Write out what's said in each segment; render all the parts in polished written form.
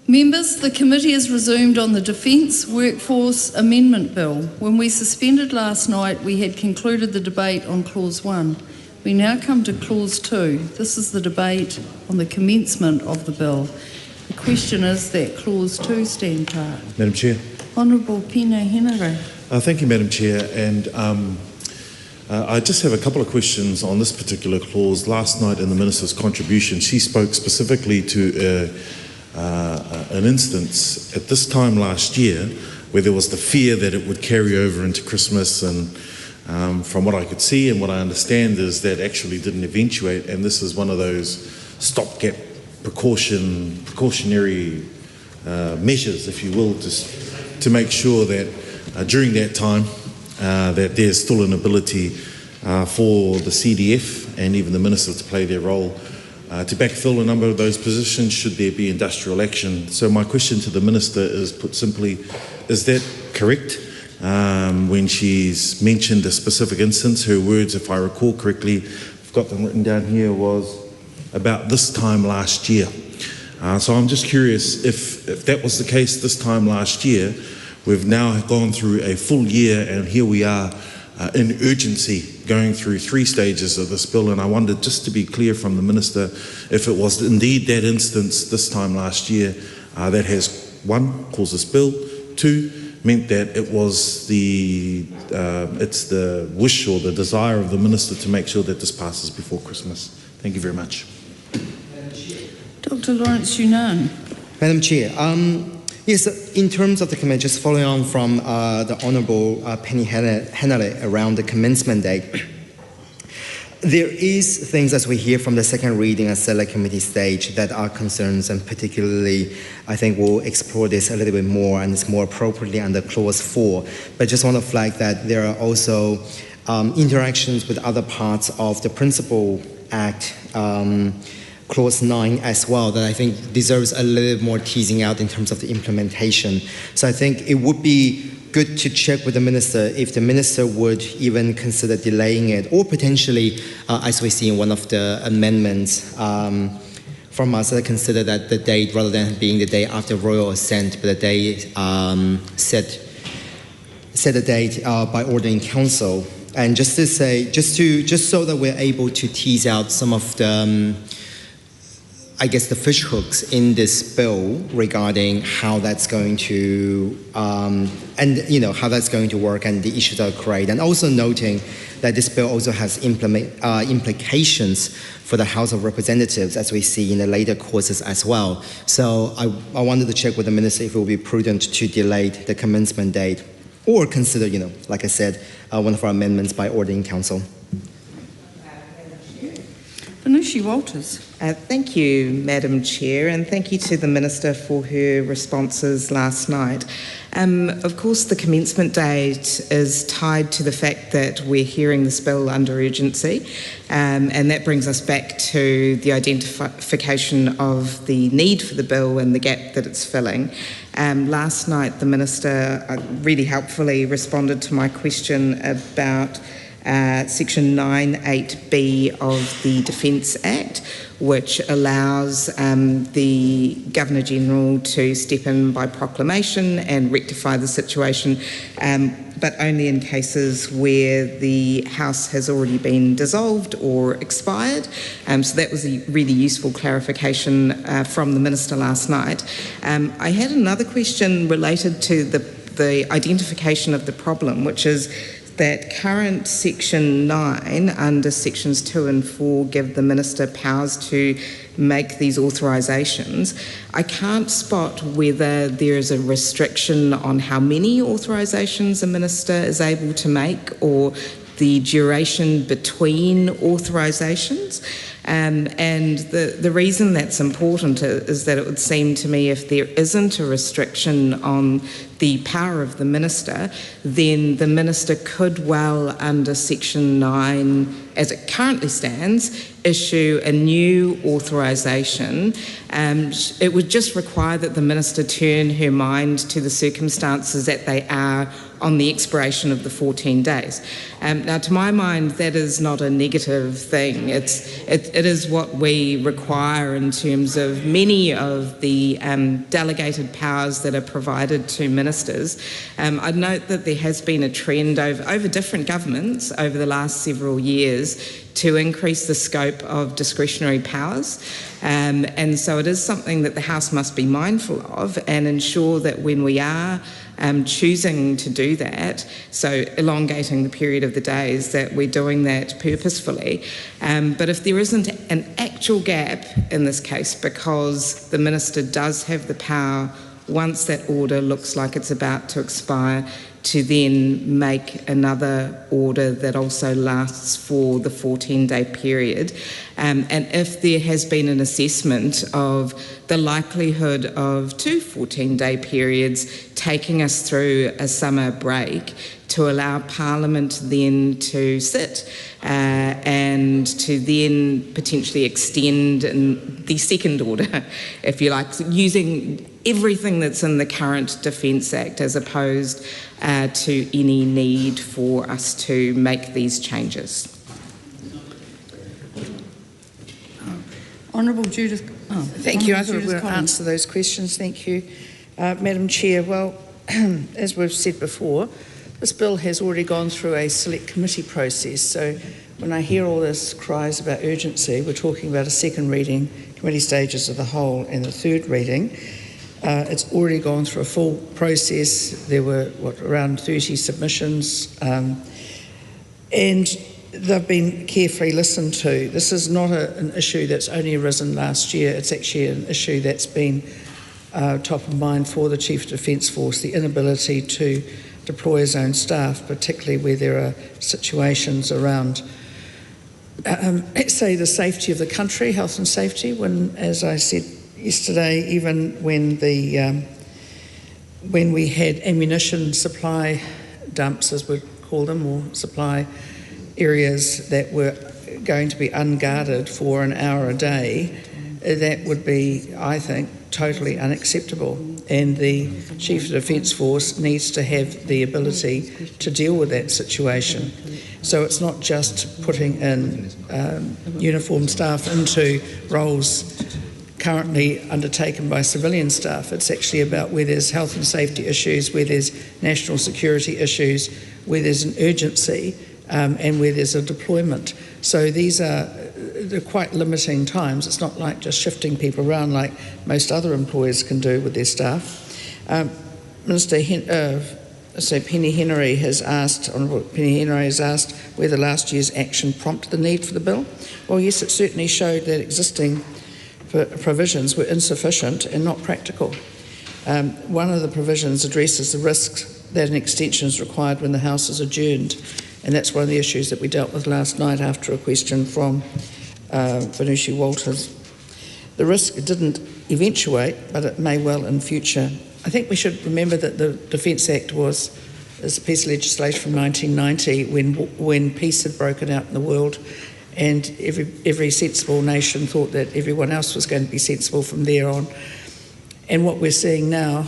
Members, the committee is resumed on the Defence Workforce Amendment Bill. When we suspended last night, we had concluded the debate on Clause 1. We now come to Clause 2. This is the debate on the commencement of the bill. The question is that Clause 2 stand part. Madam Chair. Honourable Pina Henare. Thank you, Madam Chair. And I just have a couple of questions on this particular clause. Last night in the Minister's contribution, she spoke specifically to an instance at this time last year where there was the fear that it would carry over into Christmas, and from what I could see and what I understand is that actually didn't eventuate, and this is one of those stopgap precautionary measures, if you will, to make sure that during that time that there's still an ability for the CDF and even the Minister to play their role to backfill a number of those positions should there be industrial action. So my question to the Minister is, put simply, is that correct? When she's mentioned a specific instance, her words, if I recall correctly, I've got them written down here, was about this time last year. So I'm just curious if that was the case this time last year. We've now gone through a full year and here we are in urgency going through 3 stages of this bill, and I wondered, just to be clear from the Minister, if it was indeed that instance this time last year that has, 1, caused this bill, 2, meant that it was it's the wish or the desire of the Minister to make sure that this passes before Christmas. Thank you very much. Dr. Lawrence Yunnan. Madam Chair, yes, in terms of the committee, just following on from the Honourable Penny Henare around the commencement date, there is things, as we hear from the second reading at Select Committee stage, that are concerns, and particularly I think we'll explore this a little bit more, and it's more appropriately under Clause 4. But I just want to flag that there are also interactions with other parts of the Principal Act, Clause 9 as well, that I think deserves a little more teasing out in terms of the implementation. So I think it would be good to check with the Minister if the Minister would even consider delaying it, or potentially, as we see in one of the amendments from us, consider that the date, rather than being the day after royal assent, but the day set a date by ordering council. And just to say, just so that we're able to tease out some of the I guess the fish hooks in this bill regarding how that's going to, and how that's going to work and the issues that are created, and also noting that this bill also has implications for the House of Representatives, as we see in the later courses as well. So I wanted to check with the Minister if it would be prudent to delay the commencement date, or consider, like I said, one of our amendments by ordering council. Vanushi Walters. Thank you, Madam Chair, and thank you to the Minister for her responses last night. Of course, the commencement date is tied to the fact that we're hearing this bill under urgency, and that brings us back to the identification of the need for the bill and the gap that it's filling. Last night, the Minister really helpfully responded to my question about Section 9(8)(b) of the Defence Act, which allows the Governor-General to step in by proclamation and rectify the situation, but only in cases where the House has already been dissolved or expired. So that was a really useful clarification from the Minister last night. I had another question related to the identification of the problem, which is that current Section 9 under Sections 2 and 4 give the Minister powers to make these authorisations. I can't spot whether there is a restriction on how many authorisations a Minister is able to make, or the duration between authorisations. And the reason that's important is that it would seem to me if there isn't a restriction on the power of the minister, then the minister could well, under Section 9, as it currently stands, issue a new authorisation. It would just require that the minister turn her mind to the circumstances that they are on the expiration of the 14 days. Now, to my mind, that is not a negative thing. It is what we require in terms of many of the delegated powers that are provided to ministers. I'd note that there has been a trend over different governments over the last several years to increase the scope of discretionary powers. And so it is something that the House must be mindful of and ensure that when we are choosing to do that, so elongating the period of the days, that we're doing that purposefully. But if there isn't an actual gap in this case, because the minister does have the power, once that order looks like it's about to expire, to then make another order that also lasts for the 14-day period. And if there has been an assessment of the likelihood of 2 14-day periods taking us through a summer break, to allow Parliament then to sit and to then potentially extend the second order, if you like, using everything that's in the current Defence Act as opposed to any need for us to make these changes. Honourable Judith. Thank you. I thought we'd answer those questions. Thank you. Madam Chair, well, as we've said before, this bill has already gone through a select committee process. So when I hear all this cries about urgency, we're talking about a second reading, committee stages of the whole, and the third reading. It's already gone through a full process. There were, around 30 submissions, and they've been carefully listened to. This is not an issue that's only arisen last year. It's actually an issue that's been top of mind for the Chief Defence Force, the inability to deploy his own staff, particularly where there are situations around, let's say, the safety of the country, health and safety, when, as I said yesterday, even when we had ammunition supply dumps, as we call them, or supply areas that were going to be unguarded for an hour a day, that would be, I think, totally unacceptable. And the Chief of Defence Force needs to have the ability to deal with that situation. So it's not just putting in uniformed staff into roles currently undertaken by civilian staff. It's actually about where there's health and safety issues, where there's national security issues, where there's an urgency, and where there's a deployment. So they're quite limiting times. It's not like just shifting people around like most other employers can do with their staff. Minister Penny Henry has asked, Honourable Penny Henry has asked whether last year's action prompted the need for the bill. Well, yes, it certainly showed that existing provisions were insufficient and not practical. One of the provisions addresses the risks that an extension is required when the House is adjourned, and that's one of the issues that we dealt with last night after a question from Vanushi Walters. The risk didn't eventuate, but it may well in future. I think we should remember that the Defence Act is a piece of legislation from 1990 when peace had broken out in the world, and every sensible nation thought that everyone else was going to be sensible from there on. And what we're seeing now,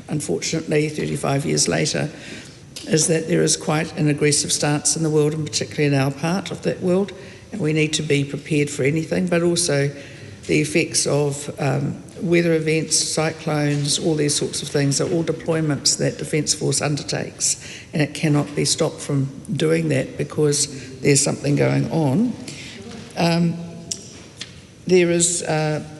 unfortunately, 35 years later, is that there is quite an aggressive stance in the world, and particularly in our part of that world, and we need to be prepared for anything, but also the effects of weather events, cyclones, all these sorts of things are all deployments that Defence Force undertakes, and it cannot be stopped from doing that because there's something going on. There is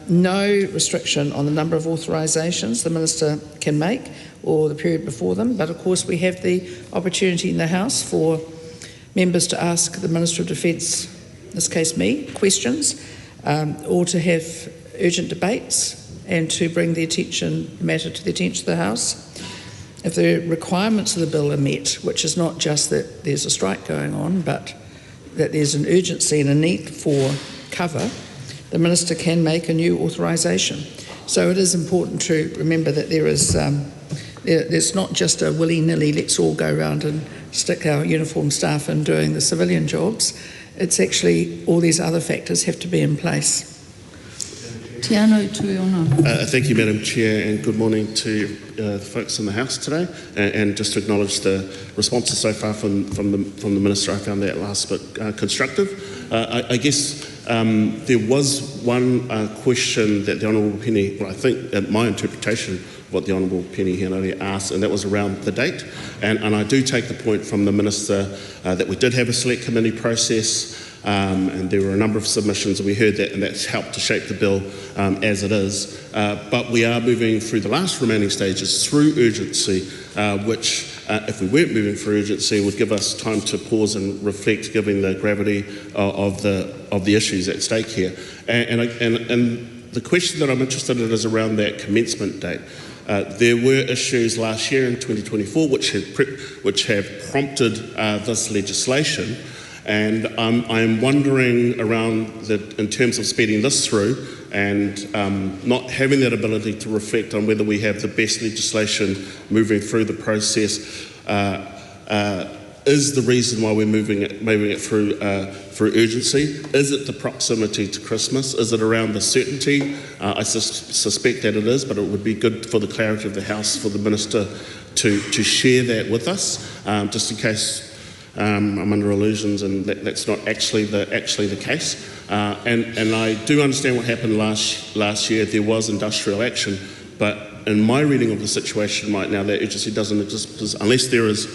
no restriction on the number of authorisations the Minister can make or the period before them, but of course we have the opportunity in the House for members to ask the Minister of Defence, in this case me, questions, or to have urgent debates and to bring the matter to the attention of the House. If the requirements of the bill are met, which is not just that there's a strike going on, but that there's an urgency and a need for cover, the Minister can make a new authorisation. So it is important to remember that there's not just a willy-nilly, let's all go around and stick our uniformed staff in doing the civilian jobs. It's actually all these other factors have to be in place. Te anau tuiona. Thank you, Madam Chair, and good morning to the folks in the House today. And just to acknowledge the responses so far from the Minister, I found that last bit constructive. I guess there was one question that the Honourable Penny, well, I think my interpretation of what the Honourable Penny Henare asked, and that was around the date. And I do take the point from the Minister that we did have a select committee process. And there were a number of submissions, and we heard that, and that's helped to shape the bill as it is. But we are moving through the last remaining stages through urgency, which, if we weren't moving through urgency, would give us time to pause and reflect, given the gravity of the issues at stake here. And the question that I'm interested in is around that commencement date. There were issues last year in 2024 which have prompted this legislation. And I'm wondering around in terms of speeding this through and not having that ability to reflect on whether we have the best legislation moving through the process is the reason why we're moving it through urgency. Is it the proximity to Christmas? Is it around the certainty? I suspect that it is, but it would be good for the clarity of the House for the Minister to share that with us, just in case I'm under illusions and that's not actually the case. And I do understand what happened last year. There was industrial action, but in my reading of the situation right now, that urgency doesn't exist because unless there is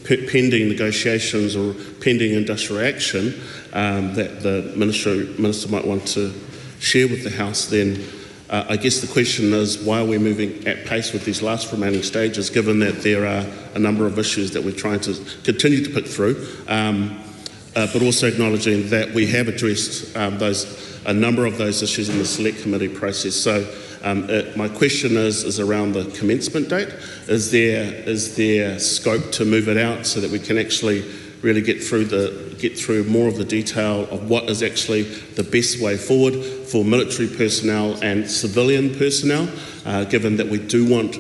pending negotiations or pending industrial action that the Minister might want to share with the House, then I guess the question is, why are we moving at pace with these last remaining stages, given that there are a number of issues that we're trying to continue to put through, but also acknowledging that we have addressed a number of those issues in the select committee process. So my question is around the commencement date. Is there scope to move it out so that we can actually really get through more of the detail of what is actually the best way forward for military personnel and civilian personnel, given that we do want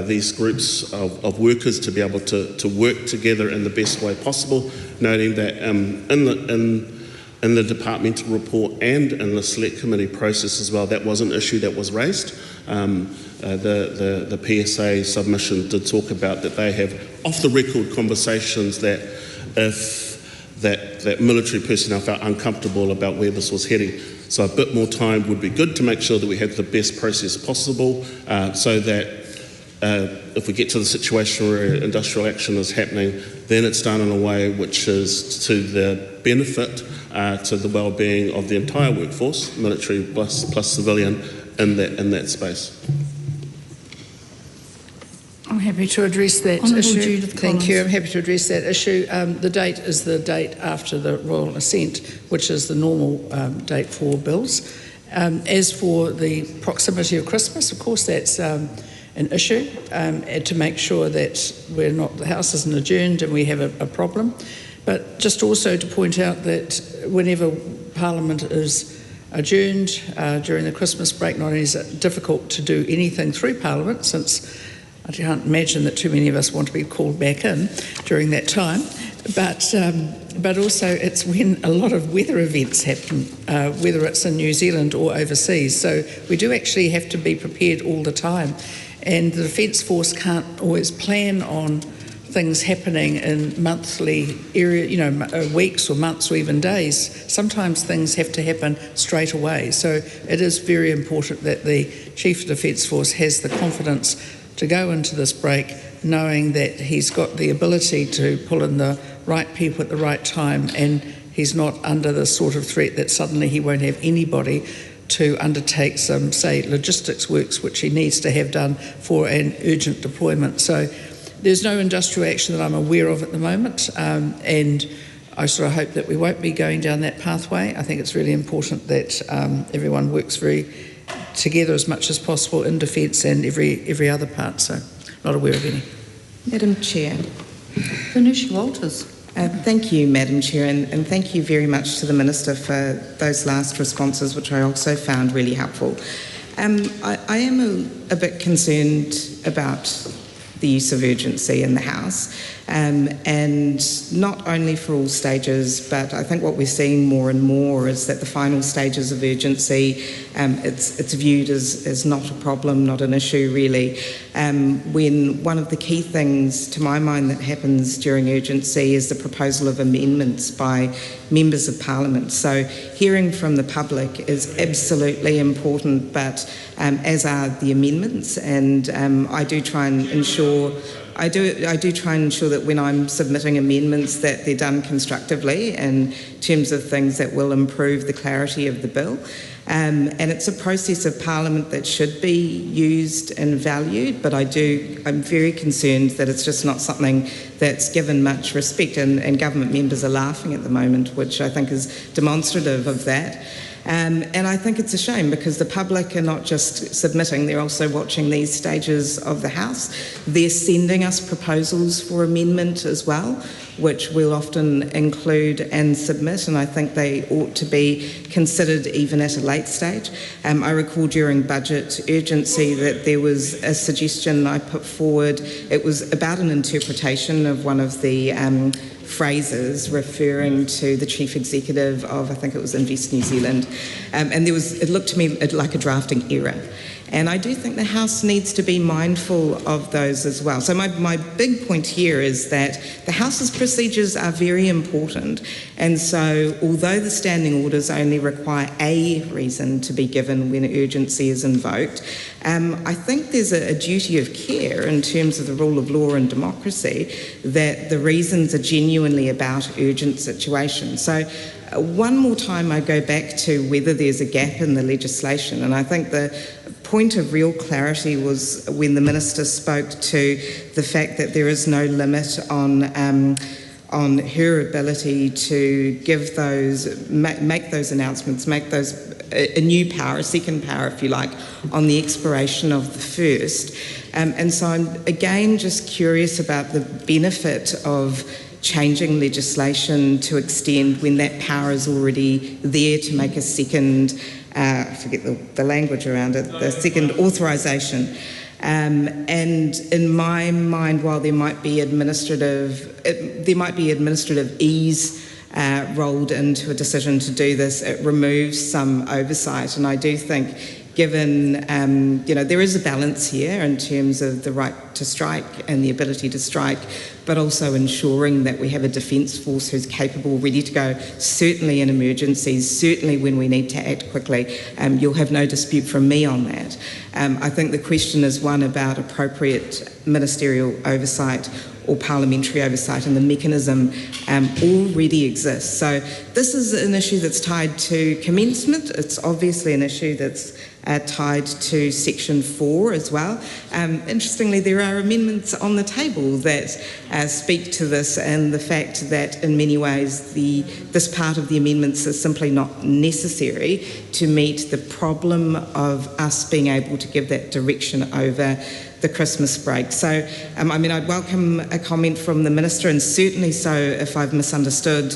these groups of workers to be able to work together in the best way possible, noting that in the departmental report and in the select committee process as well, that was an issue that was raised. The PSA submission did talk about that they have off-the-record conversations that that military personnel felt uncomfortable about where this was heading. So a bit more time would be good to make sure that we have the best process possible, so that if we get to the situation where industrial action is happening, then it's done in a way which is to the benefit to the well-being of the entire workforce, military plus civilian, in that space. I'm happy to address that Honourable issue. Judith Thank Collins. you. I'm happy to address that issue. The date is the date after the royal assent, which is the normal date for bills. As for the proximity of Christmas, of course, that's an issue to make sure that the House isn't adjourned and we have a problem. But just also to point out that whenever Parliament is adjourned during the Christmas break, not only is it difficult to do anything through Parliament, since I can't imagine that too many of us want to be called back in during that time, but also it's when a lot of weather events happen, whether it's in New Zealand or overseas. So we do actually have to be prepared all the time. And the Defence Force can't always plan on things happening in monthly weeks or months or even days. Sometimes things have to happen straight away. So it is very important that the Chief of Defence Force has the confidence to go into this break knowing that he's got the ability to pull in the right people at the right time, and he's not under the sort of threat that suddenly he won't have anybody to undertake some, say, logistics works which he needs to have done for an urgent deployment. So there's no industrial action that I'm aware of at the moment, and I sort of hope that we won't be going down that pathway. I think it's really important that everyone works together as much as possible in defence and every other part, so not aware of any. Madam Chair. Finish Walters. Thank you, Madam Chair, and thank you very much to the Minister for those last responses, which I also found really helpful. I am a bit concerned about the use of urgency in the House, and not only for all stages, but I think what we're seeing more and more is that the final stages of urgency, it's viewed as not a problem, not an issue really, when one of the key things to my mind that happens during urgency is the proposal of amendments by members of Parliament. So hearing from the public is absolutely important, but as are the amendments, and I do try and ensure that when I'm submitting amendments that they're done constructively in terms of things that will improve the clarity of the bill. And it's a process of Parliament that should be used and valued, but I'm very concerned that it's just not something that's given much respect, and government members are laughing at the moment, which I think is demonstrative of that. And I think it's a shame because the public are not just submitting, they're also watching these stages of the House. They're sending us proposals for amendment as well, which we'll often include and submit, and I think they ought to be considered even at a late stage. I recall during budget urgency that there was a suggestion I put forward. It was about an interpretation of one of the phrases referring to the chief executive of, I think it was Invest New Zealand, and it looked to me like a drafting error. And I do think the House needs to be mindful of those as well. So my big point here is that the House's procedures are very important. And so although the standing orders only require a reason to be given when urgency is invoked, I think there's a duty of care in terms of the rule of law and democracy that the reasons are genuinely about urgent situations. So one more time I go back to whether there's a gap in the legislation, and I think the point of real clarity was when the Minister spoke to the fact that there is no limit on her ability to give those, make those announcements, make those a new power, a second power if you like, on the expiration of the first. And so I'm again just curious about the benefit of changing legislation to extend when that power is already there to make a second, I forget the language around it, the second authorisation. And in my mind, while there might be administrative ease rolled into a decision to do this, it removes some oversight. And I do think, given, there is a balance here in terms of the right to strike and the ability to strike, but also ensuring that we have a defence force who's capable, ready to go, certainly in emergencies, certainly when we need to act quickly. You'll have no dispute from me on that. I think the question is one about appropriate ministerial oversight or parliamentary oversight, and the mechanism already exists. So this is an issue that's tied to commencement. It's obviously an issue that's tied to Section 4 as well. Interestingly, there are amendments on the table that speak to this, and the fact that in many ways this part of the amendments is simply not necessary to meet the problem of us being able to give that direction over the Christmas break. So, I'd welcome a comment from the Minister, and certainly so if I've misunderstood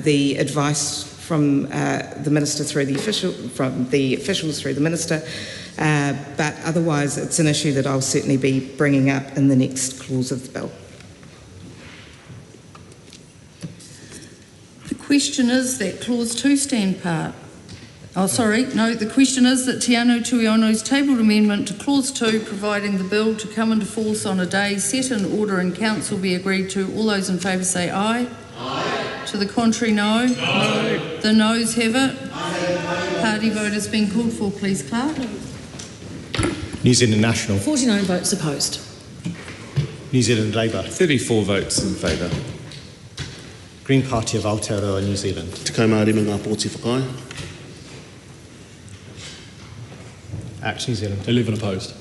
the advice from the Minister through the officials through the Minister, but otherwise it's an issue that I'll certainly be bringing up in the next clause of the bill. The question is that Clause 2 stand part. The question is that Te Anau Tuiono's tabled amendment to Clause 2, providing the bill to come into force on a day set in order in Council, be agreed to. All those in favour say aye. Aye. To the contrary, no. No. The noes have it. Party vote has been called for, please, Clerk. New Zealand National. 49 votes opposed. New Zealand Labour. 34 votes in favour. Green Party of Aotearoa, New Zealand. Te kaumāori mga pōti whakai. Act New Zealand. 11 opposed.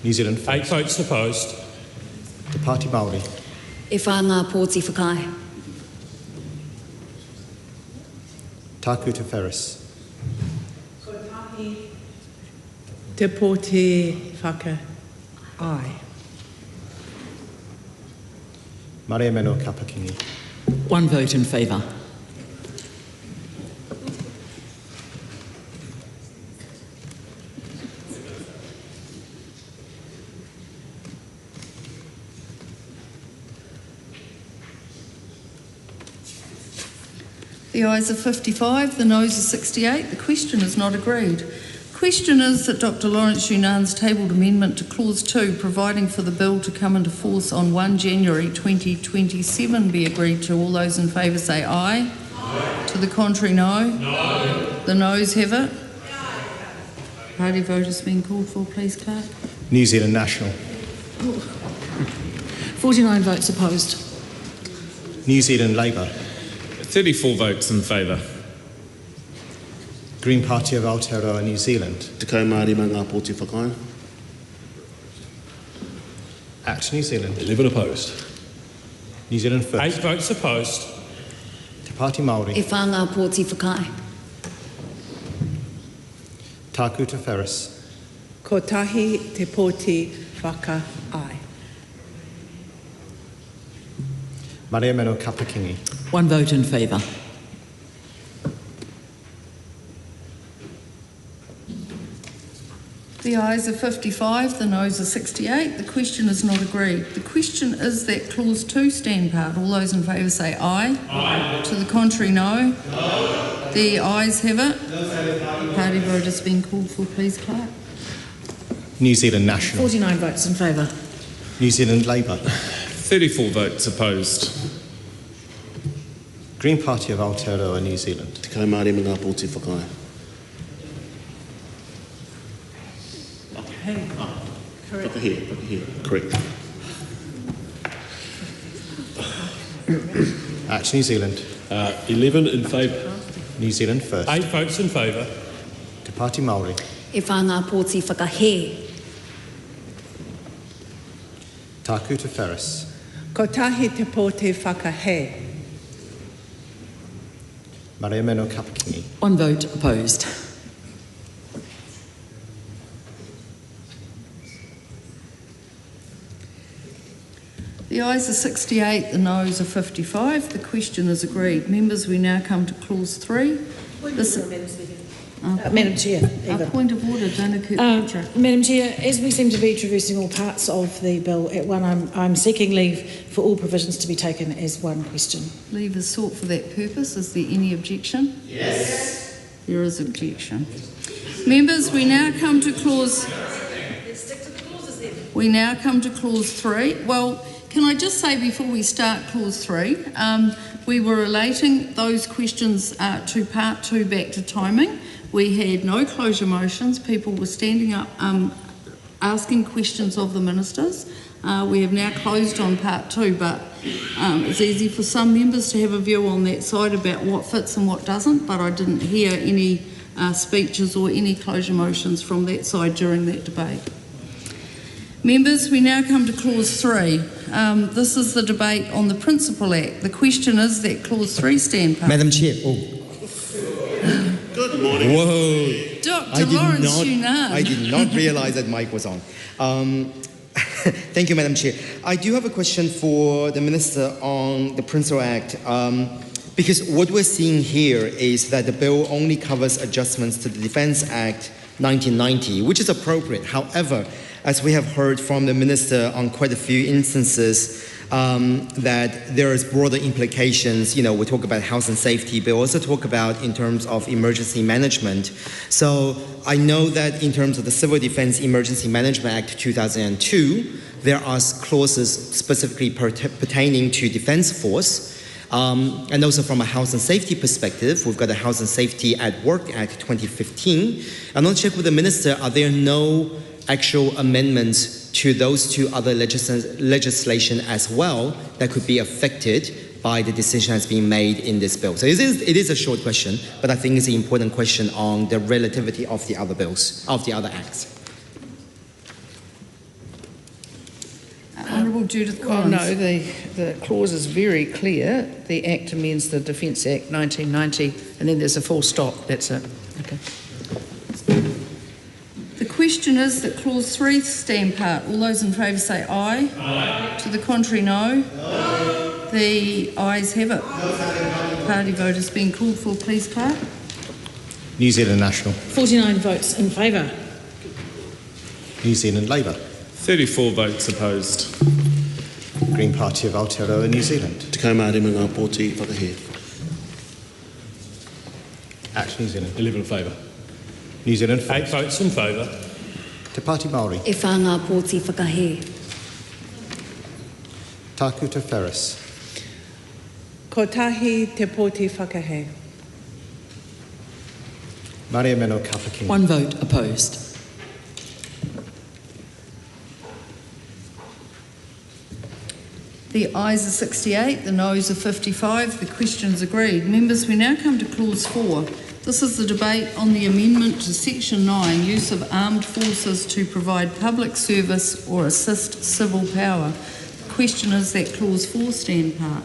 New Zealand. 8 votes opposed. Te Pāti Māori. E whānga pōti whakai. Tāku Te Ferris. Te pōti whaka. Aye. Maria Meno Kapakingi. One vote in favour. The ayes are 55, the noes are 68. The question is not agreed. The question is that Dr Lawrence Yunan's tabled amendment to Clause 2, providing for the bill to come into force on 1 January 2027 be agreed to. All those in favour say aye. Aye. To the contrary, no. No. The noes have it. Party vote has been called for, please, Clerk. New Zealand National. 49 votes opposed. New Zealand Labour. 34 votes in favour. Green Party of Aotearoa, New Zealand. Te kau Māori mā ngā pōti whakae. Act New Zealand. 11 opposed. New Zealand First. 8 votes opposed. Te Pāti Māori. E whānga pōti whakae. Tāku Te Ferris. Ko tahi te pōti whaka ai. Maria Meno Kapakingi. One vote in favour. The ayes are 55, the noes are 68. The question is not agreed. The question is that Clause 2 stand part. All those in favour say aye. Aye. To the contrary, no. No. The ayes have it. Party vote has been called for, please, Clerk. New Zealand National. 49 votes in favour. New Zealand Labour. 34 votes opposed. Green Party of Aotearoa, New Zealand. Te kau Māori mā ngā pōti whakae. Whakahea, correct. Act New Zealand. 11 in favour. New Zealand First. 8 votes in favour. Te Pāti Māori. E whānga pōti whakahe. Tāku Te Ferris. Ko tahi te pōti whakahe. Maria Meno Kapakingi. One vote opposed. The ayes are 68, the noes are 55. The question is agreed. Members, we now come to Clause 3. Madam Chair. A point of order, Dana Kirkpatrick. Madam Chair, as we seem to be traversing all parts of the bill at one, I'm seeking leave for all provisions to be taken as one question. Leave is sought for that purpose. Is there any objection? Yes. There is objection. Members, we now come to Clause... We now come to Clause 3. Well, can I just say before we start Clause 3, we were relating those questions to Part 2 back to timing. We had no closure motions. People were standing up asking questions of the ministers. We have now closed on Part 2, but it's easy for some members to have a view on that side about what fits and what doesn't, but I didn't hear any speeches or any closure motions from that side during that debate. Members, we now come to Clause 3. This is the debate on the Principal Act. The question is that Clause 3 stand part. Madam Chair. Good morning. Whoa. Dr. Lawrence Yunan. I did not realise that mic was on. Thank you, Madam Chair. I do have a question for the Minister on the Principal Act. Because what we're seeing here is that the bill only covers adjustments to the Defence Act 1990, which is appropriate. However, as we have heard from the Minister on quite a few instances, that there is broader implications. You know, we talk about health and safety, but also talk about in terms of emergency management. So I know that in terms of the Civil Defence Emergency Management Act 2002, there are clauses specifically pertaining to Defence Force. And also from a health and safety perspective, we've got the Health and Safety at Work Act 2015. And I'll check with the Minister, are there no actual amendments to those two other legislation as well that could be affected by the decision that's being made in this bill? So it is a short question, but I think it's an important question on the relativity of the other bills, of the other acts. Honourable Judith Well, Collins. no, the clause is very clear. The Act amends the Defence Act 1990, and then there's a full stop. That's it. Okay. The question is that Clause 3 stand part. All those in favour say aye. Aye. To the contrary, no. No. The ayes have it. Party vote has been called for, please, Clerk. New Zealand National. 49 votes in favour. New Zealand Labour. 34 votes opposed. Green Party of Aotearoa, New Zealand. Te kaumāori ngā pōti whakahe. Act New Zealand. 11 in favour. New Zealand 8 First. votes in favour. Te Pāti Māori. E whā ngā pōti whakahe. Tākuta Ferris. Ko tahi te pōti whakahe. Maria Meno Kapaki. 1 vote opposed. The ayes are 68, the noes are 55, the question's agreed. Members, we now come to clause 4. This is the debate on the amendment to section 9, use of armed forces to provide public service or assist civil power. The question is that clause 4 stand part.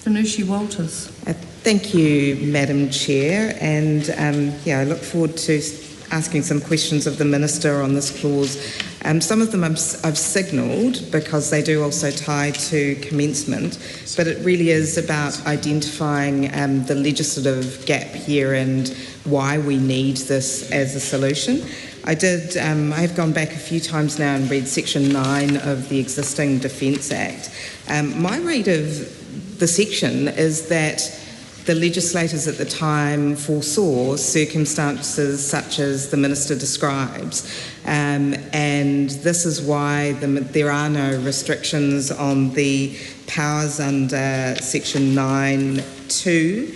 Venushi Walters. Thank you, Madam Chair, and I look forward to asking some questions of the Minister on this clause. Some of them I've signalled because they do also tie to commencement, but it really is about identifying the legislative gap here and why we need this as a solution. I've gone back a few times now and read section 9 of the existing Defence Act. My read of the section is that the legislators at the time foresaw circumstances such as the Minister describes, and this is why there are no restrictions on the powers under section 9(2),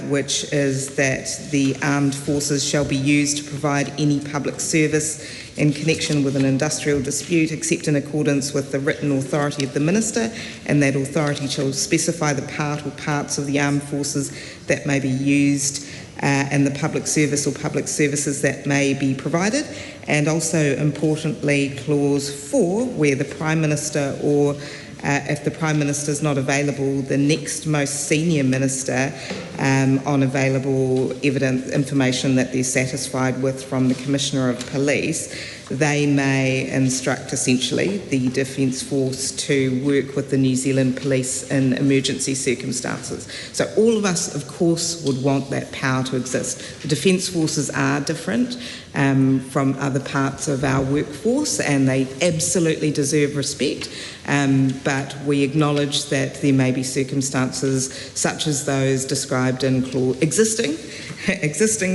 which is that the armed forces shall be used to provide any public service in connection with an industrial dispute except in accordance with the written authority of the Minister, and that authority shall specify the part or parts of the armed forces that may be used and the public service or public services that may be provided. And also importantly, clause 4, where the Prime Minister or if the Prime Minister is not available, the next most senior minister on available information that they're satisfied with from the Commissioner of Police, they may instruct essentially the Defence Force to work with the New Zealand Police in emergency circumstances. So all of us, of course, would want that power to exist. The Defence Forces are different from other parts of our workforce, and they absolutely deserve respect. But we acknowledge that there may be circumstances such as those described in existing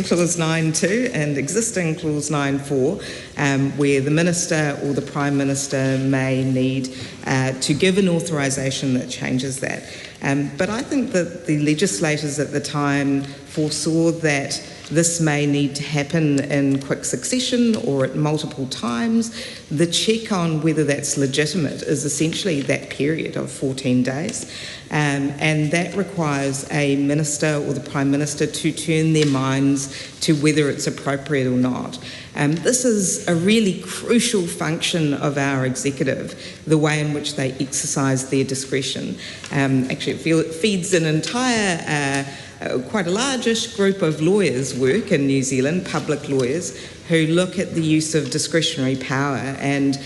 clause 9(2) and existing clause 9(4), where the Minister or the Prime Minister may need to give an authorisation that changes that. But I think that the legislators at the time foresaw that this may need to happen in quick succession or at multiple times. The check on whether that's legitimate is essentially that period of 14 days. And that requires a minister or the Prime Minister to turn their minds to whether it's appropriate or not. This is a really crucial function of our executive, the way in which they exercise their discretion. Actually, it feeds an entire quite a largish group of lawyers work in New Zealand, public lawyers, who look at the use of discretionary power and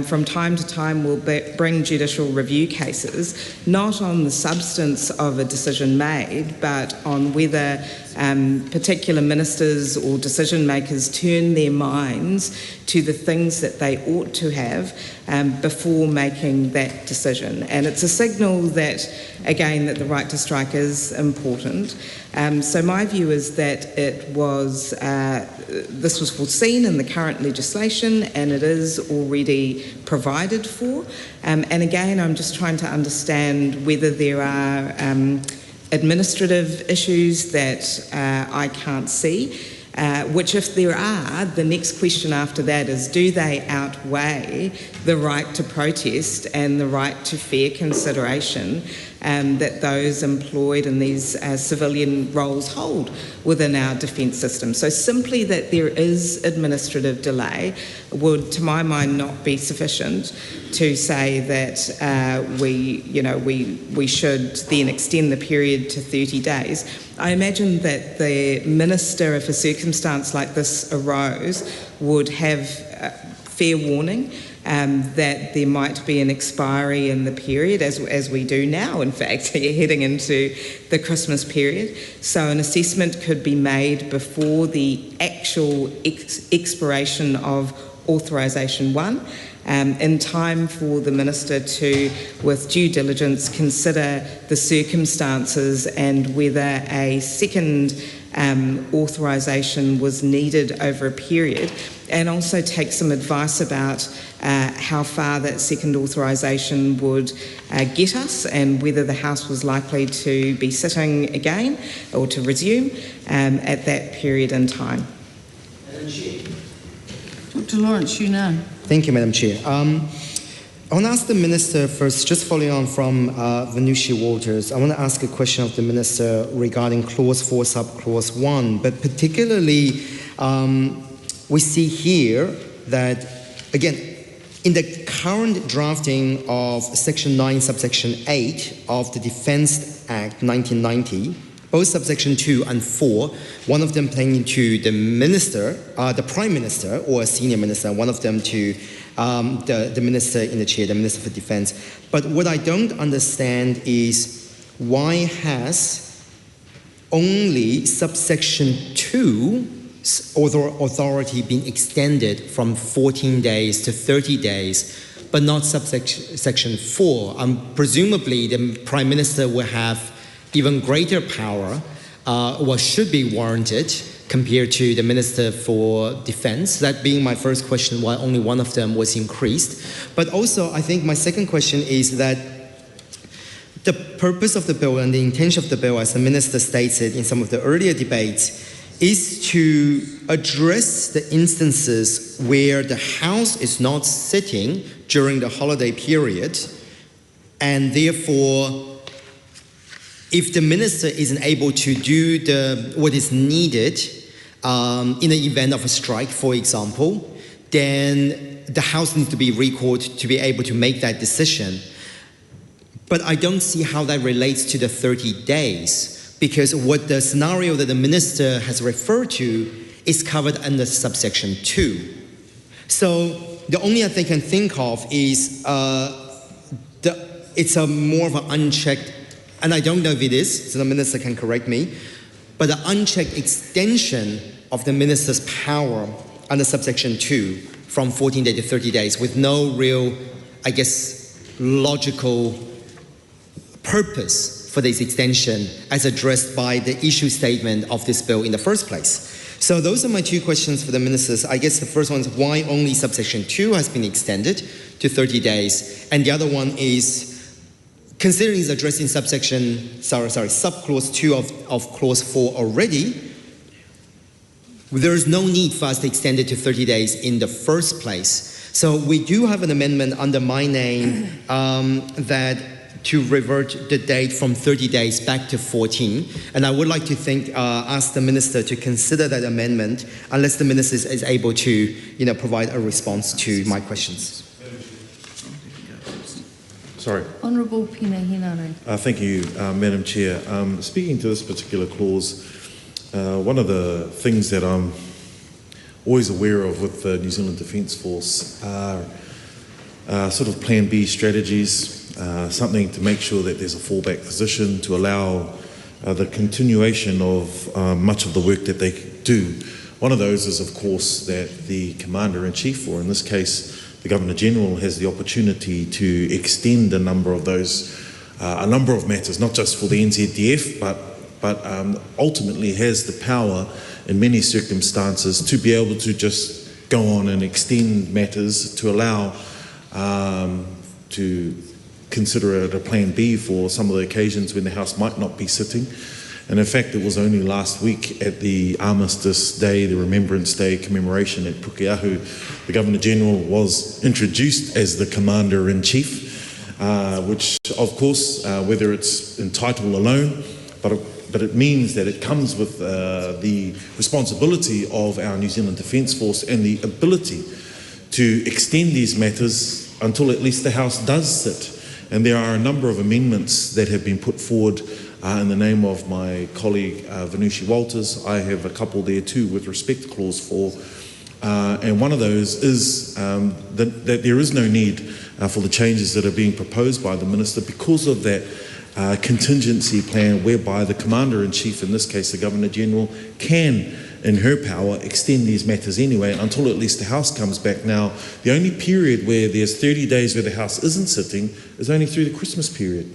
from time to time will bring judicial review cases, not on the substance of a decision made, but on whether particular ministers or decision makers turn their minds to the things that they ought to have before making that decision. And it's a signal that, again, that the right to strike is important. So my view is that this was foreseen in the current legislation and it is already provided for. And again, I'm just trying to understand whether there are administrative issues that I can't see, which if there are, the next question after that is, do they outweigh the right to protest and the right to fair consideration that those employed in these civilian roles hold within our defence system? So simply that there is administrative delay would, to my mind, not be sufficient to say that we should then extend the period to 30 days. I imagine that the Minister, if a circumstance like this arose, would have fair warning that there might be an expiry in the period, as we do now, in fact, heading into the Christmas period. So an assessment could be made before the actual expiration of Authorisation 1, in time for the Minister to, with due diligence, consider the circumstances and whether a second authorisation was needed over a period, and also take some advice about how far that second authorisation would get us and whether the House was likely to be sitting again or to resume at that period in time. Dr. Lawrence, you know. Thank you, Madam Chair. I want to ask the Minister first, just following on from Venushi Walters, I want to ask a question of the Minister regarding Clause 4, Subclause 1, but particularly we see here that, again, in the current drafting of Section 9, Subsection 8 of the Defence Act 1990, both subsection 2 and 4, one of them pertaining to the minister, the Prime Minister or a senior minister, one of them to the minister in the chair, the Minister for Defence. But what I don't understand is why has only subsection 2 authority been extended from 14 days to 30 days, but not subsection 4? Presumably the Prime Minister will have even greater power, or should be warranted, compared to the Minister for Defence. That being my first question, why only one of them was increased. But also, I think my second question is that the purpose of the bill and the intention of the bill, as the Minister states it in some of the earlier debates, is to address the instances where the House is not sitting during the holiday period, and therefore if the Minister isn't able to do what is needed in the event of a strike, for example, then the House needs to be recalled to be able to make that decision. But I don't see how that relates to the 30 days, because what the scenario that the Minister has referred to is covered under subsection 2. So the only thing I can think of is it's a more of an unchecked, and I don't know if it is, so the Minister can correct me, but the unchecked extension of the Minister's power under subsection 2 from 14 days to 30 days with no real, I guess, logical purpose for this extension as addressed by the issue statement of this bill in the first place. So those are my two questions for the Ministers. I guess the first one is why only subsection 2 has been extended to 30 days, and the other one is, considering it's addressing subclause 2 of clause 4 already, there is no need for us to extend it to 30 days in the first place. So we do have an amendment under my name that to revert the date from 30 days back to 14. And I would like to ask the Minister to consider that amendment unless the Minister is able to provide a response to my questions. Sorry. Honourable Pina Hinare. Thank you, Madam Chair. Speaking to this particular clause, one of the things that I'm always aware of with the New Zealand Defence Force are sort of Plan B strategies, something to make sure that there's a fallback position to allow the continuation of much of the work that they do. One of those is, of course, that the Commander-in-Chief, or in this case, the Governor-General, has the opportunity to extend a number of matters, not just for the NZDF, but ultimately has the power in many circumstances to be able to just go on and extend matters to allow to consider it a Plan B for some of the occasions when the House might not be sitting. And in fact, it was only last week at the Armistice Day, the Remembrance Day commemoration at Pukeahu, the Governor-General was introduced as the Commander-in-Chief, which, of course, whether it's in title alone, but it means that it comes with the responsibility of our New Zealand Defence Force and the ability to extend these matters until at least the House does sit. And there are a number of amendments that have been put forward in the name of my colleague Venushi Walters. I have a couple there too with respect to Clause 4, and one of those is that there is no need for the changes that are being proposed by the Minister because of that contingency plan whereby the Commander-in-Chief, in this case the Governor-General, can, in her power, extend these matters anyway until at least the House comes back. Now, the only period where there's 30 days where the House isn't sitting is only through the Christmas period.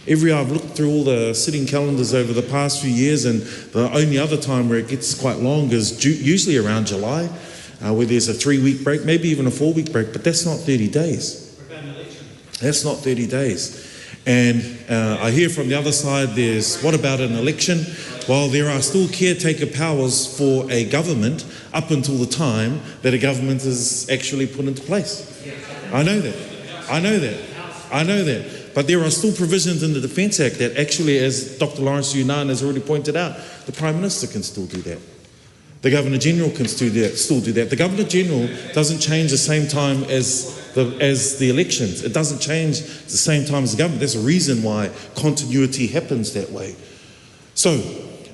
I've looked through all the sitting calendars over the past few years, and the only other time where it gets quite long is usually around July, where there's a 3-week break, maybe even a 4-week break, but that's not 30 days. That's not 30 days. And I hear from the other side, what about an election? Well, there are still caretaker powers for a government up until the time that a government is actually put into place. I know that. But there are still provisions in the Defence Act that actually, as Dr. Lawrence Yunnan has already pointed out, the Prime Minister can still do that. The Governor-General can still do that. The Governor-General doesn't change the same time as the elections. It doesn't change the same time as the government. There's a reason why continuity happens that way. So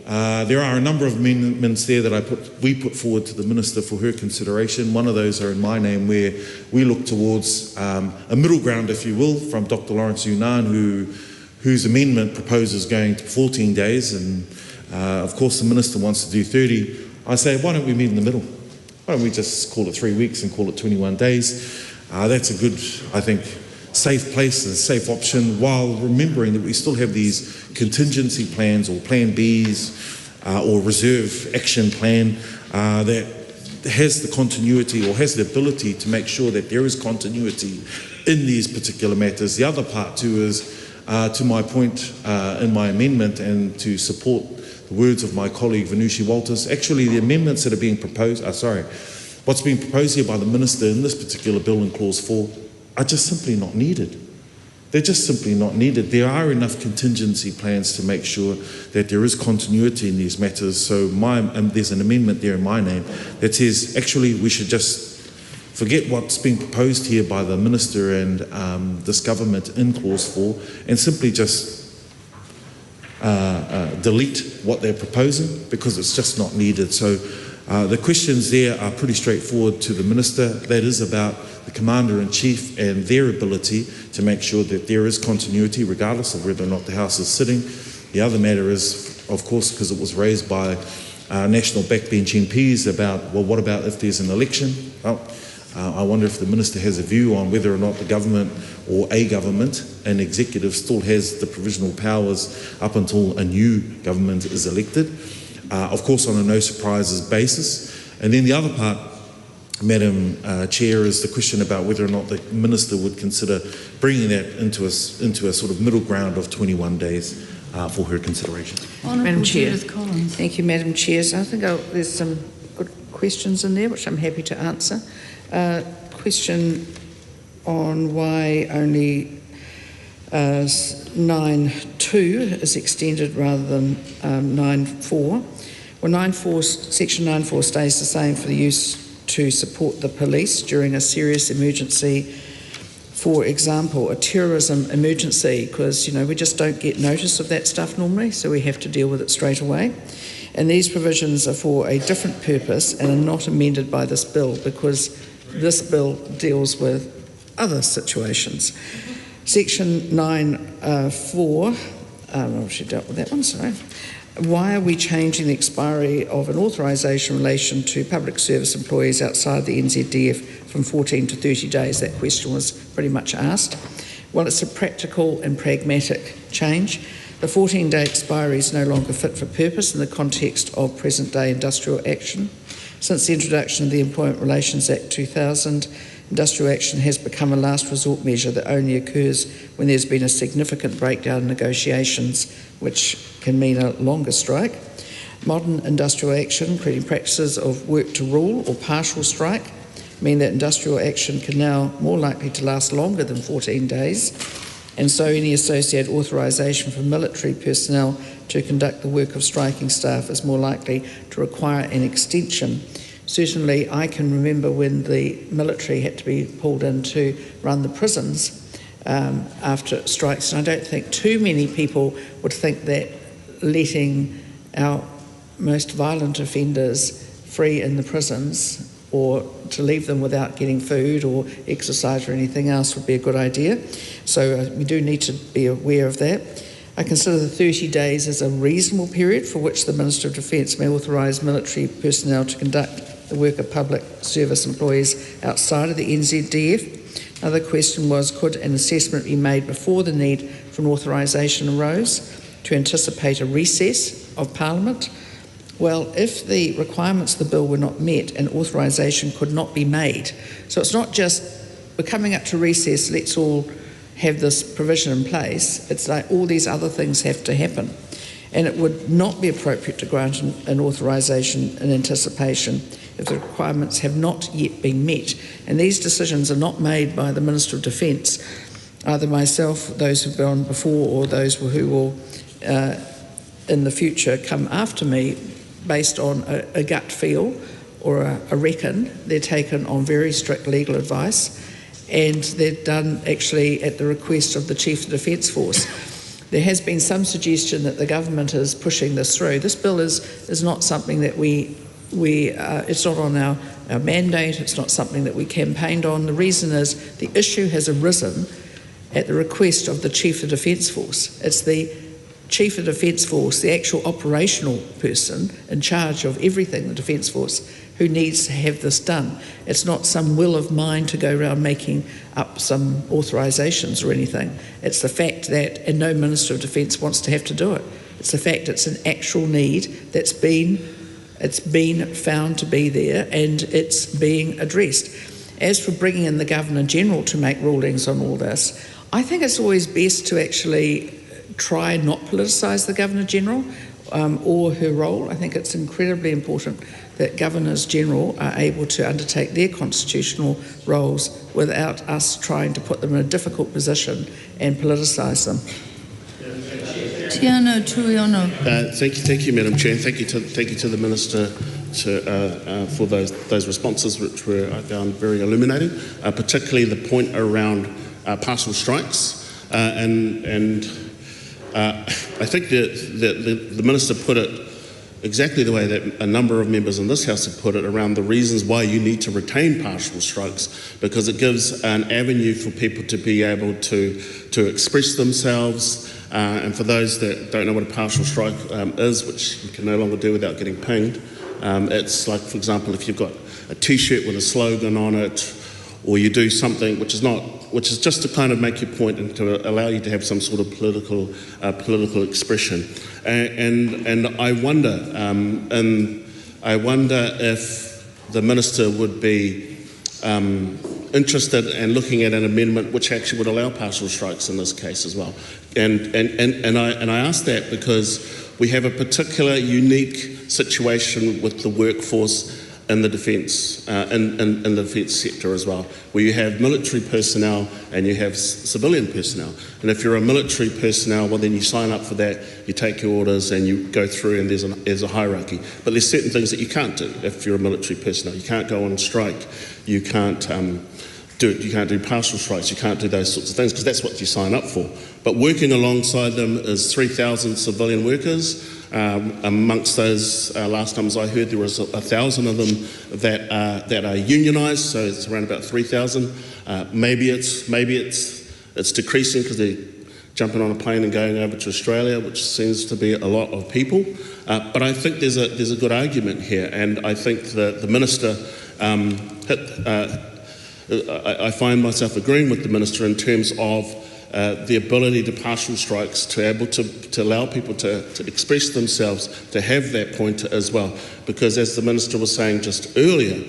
there are a number of amendments there that we put forward to the Minister for her consideration. One of those are in my name, where we look towards a middle ground, if you will, from Dr. Lawrence Yunnan, whose amendment proposes going to 14 days, and of course the Minister wants to do 30. I say, why don't we meet in the middle? Why don't we just call it 3 weeks and call it 21 days? That's a good, I think, safe place and safe option, while remembering that we still have these contingency plans or Plan Bs or reserve action plan that has the continuity or has the ability to make sure that there is continuity in these particular matters. The other part too is, to my point in my amendment, and to support the words of my colleague Venushi Walters, actually the amendments that are being proposed, what's being proposed here by the Minister in this particular bill in Clause 4 are just simply not needed. They're just simply not needed. There are enough contingency plans to make sure that there is continuity in these matters. So there's an amendment there in my name that says actually we should just forget what's being proposed here by the Minister and this government in Clause 4 and simply just delete what they're proposing, because it's just not needed. So the questions there are pretty straightforward to the Minister. That is about the Commander-in-Chief and their ability to make sure that there is continuity regardless of whether or not the House is sitting. The other matter is, of course, because it was raised by national backbench MPs about, well, what about if there's an election? Well, I wonder if the Minister has a view on whether or not the government or a government, an executive, still has the provisional powers up until a new government is elected. Of course, on a no surprises basis. And then the other part, Madam Chair, is the question about whether or not the Minister would consider bringing that into a sort of middle ground of 21 days for her consideration. Madam Chair. Judith Collins. Thank you, Madam Chair. So I think there's some good questions in there which I'm happy to answer. Question on why only 9.2 is extended rather than 9.4. Well, Section 9.4 stays the same for the use to support the police during a serious emergency. For example, a terrorism emergency, because we just don't get notice of that stuff normally, so we have to deal with it straight away. And these provisions are for a different purpose and are not amended by this bill, because this bill deals with other situations. Section 9.4, I've actually dealt with that one, sorry. Why are we changing the expiry of an authorisation in relation to public service employees outside the NZDF from 14 to 30 days? That question was pretty much asked. Well, it's a practical and pragmatic change. The 14-day expiry is no longer fit for purpose in the context of present-day industrial action. Since the introduction of the Employment Relations Act 2000, industrial action has become a last resort measure that only occurs when there's been a significant breakdown in negotiations, which can mean a longer strike. Modern industrial action, including practices of work to rule or partial strike, mean that industrial action can now more likely to last longer than 14 days, and so any associated authorisation for military personnel to conduct the work of striking staff is more likely to require an extension. Certainly, I can remember when the military had to be pulled in to run the prisons after strikes, and I don't think too many people would think that letting our most violent offenders free in the prisons or to leave them without getting food or exercise or anything else would be a good idea. So we do need to be aware of that. I consider the 30 days as a reasonable period for which the Minister of Defence may authorise military personnel to conduct the work of public service employees outside of the NZDF. Another question was, could an assessment be made before the need for an authorisation arose to anticipate a recess of Parliament? Well, if the requirements of the bill were not met, an authorisation could not be made. So it's not just, we're coming up to recess, let's all have this provision in place. It's like all these other things have to happen. And it would not be appropriate to grant an authorisation in anticipation if the requirements have not yet been met. And these decisions are not made by the Minister of Defence, either myself, those who've gone before, or those who will in the future come after me, based on a gut feel or a reckon. They're taken on very strict legal advice, and they're done actually at the request of the Chief of Defence Force. There has been some suggestion that the government is pushing this through. This bill is not something that it's not on our mandate, it's not something that we campaigned on. The reason is the issue has arisen at the request of the Chief of Defence Force. It's the Chief of Defence Force, the actual operational person in charge of everything, the Defence Force, who needs to have this done. It's not some will of mine to go around making up some authorisations or anything. It's the fact that, and no Minister of Defence wants to have to do it, it's the fact it's an actual need that's been found to be there, and it's being addressed. As for bringing in the Governor-General to make rulings on all this, I think it's always best to actually try and not politicise the Governor-General or her role. I think it's incredibly important that Governors-General are able to undertake their constitutional roles without us trying to put them in a difficult position and politicise them. Tiana Tuiono. Thank you, Madam Chair, and thank you to the Minister for those responses, which were, I found, very illuminating, particularly the point around partial strikes. I think that the Minister put it exactly the way that a number of members in this House have put it, around the reasons why you need to retain partial strikes, because it gives an avenue for people to be able to express themselves. And for those that don't know what a partial strike is, which you can no longer do without getting pinged, it's like, for example, if you've got a T-shirt with a slogan on it, or you do something which is just to kind of make your point and to allow you to have some sort of political expression. And I wonder if the Minister would be interested in looking at an amendment which actually would allow partial strikes in this case as well. And I ask that because we have a particular unique situation with the workforce in the defence, in the defence sector as well, where you have military personnel and you have civilian personnel. And if you're a military personnel, well, then you sign up for that, you take your orders and you go through, and there's a hierarchy. But there's certain things that you can't do if you're a military personnel. You can't go on strike, you can't do partial strikes, you can't do those sorts of things, because that's what you sign up for. But working alongside them is 3,000 civilian workers. Amongst those, last numbers I heard, there was 1,000 of them that are unionised, so it's around about 3,000. Maybe it's decreasing because they're jumping on a plane and going over to Australia, which seems to be a lot of people. But I think there's a good argument here, and I think that the Minister I find myself agreeing with the Minister in terms of the ability to partial strikes, to able to allow people to express themselves, to have that point as well. Because as the Minister was saying just earlier,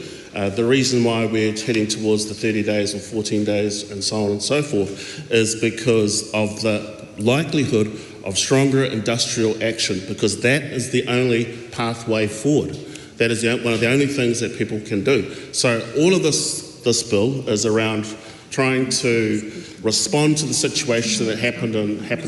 the reason why we're heading towards the 30 days or 14 days and so on and so forth is because of the likelihood of stronger industrial action, because that is the only pathway forward. That is one of the only things that people can do. So all of this bill is around trying to respond to the situation that happened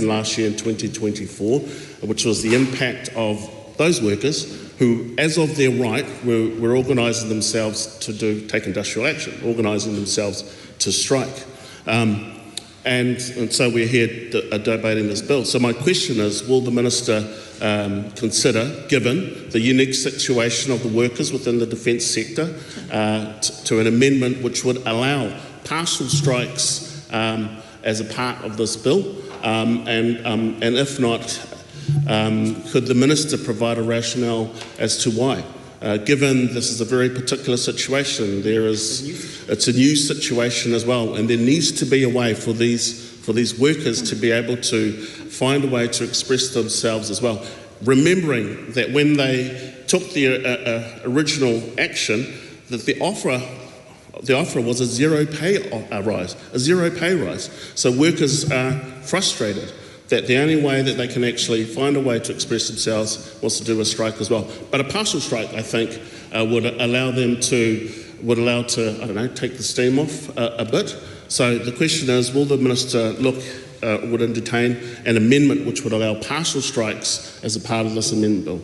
last year in 2024, which was the impact of those workers who, as of their right, were organising themselves to take industrial action, organising themselves to strike. and so we're here debating this bill. So my question is, will the Minister consider, given the unique situation of the workers within the defence sector, to an amendment which would allow partial strikes as a part of this bill? And if not, could the Minister provide a rationale as to why? Given this is a very particular situation, it's a new situation as well, and there needs to be a way for these workers to be able to find a way to express themselves as well. Remembering that when they took the original action, that the offer was a zero pay rise. So workers are frustrated that the only way that they can actually find a way to express themselves was to do a strike as well. But a partial strike, I think, would allow to, I don't know, take the steam off a bit. So the question is, will the Minister would entertain an amendment which would allow partial strikes as a part of this amendment bill?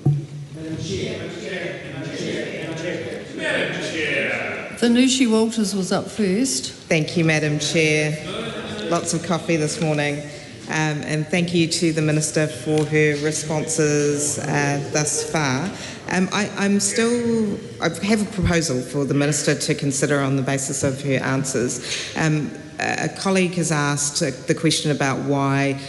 Vanushi Walters was up first. Thank you, Madam Chair. Lots of coffee this morning. And thank you to the Minister for her responses thus far. I have a proposal for the Minister to consider on the basis of her answers. A colleague has asked the question about why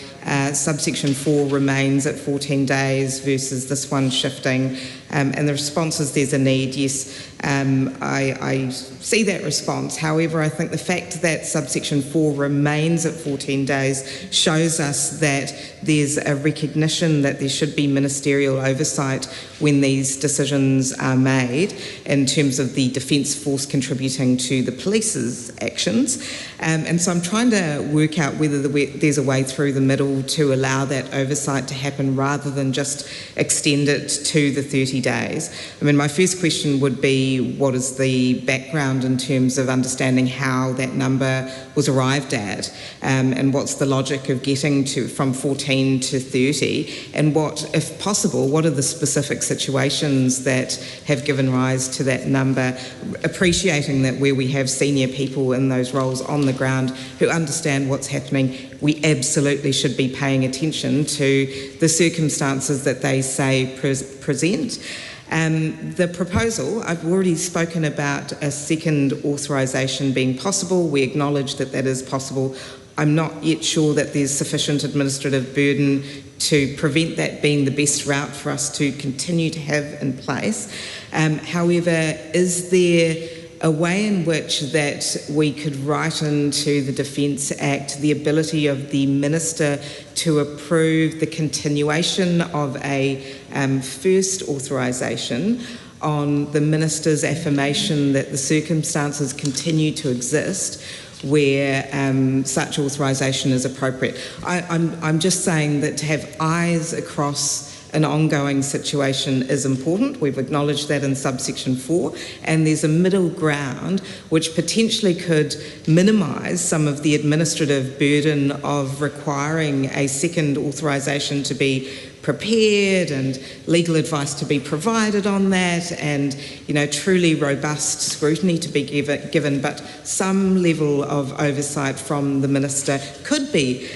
subsection 4 remains at 14 days versus this one shifting, and the response is there's a need. Yes, I see that response. However, I think the fact that subsection 4 remains at 14 days shows us that there's a recognition that there should be ministerial oversight when these decisions are made in terms of the Defence Force contributing to the police's actions. And so I'm trying to work out whether there's a way through the middle to allow that oversight to happen rather than just extend it to the 30 days. I mean, my first question would be, what is the background in terms of understanding how that number was arrived at, and what's the logic of getting from 14 to 30, and what, if possible, what are the specific situations that have given rise to that number, appreciating that where we have senior people in those roles on the ground who understand what's happening, we absolutely should be paying attention to the circumstances that they say present. The proposal, I've already spoken about a second authorisation being possible. We acknowledge that that is possible. I'm not yet sure that there's sufficient administrative burden to prevent that being the best route for us to continue to have in place. However, is there a way in which that we could write into the Defence Act the ability of the Minister to approve the continuation of a first authorisation on the Minister's affirmation that the circumstances continue to exist where such authorisation is appropriate? I'm just saying that to have eyes across an ongoing situation is important. We've acknowledged that in subsection 4, and there's a middle ground which potentially could minimise some of the administrative burden of requiring a second authorisation to be prepared and legal advice to be provided on that, and truly robust scrutiny to be given, but some level of oversight from the Minister could be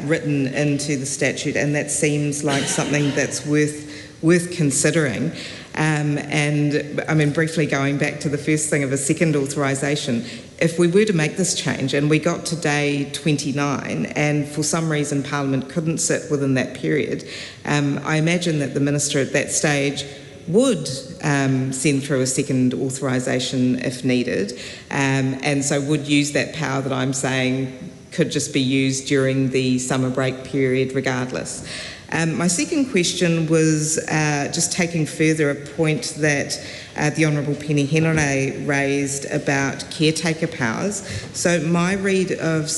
written into the statute, and that seems like something that's worth considering. And I mean, briefly going back to the first thing of a second authorisation, if we were to make this change and we got to day 29 and for some reason Parliament couldn't sit within that period, I imagine that the Minister at that stage would send through a second authorisation if needed, and so would use that power that I'm saying could just be used during the summer break period regardless. My second question was just taking further a point that the Honourable Penny Henare raised about caretaker powers. So my read of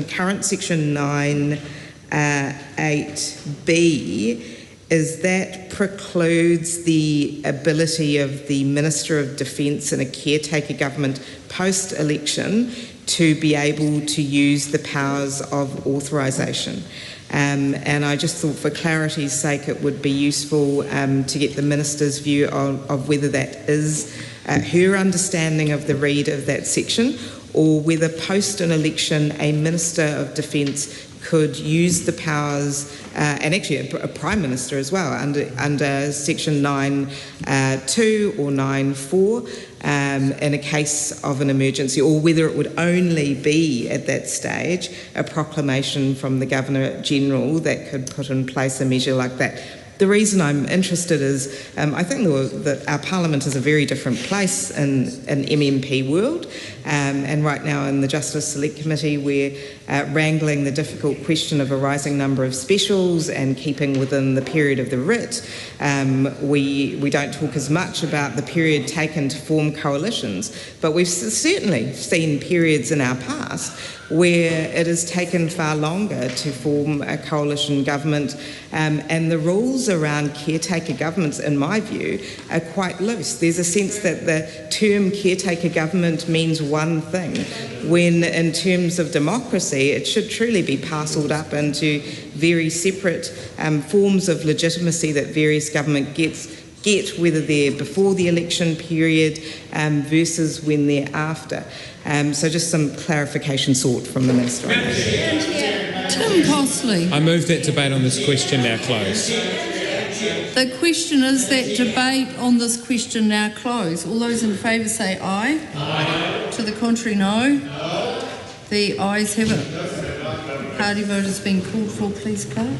current section 9(8)(b) is that precludes the ability of the Minister of Defence in a caretaker government post-election to be able to use the powers of authorisation. And I just thought for clarity's sake it would be useful to get the Minister's view of whether that is her understanding of the read of that section, or whether post an election a Minister of Defence could use the powers, and actually a Prime Minister as well, under Section 9(2) or 9(4), in a case of an emergency, or whether it would only be at that stage a proclamation from the Governor-General that could put in place a measure like that. The reason I'm interested is I think that our Parliament is a very different place in MMP world, and right now in the Justice Select Committee we're wrangling the difficult question of a rising number of specials and keeping within the period of the writ. We don't talk as much about the period taken to form coalitions, but we've certainly seen periods in our past where it has taken far longer to form a coalition government, and the rules around caretaker governments, in my view, are quite loose. There's a sense that the term caretaker government means one thing, when in terms of democracy it should truly be parcelled up into very separate forms of legitimacy that various government get, whether they're before the election period versus when they're after. So just some clarification sought from the Minister. Tim Costley. I move that debate on this question now close. The question is that debate on this question now close. All those in favour say aye. Aye. To the contrary, no. The ayes have it. Party vote has been called for. Please, Clark.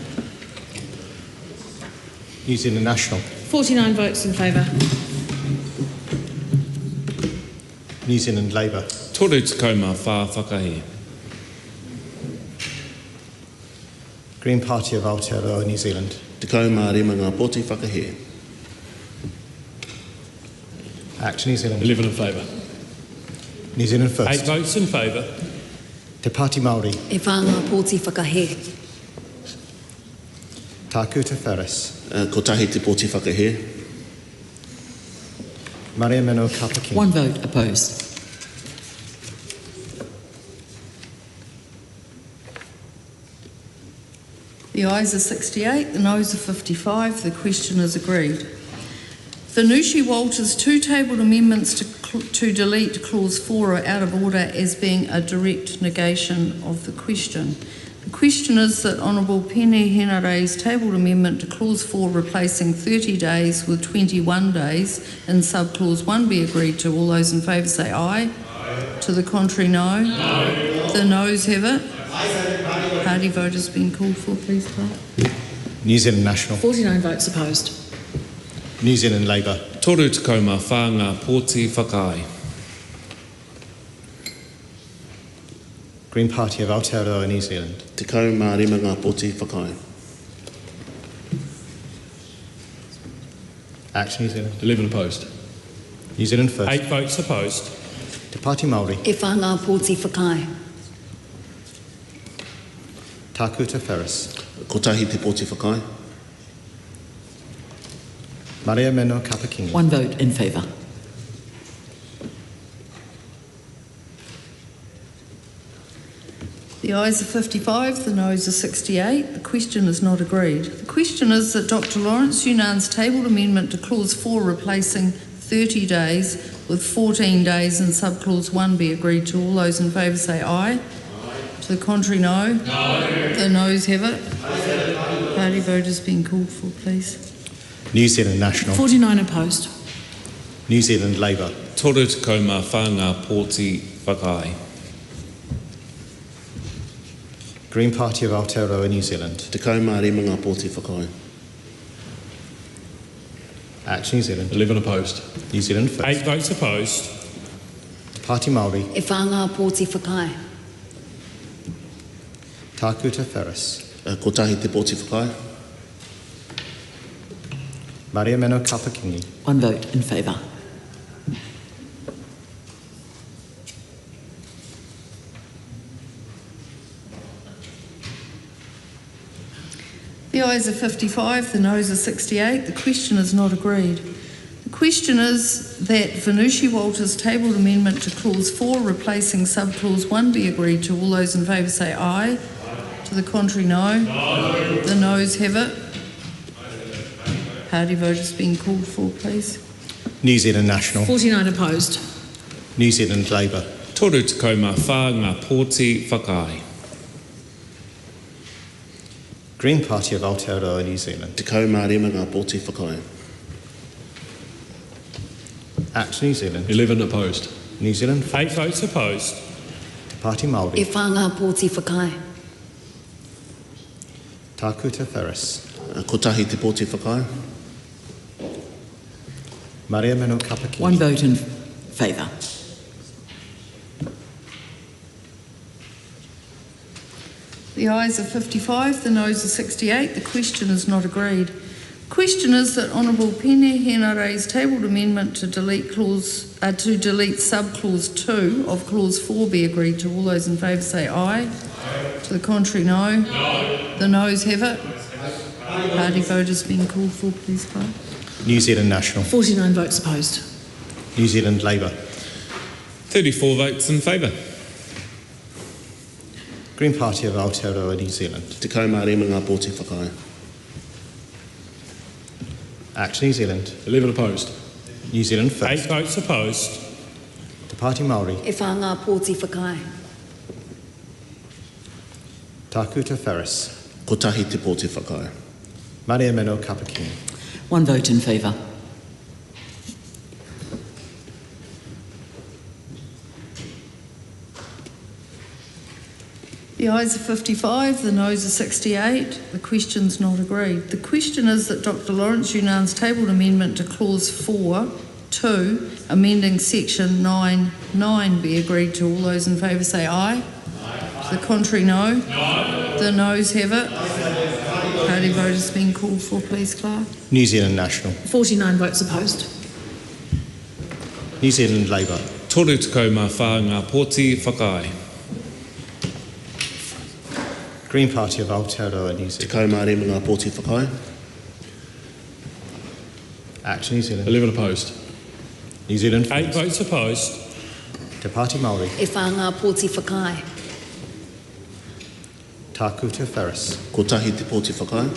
New Zealand National. 49 votes in favour. New Zealand Labour. Toru te kaumā whā whakahe. Green Party of Aotearoa, New Zealand. Te kaumā rima ngā pōti whakahe. Act New Zealand. 11 in favour. New Zealand First. 8 votes in favour. Te Pāti Māori. E whanga pōti whakahe. Tāku te Ferris. Ko tahi te pōti whakahe. Maria Meno Kapaki. 1 vote opposed. The ayes are 68, the noes are 55. The question is agreed. Vanucci-Walters' 2 tabled amendments to delete Clause 4 are out of order as being a direct negation of the question. The question is that Honourable Pene Henare's tabled amendment to Clause 4 replacing 30 days with 21 days in Subclause 1 be agreed to. All those in favour say aye. Aye. To the contrary, no. No. The noes have it. Party vote has been called for, please, Clark. New Zealand National. 49 votes opposed. New Zealand Labour. Toru te kaumā whā ngā pōti whakae. Green Party of Aotearoa, New Zealand. Te kaumā rima ngā pōti whakae. Act New Zealand. 11 opposed. New Zealand First. 8 votes opposed. Te Pāti Māori. E whanga pōti whakae. Tāku te Ferris. Ko tahi te pōti whakae. Maria Meno Kapaki. 1 vote in favour. The ayes are 55, the noes are 68. The question is not agreed. The question is that Dr Lawrence Yunan's tabled amendment to Clause 4 replacing 30 days with 14 days in Subclause 1 be agreed to. All those in favour say aye. To the contrary, no. No. The noes have it. Party vote has been called for, please. New Zealand National. 49 opposed. New Zealand Labour. Toru te kaumā whā ngā pōti whakae. Green Party of Aotearoa, New Zealand. Te kaumā rima ngā pōti whakae. Act New Zealand. 11 opposed. New Zealand First. 8 votes opposed. Te Pāti Māori. E whanga pōti whakae. Tāku te Ferris. Ko tahi te pōti whakae. Maria Meno Kapaki. 1 vote in favour. The ayes are 55, the noes are 68. The question is not agreed. The question is that Vanucci-Walters' tabled amendment to Clause 4 replacing Subclause 1 be agreed to. All those in favour say aye. To the contrary, no. No. The noes have it. Party vote has been called for, please. New Zealand National. 49 opposed. New Zealand Labour. Toru Te Mau Whā ngā pōti whakae. Green Party of Aotearoa, New Zealand. Te Kau Mā Rema ngā pōti whakae. Act New Zealand. 11 opposed. New Zealand. 8 votes opposed. Te Party Māori. E whā ngā pōti whakae. Tākuta Ferris. Kotahi te pōti whakae. Maria Meno Kapaki. One vote in favour. The ayes are 55, the noes are 68. The question is not agreed. The question is that Honourable Pene Henare's tabled amendment to delete sub-clause 2 of clause 4 be agreed to. All those in favour say aye. Aye. To the contrary, no. No. The noes have it. Party vote has been called for, please, Clerk. New Zealand National. 49 votes opposed. New Zealand Labour. 34 votes in favour. Green Party of Aotearoa, New Zealand. Te Kau Mā Rema ngā pōti whakae. Act New Zealand. 11 opposed. New Zealand 8 First. votes opposed. Te Party Māori. E whā ngā pōti whakae. Tākuta Ferris. Kotahi te pōti whakae. Maria Meno Kapaki. One vote in favour. The ayes are 55, the noes are 68. The question's not agreed. The question is that Dr Lawrence Yunan's tabled amendment to clause 4(2), amending section 9(9) be agreed to. All those in favour say aye. Aye. To the contrary, no. No. The noes have it. Party vote has been called for, please, Clerk. New Zealand National. 49 votes opposed. New Zealand Labour. Toru Te Mau Whā ngā pōti whakae. Green Party of Aotearoa, New Te Zealand. Kau Mā Rema ngā pōti whakae. Act New Zealand. 11 opposed. New Zealand 8 First. votes opposed. Te Party Māori. E whā ngā pōti whakae. Tākuta Ferris. Kotahi te pōti whakae.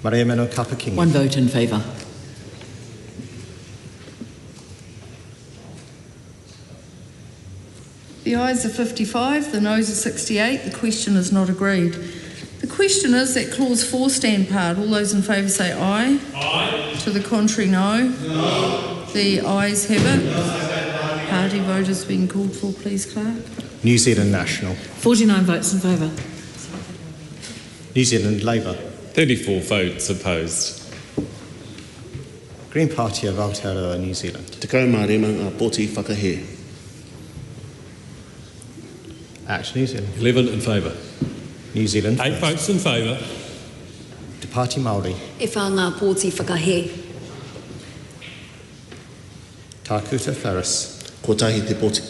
Maria Meno Kapaki. One vote in favour. The ayes are 55, the noes are 68. The question is not agreed. The question is that clause 4 stand part. All those in favour say aye. Aye. To the contrary, no. No. The ayes have it. Party vote has been called for, please, Clerk. New Zealand National. 49 votes in favour. New Zealand Labour. 34 votes opposed. Green Party of Aotearoa, New Zealand. Te Kau Mā Rema ngā pōti whakahe. Act New Zealand. 11 in favour. New Zealand 8 First. votes in favour. Te Party Māori. E whā ngā pōti whakahe. Tākuta Ferris. Kotahi te pōti.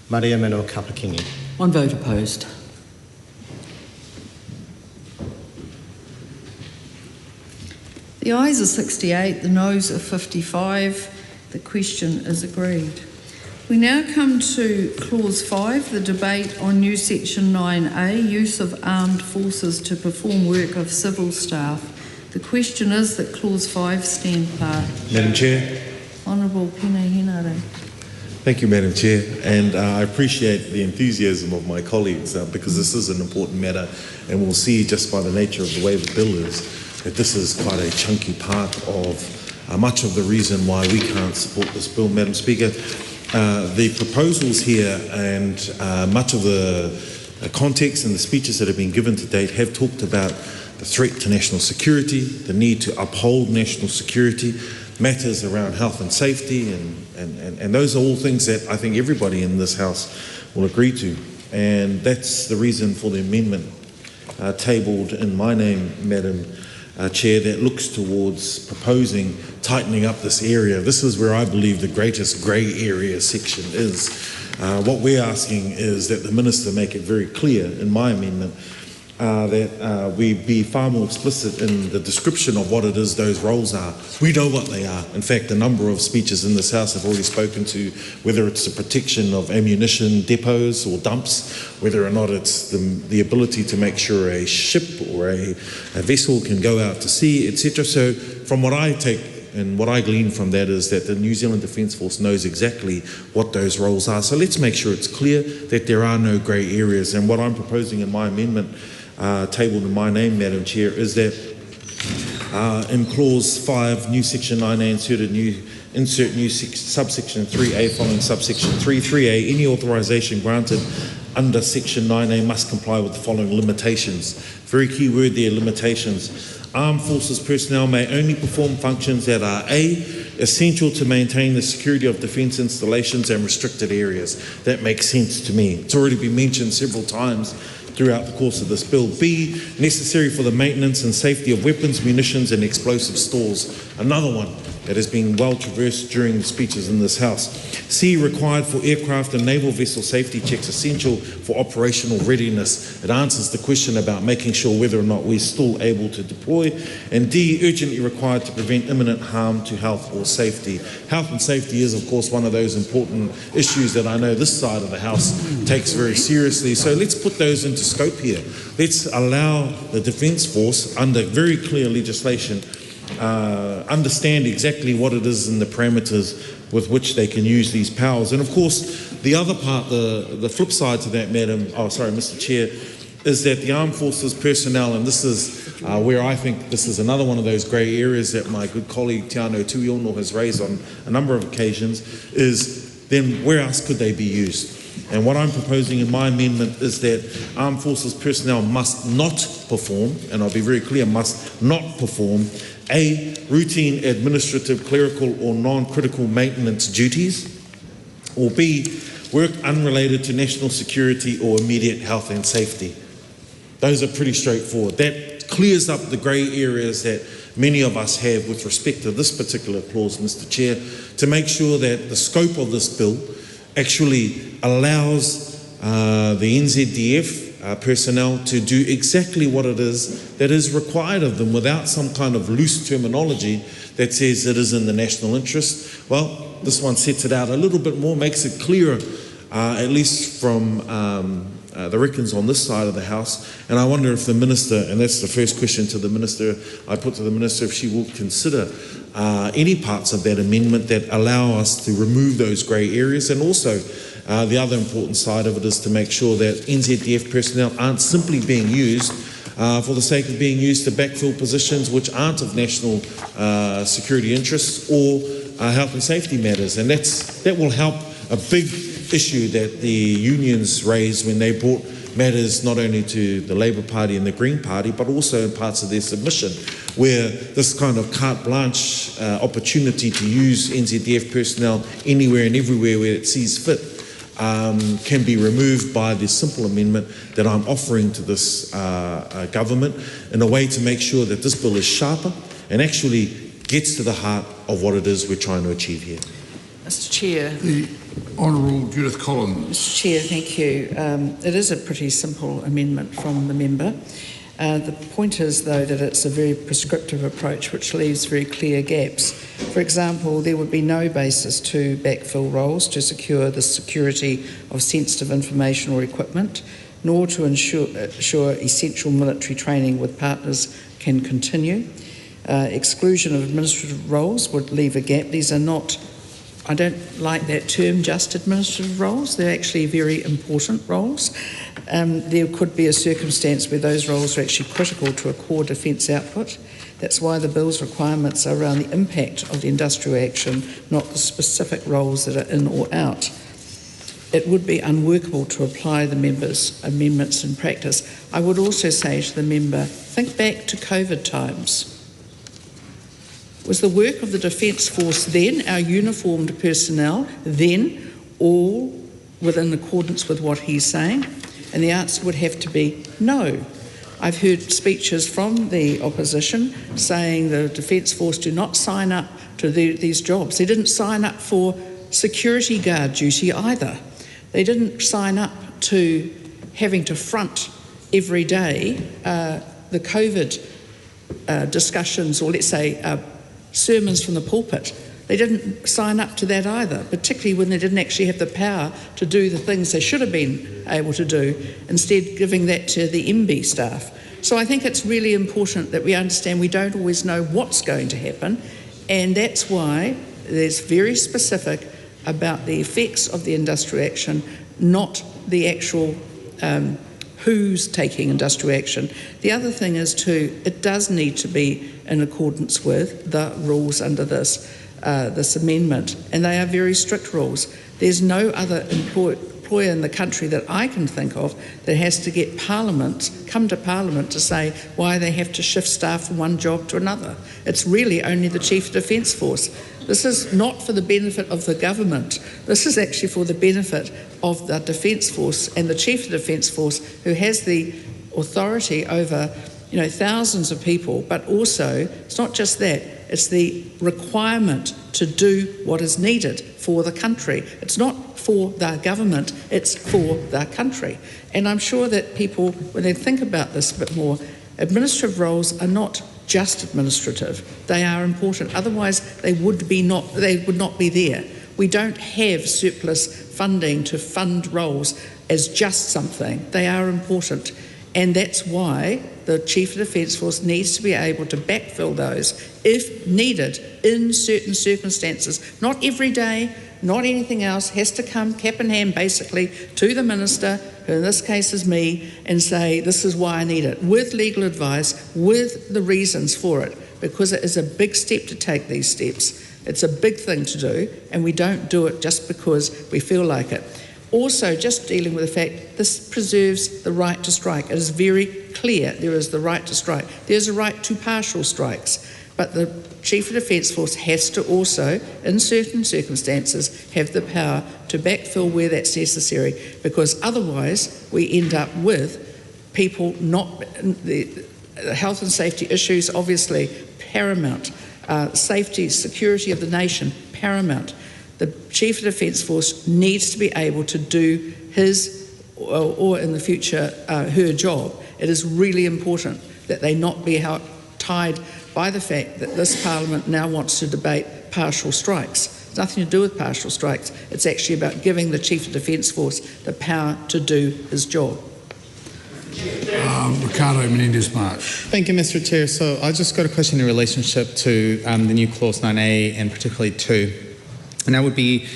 Maria Meno Kapaki. One vote opposed. The ayes are 68, the noes are 55. The question is agreed. We now come to clause 5, the debate on new section 9A, use of armed forces to perform work of civil staff. The question is that clause 5 stand part. Madam Chair. Honourable Pene Henare. Thank you, Madam Chair, and I appreciate the enthusiasm of my colleagues because this is an important matter, and we'll see just by the nature of the way the bill is that this is quite a chunky part of much of the reason why we can't support this bill, Madam Speaker. The proposals here and much of the context and the speeches that have been given to date have talked about the threat to national security, the need to uphold national security, matters around health and safety, and those are all things that I think everybody in this House will agree to. And that's the reason for the amendment tabled in my name, Madam Chair, that looks towards proposing tightening up this area. This is where I believe the greatest grey area section is. What we're asking is that the Minister make it very clear in my amendment that we be far more explicit in the description of what it is those roles are. We know what they are. In fact, a number of speeches in this House have already spoken to whether it's the protection of ammunition depots or dumps, whether or not it's the ability to make sure a ship or a vessel can go out to sea, etc. So from what I take and what I glean from that is that the New Zealand Defence Force knows exactly what those roles are. So let's make sure it's clear that there are no grey areas. And what I'm proposing in my amendment, tabled in my name, Madam Chair, is that in Clause 5, new Section 9A, insert new subsection 3A following subsection 3A, any authorisation granted under Section 9A must comply with the following limitations. Very key word there, limitations. Armed Forces personnel may only perform functions that are A, essential to maintain the security of defence installations and restricted areas. That makes sense to me. It's already been mentioned several times throughout the course of this bill. B, necessary for the maintenance and safety of weapons, munitions and explosive stores. Another one that has been well traversed during the speeches in this House. C, required for aircraft and naval vessel safety checks, essential for operational readiness. It answers the question about making sure whether or not we're still able to deploy. And D, urgently required to prevent imminent harm to health or safety. Health and safety is, of course, one of those important issues that I know this side of the House takes very seriously. So let's put those into scope here. Let's allow the Defence Force, under very clear legislation, understand exactly what it is and the parameters with which they can use these powers. And of course, the other part, the flip side to that, Mr. Chair, is that the Armed Forces personnel, and this is where I think this is another one of those grey areas that my good colleague Tiano Tuiono has raised on a number of occasions, is then where else could they be used? And what I'm proposing in my amendment is that Armed Forces personnel must not perform, and I'll be very clear, must not perform A, routine administrative, clerical or non-critical maintenance duties, or B, work unrelated to national security or immediate health and safety. Those are pretty straightforward. That clears up the grey areas that many of us have with respect to this particular clause, Mr. Chair, to make sure that the scope of this bill actually allows the NZDF personnel to do exactly what it is that is required of them without some kind of loose terminology that says it is in the national interest. Well, this one sets it out a little bit more, makes it clearer, at least from the reckons on this side of the House. And I wonder if the Minister, and that's the first question to the Minister, I put to the Minister, if she will consider any parts of that amendment that allow us to remove those grey areas. And also the other important side of it is to make sure that NZDF personnel aren't simply being used for the sake of being used to backfill positions which aren't of national security interests or health and safety matters. And that will help a big issue that the unions raised when they brought matters not only to the Labour Party and the Green Party, but also in parts of their submission, where this kind of carte blanche opportunity to use NZDF personnel anywhere and everywhere where it sees fit can be removed by this simple amendment that I'm offering to this government in a way to make sure that this bill is sharper and actually gets to the heart of what it is we're trying to achieve here. Mr. Chair. The Honourable Judith Collins. Mr. Chair, thank you. It is a pretty simple amendment from the member. The point is, though, that it's a very prescriptive approach which leaves very clear gaps. For example, there would be no basis to backfill roles to secure the security of sensitive information or equipment, nor to ensure essential military training with partners can continue. Exclusion of administrative roles would leave a gap. These are not, I don't like that term, just administrative roles. They're actually very important roles. There could be a circumstance where those roles are actually critical to a core defence output. That's why the bill's requirements are around the impact of the industrial action, not the specific roles that are in or out. It would be unworkable to apply the member's amendments in practice. I would also say to the member, think back to COVID times. Was the work of the Defence Force then, our uniformed personnel, then all within accordance with what he's saying? And the answer would have to be no. I've heard speeches from the opposition saying the Defence Force do not sign up to these jobs. They didn't sign up for security guard duty either. They didn't sign up to having to front every day the COVID discussions, or let's say sermons from the pulpit. They didn't sign up to that either, particularly when they didn't actually have the power to do the things they should have been able to do, instead giving that to the MB staff. So I think it's really important that we understand we don't always know what's going to happen, And that's why there's very specific about the effects of the industrial action, not the actual who's taking industrial action. The other thing is too, it does need to be in accordance with the rules under this amendment, and they are very strict rules. There's no other employer in the country that I can think of that has to get come to Parliament to say why they have to shift staff from one job to another. It's really only the Chief of Defence Force. This is not for the benefit of the government. This is actually for the benefit of the Defence Force and the Chief of Defence Force, who has the authority over, thousands of people, but also it's not just that, it's the requirement to do what is needed for the country. It's not for the government, it's for the country. And I'm sure that people, when they think about this a bit more, administrative roles are not just administrative. They are important. Otherwise, they would not be there. We don't have surplus funding to fund roles as just something. They are important. And that's why the Chief of Defence Force needs to be able to backfill those if needed in certain circumstances. Not every day, not anything else, has to come cap in hand basically to the Minister, who in this case is me, and say this is why I need it, with legal advice, with the reasons for it, because it is a big step to take these steps. It's a big thing to do, and we don't do it just because we feel like it. Also, just dealing with the fact this preserves the right to strike. It is very clear there is the right to strike. There's a right to partial strikes, but the Chief of Defence Force has to also, in certain circumstances, have the power to backfill where that's necessary, because otherwise we end up with people not... The health and safety issues, obviously, paramount. Safety, security of the nation, paramount. The Chief of Defence Force needs to be able to do his, or in the future, her job. It is really important that they not be tied by the fact that this Parliament now wants to debate partial strikes. It's nothing to do with partial strikes. It's actually about giving the Chief of Defence Force the power to do his job. Ricardo Menendez-March. Thank you, Mr. Chair. So I just got a question in relationship to the new Clause 9A and particularly 2. And I would be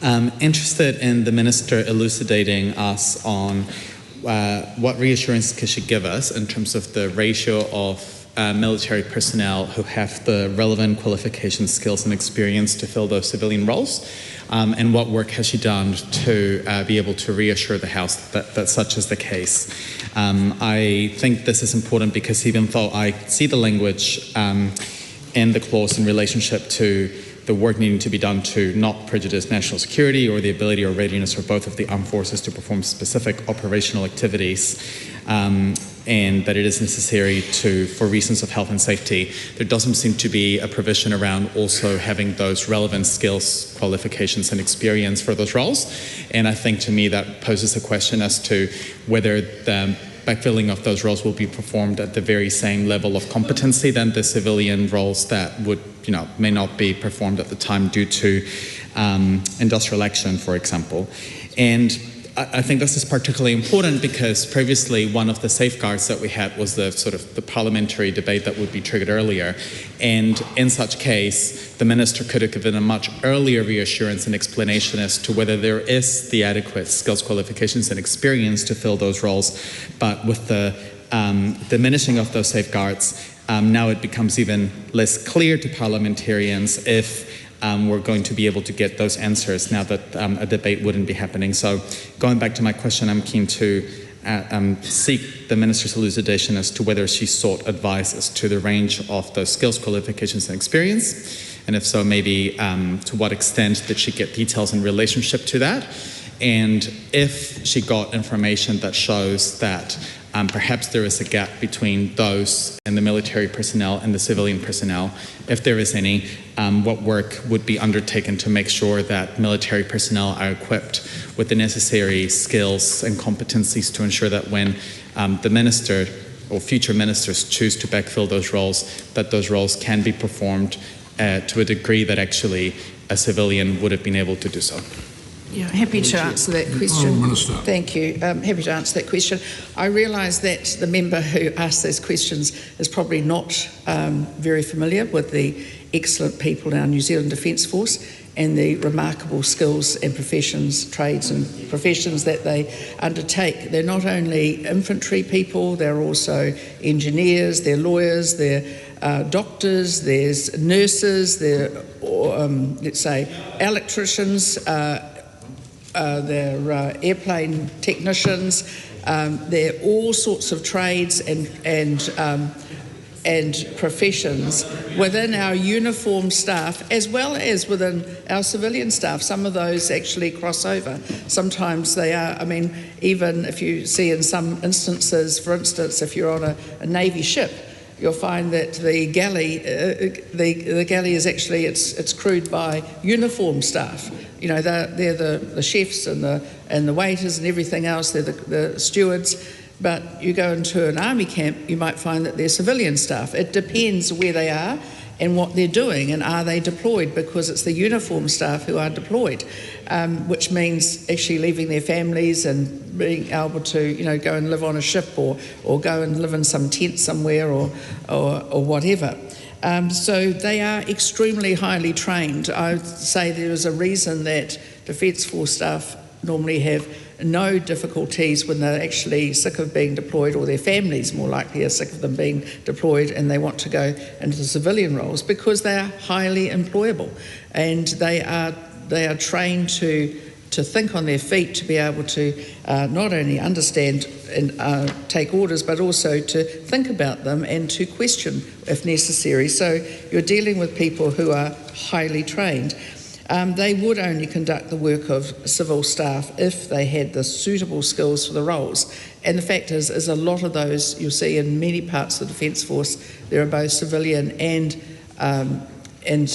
interested in the Minister elucidating us on what reassurance can she give us in terms of the ratio of military personnel who have the relevant qualifications, skills and experience to fill those civilian roles, and what work has she done to be able to reassure the House that such is the case. I think this is important because even though I see the language in the clause in relationship to the work needing to be done to not prejudice national security or the ability or readiness for both of the armed forces to perform specific operational activities, and that it is necessary for reasons of health and safety, there doesn't seem to be a provision around also having those relevant skills, qualifications and experience for those roles. And I think to me that poses a question as to whether the backfilling of those roles will be performed at the very same level of competency than the civilian roles that would, may not be performed at the time due to industrial action, for example. And I think this is particularly important because previously one of the safeguards that we had was the sort of the parliamentary debate that would be triggered earlier. And in such case, the Minister could have given a much earlier reassurance and explanation as to whether there is the adequate skills, qualifications and experience to fill those roles. But with the diminishing of those safeguards, now it becomes even less clear to parliamentarians if we're going to be able to get those answers now that a debate wouldn't be happening. So going back to my question, I'm keen to seek the Minister's elucidation as to whether she sought advice as to the range of those skills, qualifications and experience, and if so, maybe to what extent did she get details in relationship to that, and if she got information that shows that perhaps there is a gap between those and the military personnel and the civilian personnel. If there is any, what work would be undertaken to make sure that military personnel are equipped with the necessary skills and competencies to ensure that when the Minister or future ministers choose to backfill those roles, that those roles can be performed to a degree that actually a civilian would have been able to do so. Yeah, happy to answer that question. Minister. Thank you. Happy to answer that question. I realise that the member who asked those questions is probably not very familiar with the excellent people in our New Zealand Defence Force and the remarkable skills and professions, trades and professions that they undertake. They're not only infantry people, they're also engineers, they're lawyers, they're doctors, there's nurses, they're, let's say, electricians, they're airplane technicians, they're all sorts of trades and professions within our uniformed staff as well as within our civilian staff. Some of those actually cross over. Sometimes they are, I mean, even if you see in some instances, for instance, if you're on a Navy ship, you'll find that the galley, the galley is actually, it's crewed by uniformed staff. You know, they're the chefs and the waiters and everything else. They're the stewards. But you go into an army camp, you might find that they're civilian staff. It depends where they are and what they're doing, and are they deployed, because it's the uniformed staff who are deployed, which means actually leaving their families and being able to, you know, go and live on a ship or go and live in some tent somewhere or whatever. So they are extremely highly trained. I would say there is a reason that Defence Force staff normally have no difficulties when they're actually sick of being deployed, or their families more likely are sick of them being deployed and they want to go into the civilian roles, because they are highly employable and they are trained to think on their feet, to be able to not only understand and take orders, but also to think about them and to question if necessary. So you're dealing with people who are highly trained. They would only conduct the work of civil staff if they had the suitable skills for the roles. And the fact is a lot of those you'll see in many parts of the Defence Force, there are both civilian and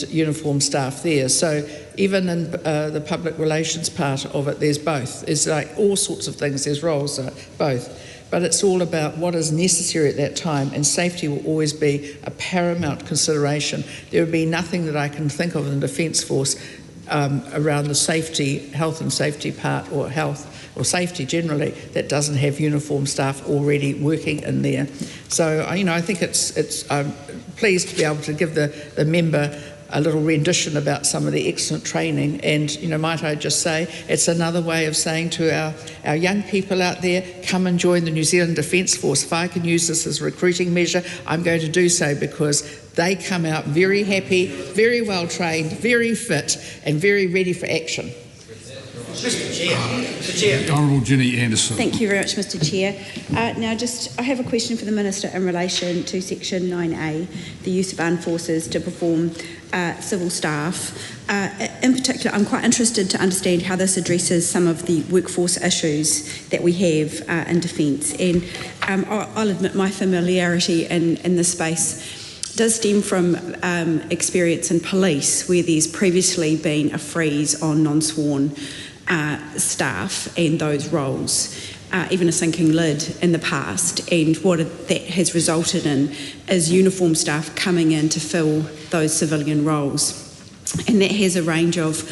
uniformed staff there. So even in the public relations part of it, there's both. There's like all sorts of things, there's roles, both. But it's all about what is necessary at that time, and safety will always be a paramount consideration. There would be nothing that I can think of in the Defence Force around the safety, health and safety part, or health or safety generally, that doesn't have uniformed staff already working in there. So, you know, I think I'm pleased to be able to give the member a little rendition about some of the excellent training. And, you know, might I just say, it's another way of saying to our young people out there, come and join the New Zealand Defence Force. If I can use this as a recruiting measure, I'm going to do so, because they come out very happy, very well trained, very fit and very ready for action. Mr. Chair. Honourable Ginny Anderson. Thank you very much, Mr. Chair. I have a question for the Minister in relation to Section 9A, the use of armed forces to perform civil staff. In particular, I'm quite interested to understand how this addresses some of the workforce issues that we have in defence. And I'll admit my familiarity in this space does stem from experience in police, where there's previously been a freeze on non-sworn staff and those roles, even a sinking lid in the past, and what that has resulted in is uniformed staff coming in to fill those civilian roles, and that has a range of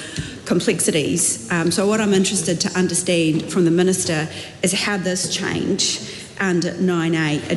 complexities. So what I'm interested to understand from the Minister is how this change under 9A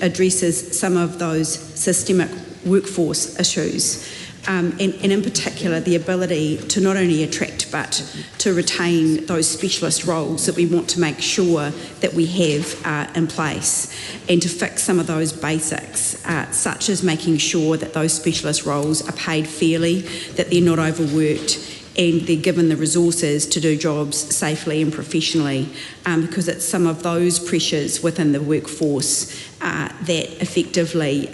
addresses some of those systemic workforce issues, and in particular the ability to not only attract but to retain those specialist roles that we want to make sure that we have in place, and to fix some of those basics, such as making sure that those specialist roles are paid fairly, that they're not overworked, and they're given the resources to do jobs safely and professionally, because it's some of those pressures within the workforce that effectively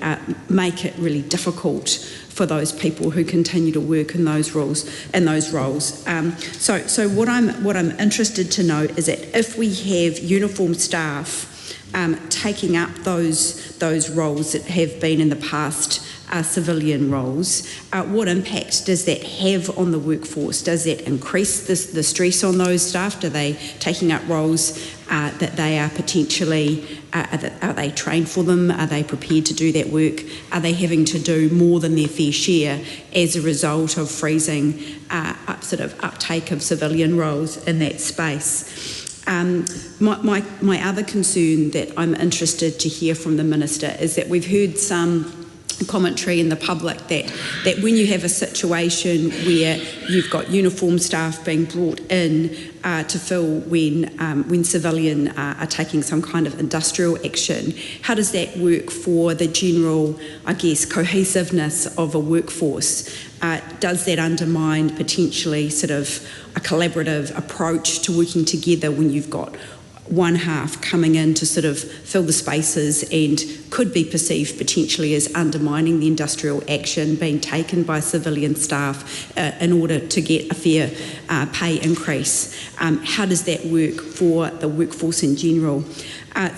make it really difficult for those people who continue to work in those roles. So what I'm interested to know is that if we have uniformed staff taking up those roles that have been in the past civilian roles. What impact does that have on the workforce? Does that increase the stress on those staff? Are they taking up roles that they are potentially, are they trained for them? Are they prepared to do that work? Are they having to do more than their fair share as a result of freezing uptake of civilian roles in that space? My other concern that I'm interested to hear from the Minister is that we've heard some commentary in the public that when you have a situation where you've got uniformed staff being brought in to fill when civilian are taking some kind of industrial action, how does that work for the general, I guess, cohesiveness of a workforce? Does that undermine potentially sort of a collaborative approach to working together when you've got one half coming in to sort of fill the spaces and could be perceived potentially as undermining the industrial action being taken by civilian staff in order to get a fair pay increase? How does that work for the workforce in general?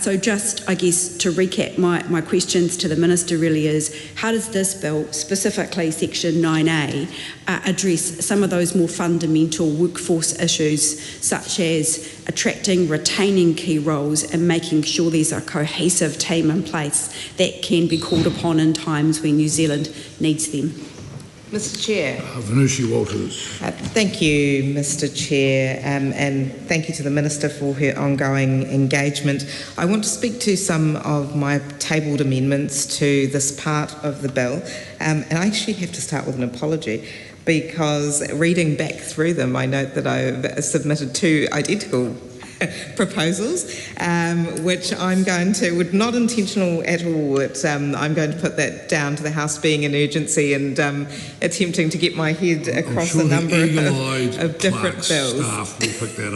So just, I guess, to recap, my questions to the Minister really is, how does this bill, specifically Section 9A, address some of those more fundamental workforce issues, such as attracting, retaining key roles and making sure there's a cohesive team in place that can be called upon in times when New Zealand needs them? Mr Chair. Venusi Walters. Thank you, Mr Chair, and thank you to the Minister for her ongoing engagement. I want to speak to some of my tabled amendments to this part of the bill, and I actually have to start with an apology, because reading back through them, I note that I've submitted two identical proposals, which I'm going to, would not intentional at all, but I'm going to put that down to the House being an urgency and attempting to get my head across a number of different bills. Staff will pick that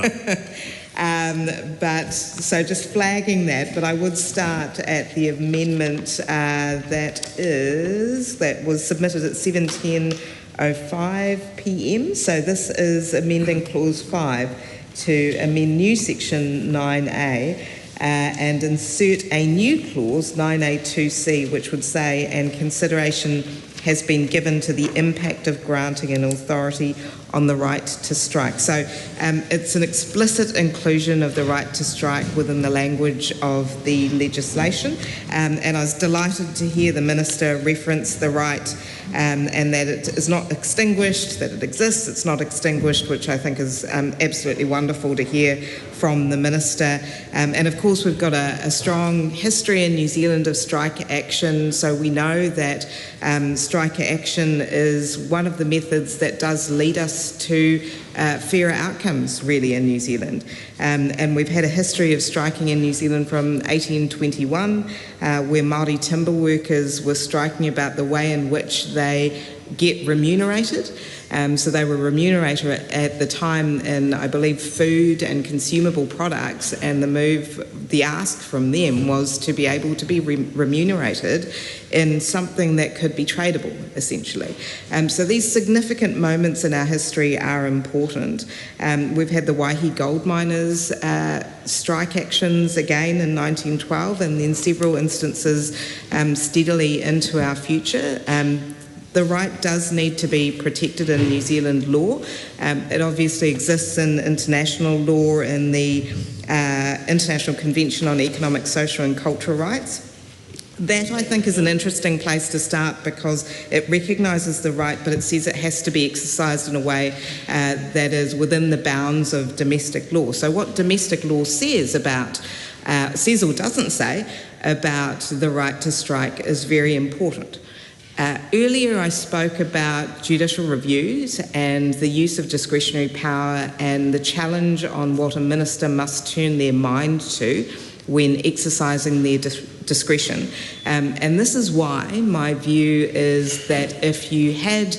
up. So just flagging that, but I would start at the amendment that was submitted at 7:10:05 p.m. So this is amending Clause 5 to amend new Section 9A and insert a new clause, 9A2C, which would say, and consideration has been given to the impact of granting an authority on the right to strike. So it's an explicit inclusion of the right to strike within the language of the legislation, and I was delighted to hear the Minister reference the right and that it is not extinguished, that it exists, it's not extinguished, which I think is absolutely wonderful to hear from the Minister. And of course we've got a strong history in New Zealand of strike action, so we know that strike action is one of the methods that does lead us to fairer outcomes really in New Zealand. And we've had a history of striking in New Zealand from 1821 where Māori timber workers were striking about the way in which they get remunerated. So they were remunerated at the time in, I believe, food and consumable products, and the ask from them was to be able to be remunerated in something that could be tradable, essentially. So these significant moments in our history are important. We've had the Waihi gold miners strike actions again in 1912, and then several instances steadily into our future. The right does need to be protected in New Zealand law. It obviously exists in international law, in the International Convention on Economic, Social and Cultural Rights. That, I think, is an interesting place to start because it recognises the right, but it says it has to be exercised in a way that is within the bounds of domestic law. So what domestic law says about, says or doesn't say about the right to strike is very important. Earlier I spoke about judicial reviews and the use of discretionary power and the challenge on what a minister must turn their mind to when exercising their discretion. And this is why my view is that if you had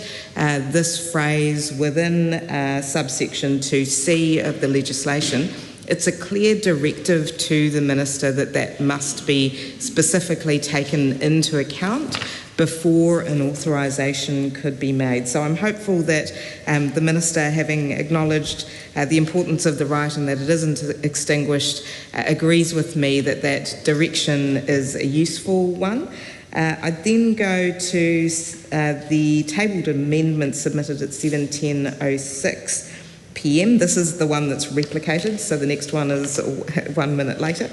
this phrase within subsection 2C of the legislation, it's a clear directive to the minister that must be specifically taken into account before an authorisation could be made. So I'm hopeful that the Minister, having acknowledged the importance of the right and that it isn't extinguished, agrees with me that that direction is a useful one. I then go to the tabled amendment submitted at 7:10:06 p.m. This is the one that's replicated, so the next one is 1 minute later.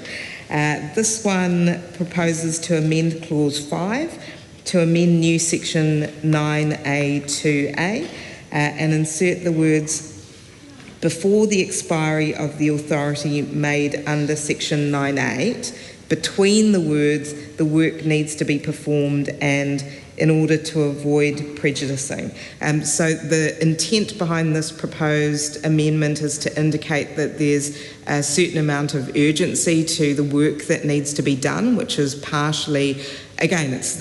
This one proposes to amend Clause 5 to amend new Section 9A2A and insert the words before the expiry of the authority made under Section 9.8, between the words the work needs to be performed and in order to avoid prejudicing. So the intent behind this proposed amendment is to indicate that there's a certain amount of urgency to the work that needs to be done, which is partially, again, it's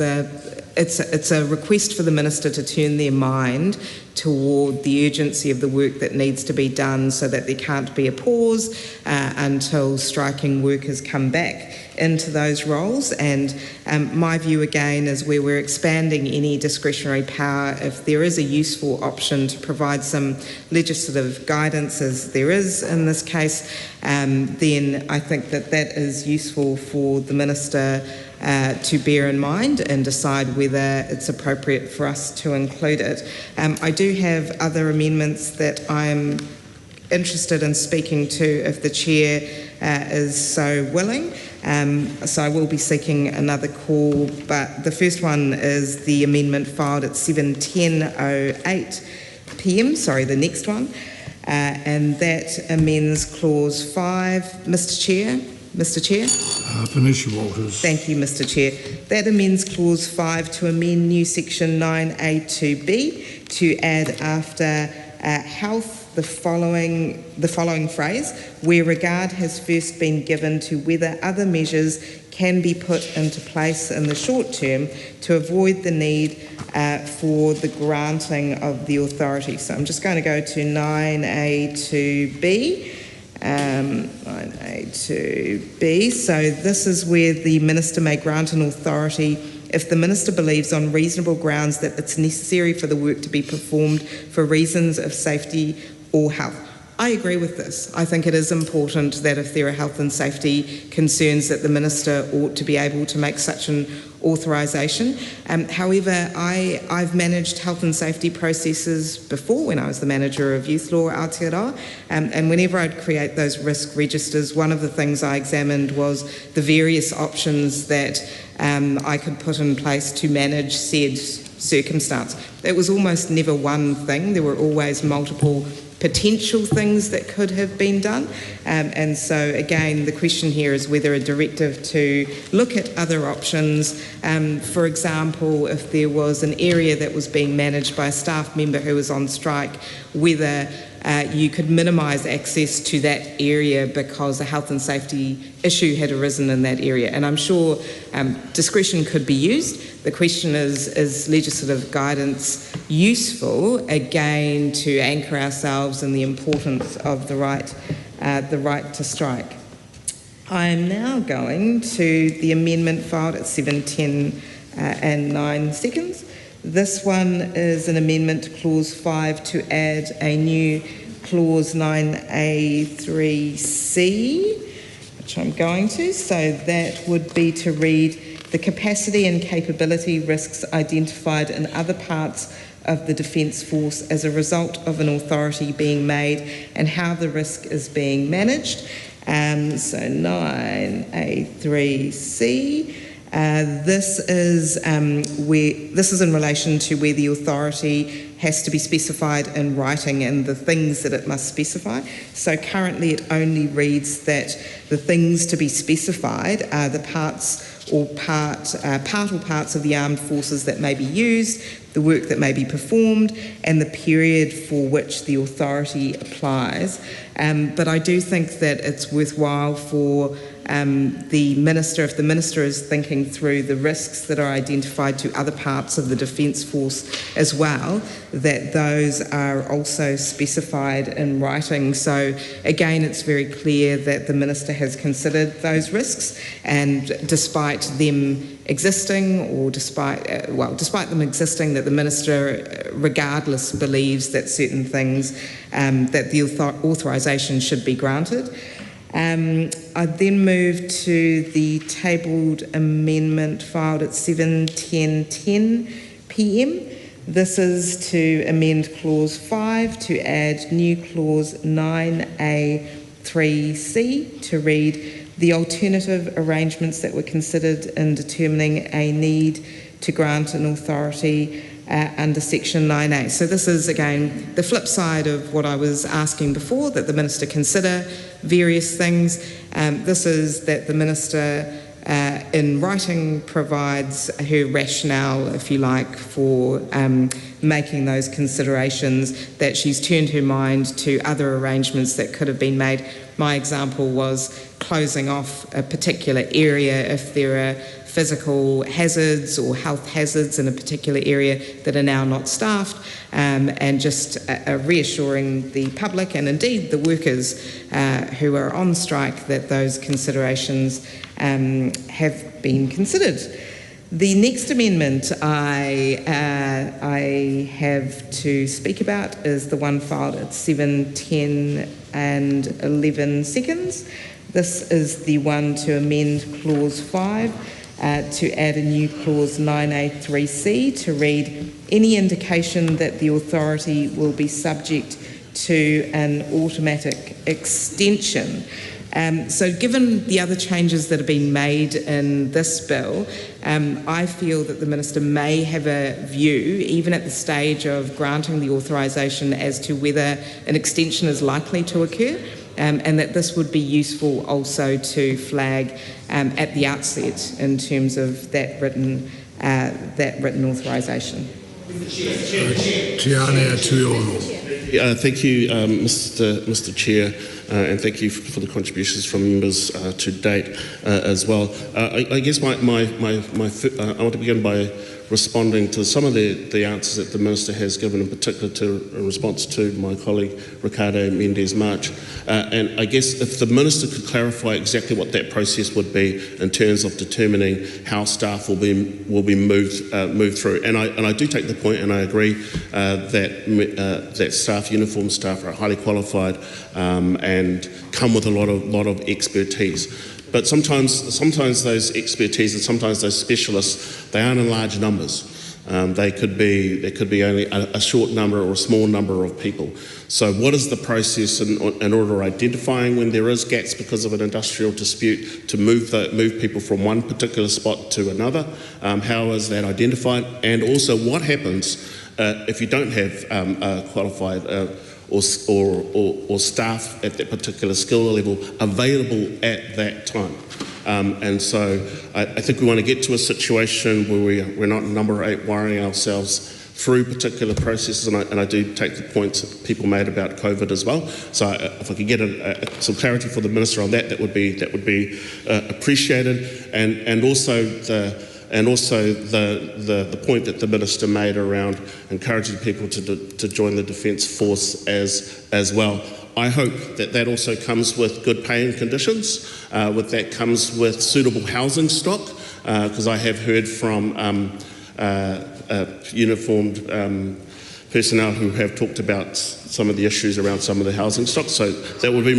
a request for the Minister to turn their mind toward the urgency of the work that needs to be done so that there can't be a pause until striking workers come back into those roles. And my view again is where we're expanding any discretionary power, if there is a useful option to provide some legislative guidance, as there is in this case, then I think that that is useful for the Minister to bear in mind and decide whether it's appropriate for us to include it. I do have other amendments that I'm interested in speaking to if the Chair is so willing. So I will be seeking another call, but the first one is the amendment filed at 7:10:08 p.m, the next one, and that amends Clause 5. Mr Chair? Finish your Walters. Thank you, Mr Chair. That amends Clause 5 to amend new Section 9A2B to add after health the following phrase, where regard has first been given to whether other measures can be put into place in the short term to avoid the need for the granting of the authority. So I'm just going to go to 9A2B. 9A2B. So this is where the Minister may grant an authority if the Minister believes on reasonable grounds that it's necessary for the work to be performed for reasons of safety or health. I agree with this. I think it is important that if there are health and safety concerns that the Minister ought to be able to make such an authorisation. However, I've managed health and safety processes before when I was the manager of youth law at Aotearoa, and whenever I'd create those risk registers, one of the things I examined was the various options that I could put in place to manage said circumstance. It was almost never one thing. There were always multiple potential things that could have been done, and so again the question here is whether a directive to look at other options, for example if there was an area that was being managed by a staff member who was on strike, whether you could minimise access to that area because a health and safety issue had arisen in that area. And I'm sure discretion could be used. The question is legislative guidance useful, again, to anchor ourselves in the importance of the right to strike. I am now going to the amendment filed at 7:10 and 9 seconds. This one is an amendment to Clause 5 to add a new Clause 9A3C, which I'm going to. So that would be to read, the capacity and capability risks identified in other parts of the Defence Force as a result of an authority being made and how the risk is being managed. So 9A3C. This is in relation to where the authority has to be specified in writing and the things that it must specify. So currently it only reads that the things to be specified are the parts or parts of the armed forces that may be used, the work that may be performed, and the period for which the authority applies. But I do think that it's worthwhile for the Minister, if the Minister is thinking through the risks that are identified to other parts of the Defence Force as well, that those are also specified in writing. So again, it's very clear that the Minister has considered those risks, and despite them existing, or despite them existing, that the Minister regardless believes that certain things, that the authorisation should be granted. I then move to the tabled amendment filed at 7:10 p.m. This is to amend Clause 5 to add new Clause 9A3C to read the alternative arrangements that were considered in determining a need to grant an authority under Section 9A. So this is, again, the flip side of what I was asking before, that the Minister consider various things. This is that the Minister, in writing, provides her rationale, if you like, for making those considerations, that she's turned her mind to other arrangements that could have been made. My example was closing off a particular area if there are physical hazards or health hazards in a particular area that are now not staffed, and just reassuring the public and indeed the workers who are on strike that those considerations have been considered. The next amendment I have to speak about is the one filed at 7:10 and 11 seconds. This is the one to amend Clause 5 to add a new Clause 9A3C to read any indication that the authority will be subject to an automatic extension. So given the other changes that have been made in this bill, I feel that the Minister may have a view, even at the stage of granting the authorisation, as to whether an extension is likely to occur, and that this would be useful also to flag at the outset in terms of that written authorisation. Thank you, Mr. Chair, and thank you for the contributions from members to date as well. I guess I want to begin by responding to some of the answers that the Minister has given, in particular in response to my colleague Ricardo Mendes March. And I guess if the Minister could clarify exactly what that process would be in terms of determining how staff will be moved through. And I do take the point, and I agree that staff, uniform staff, are highly qualified and come with a lot of expertise. But sometimes those expertise and sometimes those specialists, they aren't in large numbers. They could be only a short number or a small number of people. So what is the process in order of identifying when there is gaps because of an industrial dispute to move people from one particular spot to another? How is that identified? And also what happens if you don't have qualified or staff at that particular skill level available at that time. And so I think we want to get to a situation where we're not number 8 worrying ourselves through particular processes, and I do take the points that people made about COVID as well. So if I could get some clarity for the Minister on that would be appreciated, and also the point that the Minister made around encouraging people to join the Defence Force as well. I hope that also comes with good paying conditions, that comes with suitable housing stock, because I have heard from uniformed personnel who have talked about some of the issues around some of the housing stock. So that would be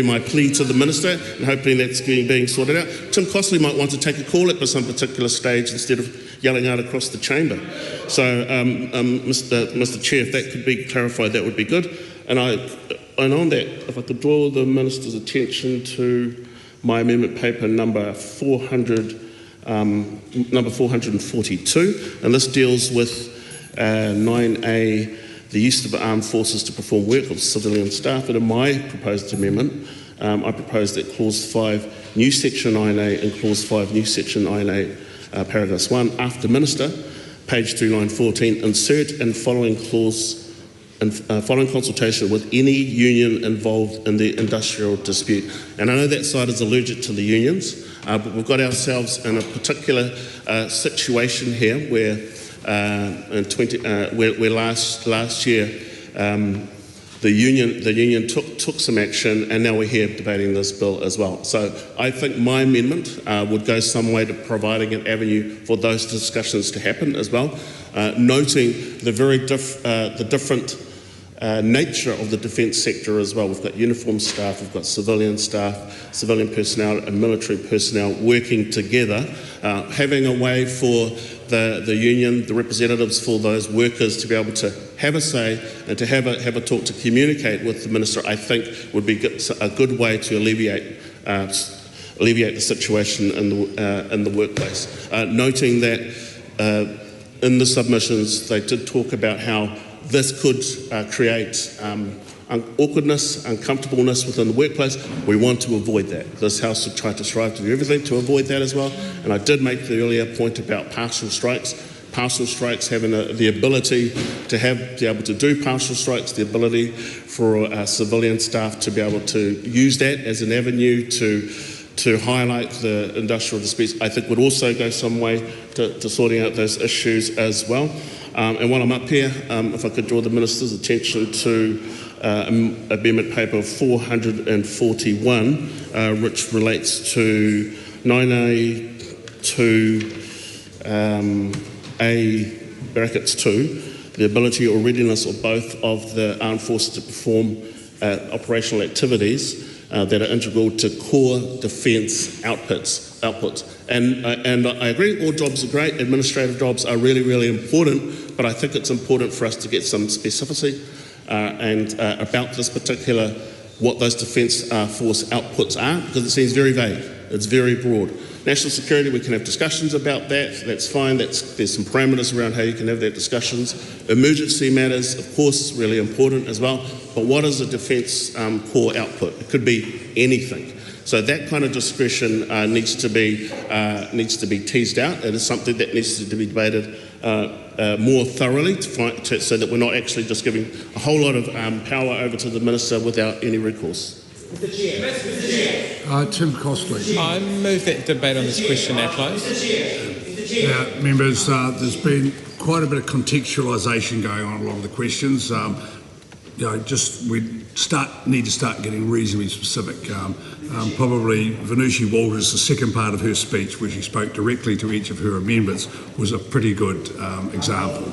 my plea to the Minister, and hopefully that's being sorted out. Tim Costley might want to take a call at some particular stage instead of yelling out across the chamber. So, Mr. Chair, if that could be clarified, that would be good. And on that, if I could draw the Minister's attention to my amendment paper number 442, and this deals with 9A, the use of armed forces to perform work of civilian staff. And in my proposed amendment, I propose that Clause 5, new Section 9A, and Clause 5, new Section 9A, paragraphs 1, after Minister, page 2, line 14, insert and following clause, following consultation with any union involved in the industrial dispute. And I know that side is allergic to the unions, but we've got ourselves in a particular situation here where where last year the union took some action, and now we're here debating this bill as well. So I think my amendment would go some way to providing an avenue for those discussions to happen as well, noting the different nature of the defence sector as well. We've got uniformed staff, we've got civilian staff, civilian personnel and military personnel working together, having a way for the union, the representatives for those workers to be able to have a say and to have a talk, to communicate with the Minister, I think would be a good way to alleviate the situation in the workplace. Noting that in the submissions they did talk about how this could create awkwardness, uncomfortableness within the workplace. We want to avoid that. This House should try to strive to do everything to avoid that as well. And I did make the earlier point about partial strikes. Partial strikes, having the ability to be able to do partial strikes, the ability for civilian staff to be able to use that as an avenue to highlight the industrial disputes, I think would also go some way to sorting out those issues as well. And while I'm up here, if I could draw the Minister's attention to Amendment Paper 441, which relates to 9A to A brackets 2, the ability or readiness of both of the armed forces to perform operational activities that are integral to core defence outputs. And I agree, all jobs are great, administrative jobs are really, really important, but I think it's important for us to get some specificity about this particular, what those defence force outputs are, because it seems very vague, it's very broad. National security, we can have discussions about that, that's fine, there's some parameters around how you can have that discussions. Emergency matters, of course, really important as well, but what is a defence core output? It could be anything. So that kind of discretion needs to be teased out. It is something that needs to be debated more thoroughly so that we're not actually just giving a whole lot of power over to the Minister without any recourse. Mr. Chair. Tim Costley. I move that debate on this question now closed. Now, members, there's been quite a bit of contextualisation going on along the questions. We need to start getting reasonably specific. Probably Venushi Walters, the second part of her speech, where she spoke directly to each of her amendments, was a pretty good example.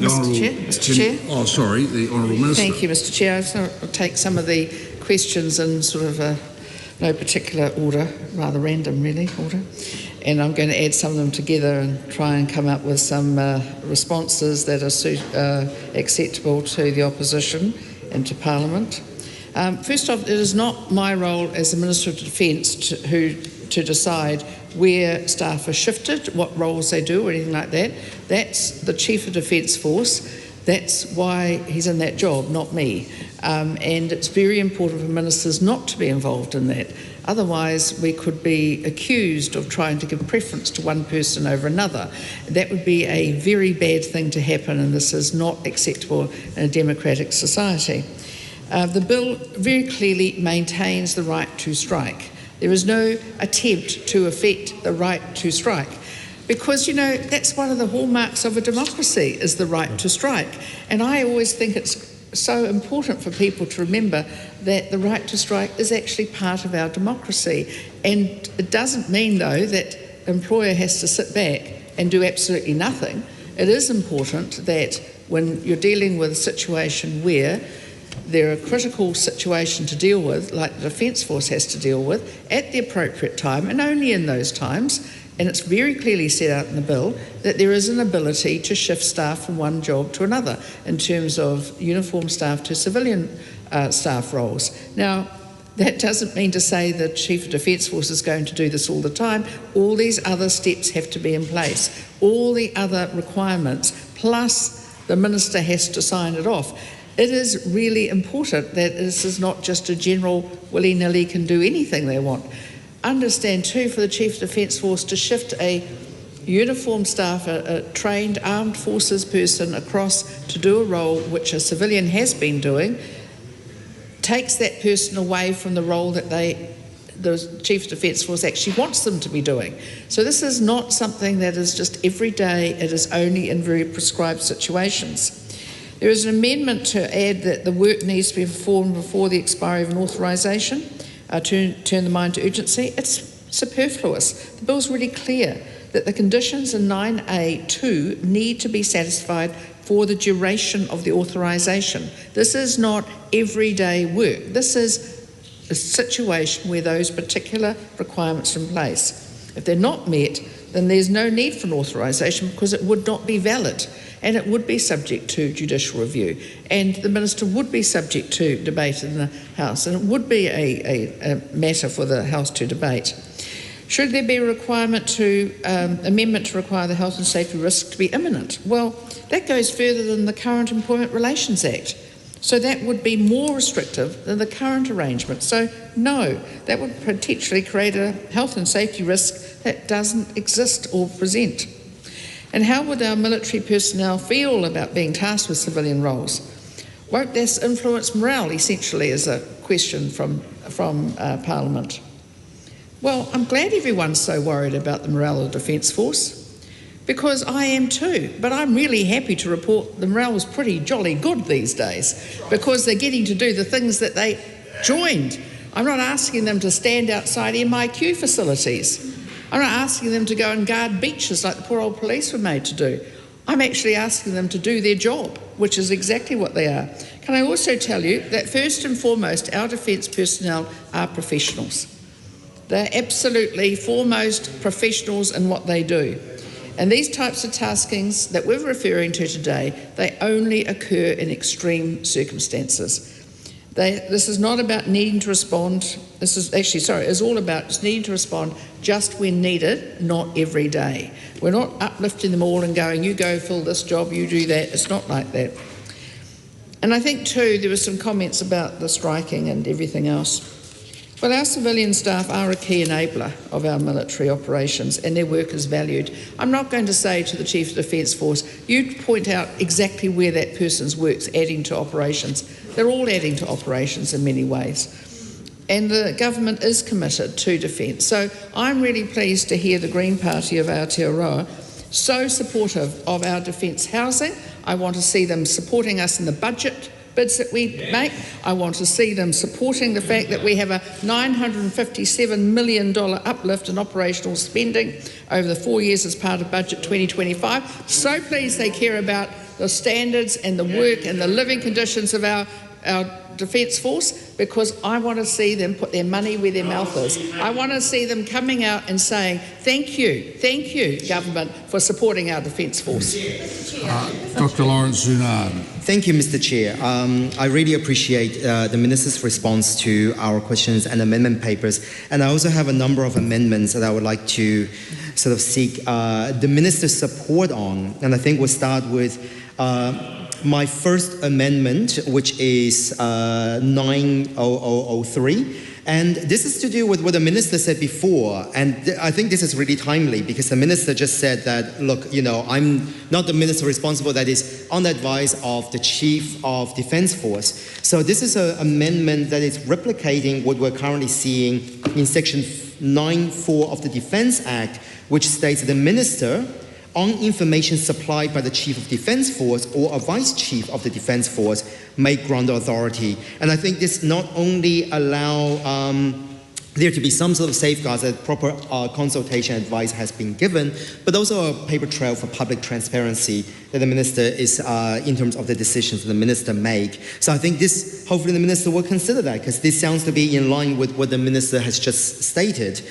Mr. Chair? Oh, sorry, the Honourable Minister. Thank you, Mr. Chair. I'll take some of the questions in sort of no particular order, rather random really order, and I'm going to add some of them together and try and come up with some responses that are acceptable to the opposition and to Parliament. First off, it is not my role as the Minister of Defence to decide where staff are shifted, what roles they do or anything like that. That's the Chief of Defence Force. That's why he's in that job, not me. And it's very important for ministers not to be involved in that. Otherwise, we could be accused of trying to give preference to one person over another. That would be a very bad thing to happen, and this is not acceptable in a democratic society. The bill very clearly maintains the right to strike. There is no attempt to affect the right to strike. Because, that's one of the hallmarks of a democracy, is the right to strike. And I always think it's so important for people to remember that the right to strike is actually part of our democracy. And it doesn't mean, though, that an employer has to sit back and do absolutely nothing. It is important that when you're dealing with a situation where there are a critical situation to deal with, like the Defence Force has to deal with, at the appropriate time, and only in those times, and it's very clearly set out in the bill, that there is an ability to shift staff from one job to another in terms of uniformed staff to civilian staff roles. Now, that doesn't mean to say the Chief of Defence Force is going to do this all the time. All these other steps have to be in place. All the other requirements, plus the Minister has to sign it off. It is really important that this is not just a general willy-nilly can do anything they want. Understand too, for the Chief of Defence Force to shift a uniformed staff, a trained armed forces person across to do a role which a civilian has been doing, takes that person away from the role that the Chief of Defence Force actually wants them to be doing. So this is not something that is just every day, it is only in very prescribed situations. There is an amendment to add that the work needs to be performed before the expiry of an authorisation. Turn the mind to urgency. It's superfluous. The bill's really clear that the conditions in 9A2 need to be satisfied for the duration of the authorisation. This is not everyday work. This is a situation where those particular requirements are in place. If they're not met, then there's no need for an authorisation because it would not be valid and it would be subject to judicial review and the Minister would be subject to debate in the House and it would be a matter for the House to debate. Should there be a requirement to, amendment to require the health and safety risk to be imminent? Well, that goes further than the current Employment Relations Act. So that would be more restrictive than the current arrangement. So no, that would potentially create a health and safety risk that doesn't exist or present. And how would our military personnel feel about being tasked with civilian roles? Won't this influence morale, essentially, is a question from Parliament. Well, I'm glad everyone's so worried about the morale of the Defence Force, because I am too, but I'm really happy to report the morale is pretty jolly good these days because they're getting to do the things that they joined. I'm not asking them to stand outside MIQ facilities. I'm not asking them to go and guard beaches like the poor old police were made to do. I'm actually asking them to do their job, which is exactly what they are. Can I also tell you that first and foremost, our defence personnel are professionals. They're absolutely foremost professionals in what they do. And these types of taskings that we're referring to today, they only occur in extreme circumstances. This is not about needing to respond, it's all about just needing to respond just when needed, not every day. We're not uplifting them all and going, you go fill this job, you do that. It's not like that. And I think too, there were some comments about the striking and everything else. Well, our civilian staff are a key enabler of our military operations and their work is valued. I'm not going to say to the Chief of Defence Force, you point out exactly where that person's work's adding to operations. They're all adding to operations in many ways. And the government is committed to defence. So I'm really pleased to hear the Green Party of Aotearoa so supportive of our defence housing. I want to see them supporting us in the budget bids that we make. I want to see them supporting the fact that we have a $957 million uplift in operational spending over the 4 years as part of Budget 2025. So pleased they care about the standards and the work and the living conditions of our Defence Force, because I want to see them put their money where their mouth is. I want to see them coming out and saying, thank you, government, for supporting our Defence Force. Dr. Lawrence Zunard. Thank you, Mr. Chair. I really appreciate the Minister's response to our questions and amendment papers. And I also have a number of amendments that I would like to sort of seek the Minister's support on. And I think we'll start with my first amendment, which is 9003. And this is to do with what the Minister said before. And I think this is really timely because the Minister just said that, look, you know, I'm not the Minister responsible, that is on the advice of the Chief of Defence Force. So this is an amendment that is replicating what we're currently seeing in Section 9(4) of the Defence Act, which states that the Minister, on information supplied by the Chief of Defence Force or a Vice Chief of the Defence Force, may grant authority. And I think this not only allow there to be some sort of safeguards that proper consultation advice has been given, but also a paper trail for public transparency that the Minister is in terms of the decisions that the Minister make. So I think this, hopefully the Minister will consider that, because this sounds to be in line with what the Minister has just stated.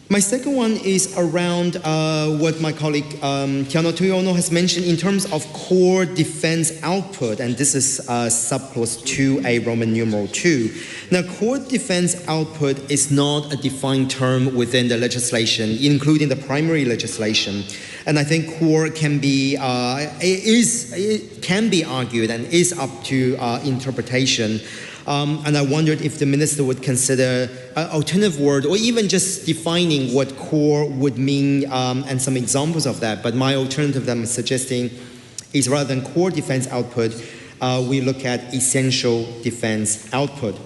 My second one is around what my colleague Tiano Tuiono has mentioned in terms of core defense output, and this is subclause 2A, Roman numeral 2. Now, core defense output is not a defined term within the legislation, including the primary legislation. And I think core can be, it can be argued and is up to interpretation. And I wondered if the Minister would consider an alternative word or even just defining what core would mean and some examples of that. But my alternative that I'm suggesting is rather than core defense output, we look at essential defense output.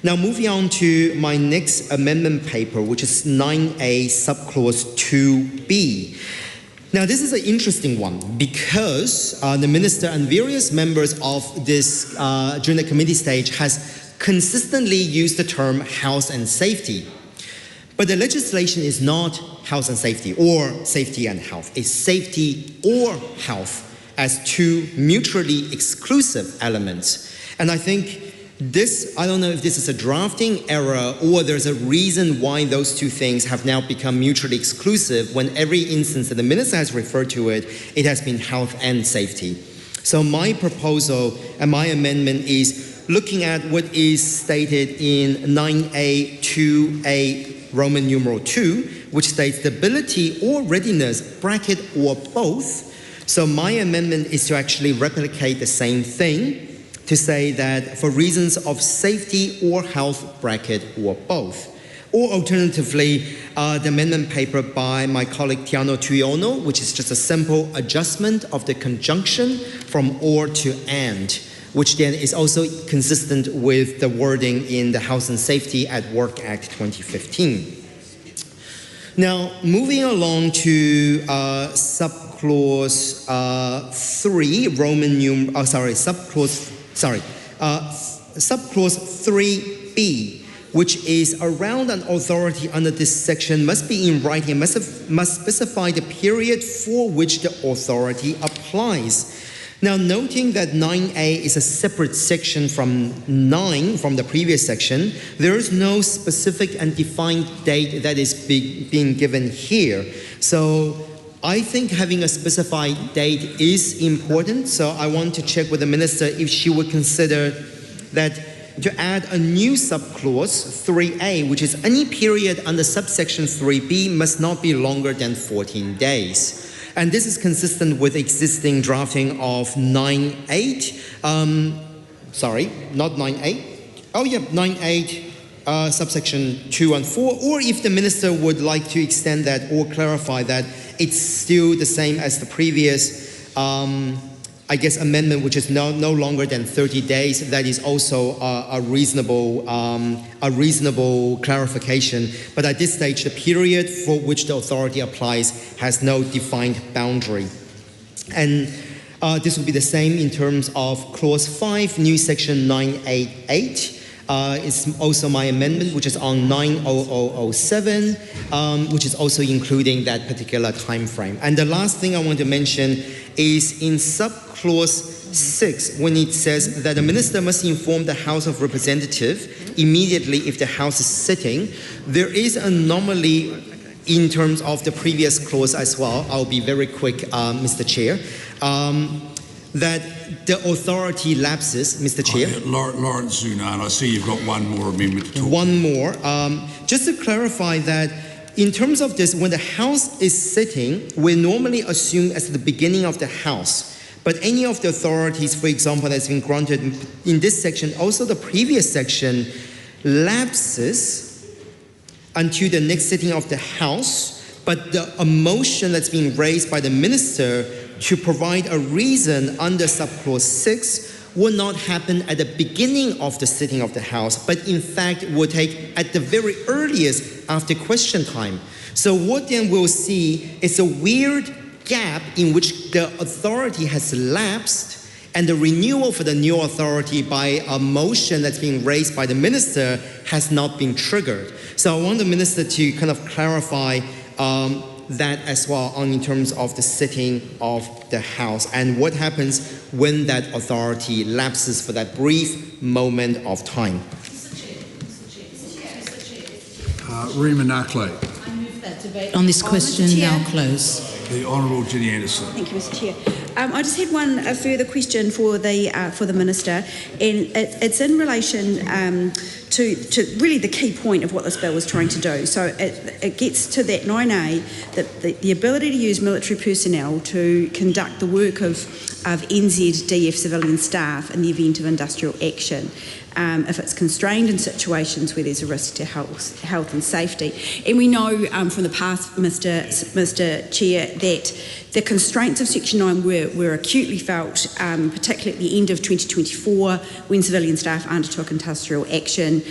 Now, moving on to my next amendment paper, which is 9A subclause 2B. Now, this is an interesting one because the Minister and various members of this, during the committee stage, has consistently used the term health and safety. But the legislation is not health and safety or safety and health. It's safety or health as two mutually exclusive elements. And I think this, I don't know if this is a drafting error or there's a reason why those two things have now become mutually exclusive when every instance that the minister has referred to it, it has been health and safety. So my proposal and my amendment is looking at what is stated in 9A 2A Roman numeral 2, which states stability or readiness, bracket or both. So my amendment is to actually replicate the same thing, to say that for reasons of safety or health, bracket or both. Or alternatively, the amendment paper by my colleague Tiano Tuiono, which is just a simple adjustment of the conjunction from or to and, which then is also consistent with the wording in the Health and Safety at Work Act 2015. Now, moving along to subclause 3, subclause 3B, which is around an authority under this section must be in writing, must specify the period for which the authority applies. Now, noting that 9A is a separate section from 9, from the previous section, there is no specific and defined date that is being given here. So I think having a specified date is important. So I want to check with the minister if she would consider that to add a new subclause 3A, which is any period under subsection 3B must not be longer than 14 days. And this is consistent with existing drafting of 9.8, sorry, not 9.8, oh yeah, 9.8, subsection 2 and 4, or if the minister would like to extend that or clarify that it's still the same as the previous, I guess, amendment, which is no longer than 30 days, that is also a reasonable clarification. But at this stage, the period for which the authority applies has no defined boundary. And this will be the same in terms of clause 5, new section 988. It's also my amendment, which is on 90007, which is also including that particular time frame. And the last thing I want to mention is in subclause 6, when it says that the minister must inform the House of Representatives immediately if the House is sitting. There is an anomaly in terms of the previous clause as well. I'll be very quick, Mr. Chair. That the authority lapses, Mr. Chair. Lawrence Zunan, I see you've got one more amendment to talk. One more. Just to clarify that in terms of this, when the House is sitting, we normally assume as the beginning of the House. But any of the authorities, for example, that's been granted in this section, also the previous section, lapses until the next sitting of the House. But a motion that's being raised by the minister to provide a reason under subclause 6 will not happen at the beginning of the sitting of the House, but in fact will take at the very earliest after question time. So what then we'll see is a weird gap in which the authority has lapsed and the renewal for the new authority by a motion that's being raised by the minister has not been triggered. So I want the minister to kind of clarify that as well in terms of the sitting of the House and what happens when that authority lapses for that brief moment of time. Rima Nakle. I move that debate on this question now close. The Honourable Ginny Anderson. Thank you, Mr. Chair. I just had one further question for the Minister, and it's in relation to really the key point of what this bill was trying to do. So it gets to that 9A, that the ability to use military personnel to conduct the work of NZDF civilian staff in the event of industrial action. If it's constrained in situations where there's a risk to health and safety. And we know from the past, Mr. Chair, that the constraints of Section 9 were acutely felt, particularly at the end of 2024 when civilian staff undertook industrial action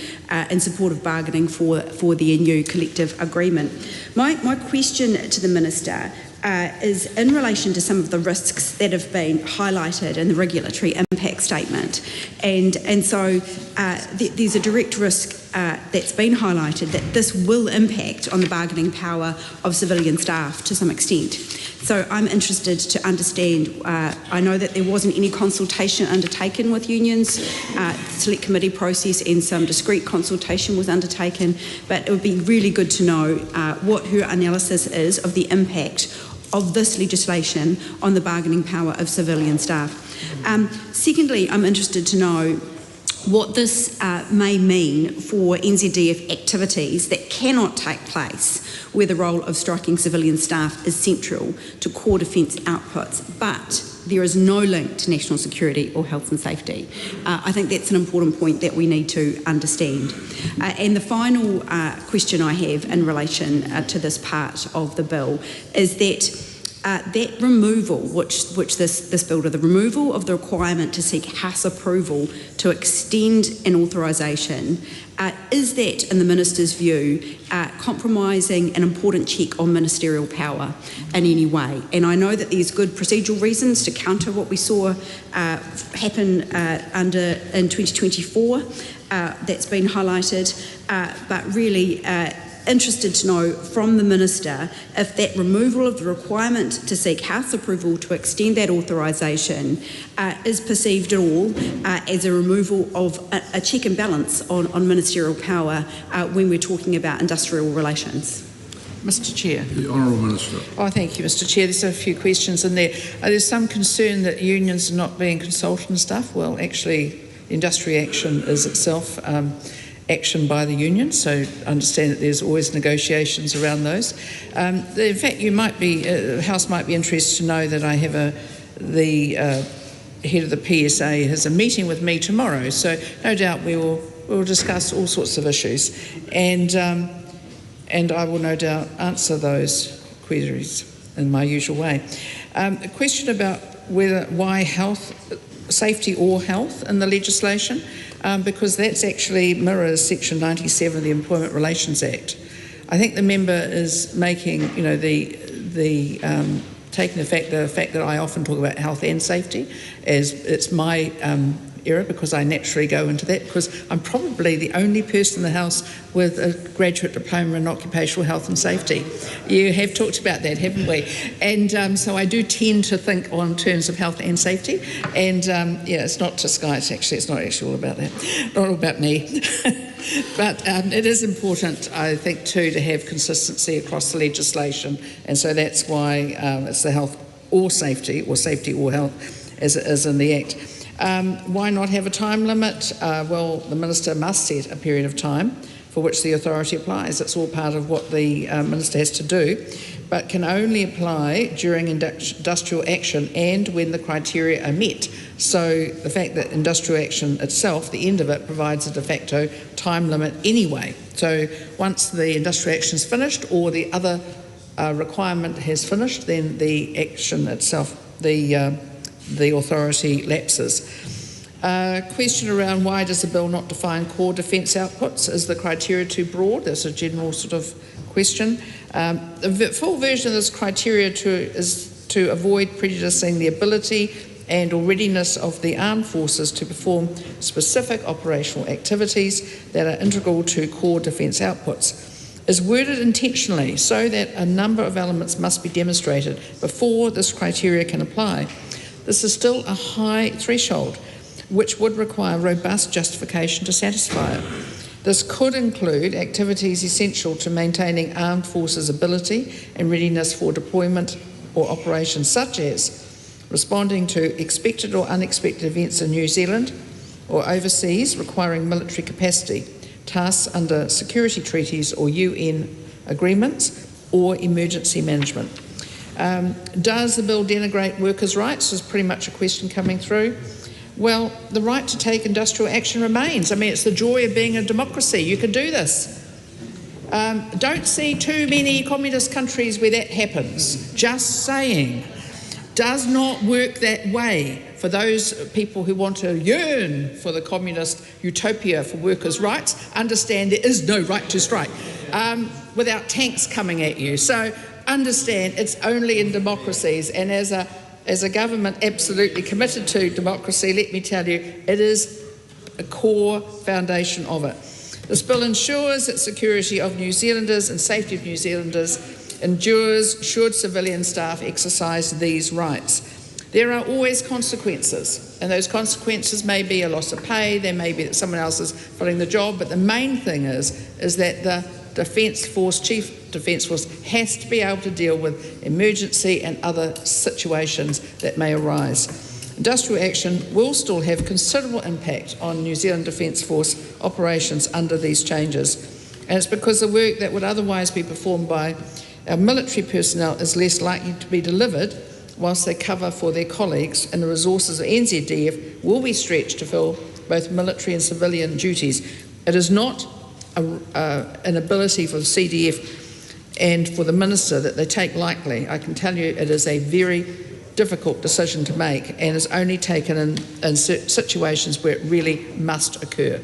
in support of bargaining for the new collective agreement. My question to the Minister is in relation to some of the risks that have been highlighted in the regulatory impact statement. And so there's a direct risk that's been highlighted, that this will impact on the bargaining power of civilian staff to some extent. So I'm interested to understand, I know that there wasn't any consultation undertaken with unions, select committee process and some discrete consultation was undertaken, but it would be really good to know what her analysis is of the impact of this legislation on the bargaining power of civilian staff. Secondly, I'm interested to know what this may mean for NZDF activities that cannot take place where the role of striking civilian staff is central to core defence outputs, but there is no link to national security or health and safety. I think that's an important point that we need to understand. And the final question I have in relation to this part of the bill is that that removal, which this bill did, the removal of the requirement to seek House approval to extend an authorisation, is that, in the Minister's view, compromising an important check on ministerial power in any way? And I know that there's good procedural reasons to counter what we saw happen in 2024 that's been highlighted, but really interested to know from the Minister if that removal of the requirement to seek House approval to extend that authorisation is perceived at all as a removal of a check and balance on ministerial power when we're talking about industrial relations. Mr Chair. The Honourable Minister. Oh, thank you, Mr Chair. There's a few questions in there. There's some concern that unions are not being consulted and stuff. Well, actually, industry action is itself action by the union, so understand that there's always negotiations around those. In fact, you might be, the House might be interested to know that I have the head of the PSA has a meeting with me tomorrow, so no doubt we'll discuss all sorts of issues, and I will no doubt answer those queries in my usual way. A question about why health, safety or health in the legislation. Because that's actually mirrors Section 97 of the Employment Relations Act. I think the member is making, taking the fact that I often talk about health and safety as it's my era, because I naturally go into that, because I'm probably the only person in the House with a graduate diploma in occupational health and safety. You have talked about that, haven't we? And so I do tend to think on terms of health and safety, and it's not to Sky, it's not actually all about that, not all about me. But it is important, I think, too, to have consistency across the legislation, and so that's why it's the health or safety or health as it is in the Act. Why not have a time limit? Well, the Minister must set a period of time for which the authority applies. It's all part of what the Minister has to do, but can only apply during industrial action and when the criteria are met. So the fact that industrial action itself, the end of it, provides a de facto time limit anyway. So once the industrial action is finished or the other requirement has finished, then the action itself, the authority lapses. Question around why does the bill not define core defence outputs? Is the criteria too broad? That's a general sort of question. The full version of this criteria is to avoid prejudicing the ability and or readiness of the armed forces to perform specific operational activities that are integral to core defence outputs. Is worded intentionally so that a number of elements must be demonstrated before this criteria can apply. This is still a high threshold, which would require robust justification to satisfy it. This could include activities essential to maintaining armed forces' ability and readiness for deployment or operations, such as responding to expected or unexpected events in New Zealand or overseas requiring military capacity, tasks under security treaties or UN agreements, or emergency management. Does the bill denigrate workers' rights? Is pretty much a question coming through. Well, the right to take industrial action remains. I mean, it's the joy of being a democracy. You can do this. Don't see too many communist countries where that happens. Just saying. Does not work that way for those people who want to yearn for the communist utopia for workers' rights. Understand there is no right to strike without tanks coming at you. So understand it's only in democracies, and as a government absolutely committed to democracy, let me tell you, it is a core foundation of it. This bill ensures that security of New Zealanders and safety of New Zealanders endures should civilian staff exercise these rights. There are always consequences, and those consequences may be a loss of pay, there may be that someone else is filling the job, but the main thing is that the Chief Defence Force has to be able to deal with emergency and other situations that may arise. Industrial action will still have considerable impact on New Zealand Defence Force operations under these changes, and it's because the work that would otherwise be performed by our military personnel is less likely to be delivered whilst they cover for their colleagues, and the resources of NZDF will be stretched to fill both military and civilian duties. It is not an ability for the CDF and for the Minister that they take lightly. I can tell you it is a very difficult decision to make, and is only taken in situations where it really must occur.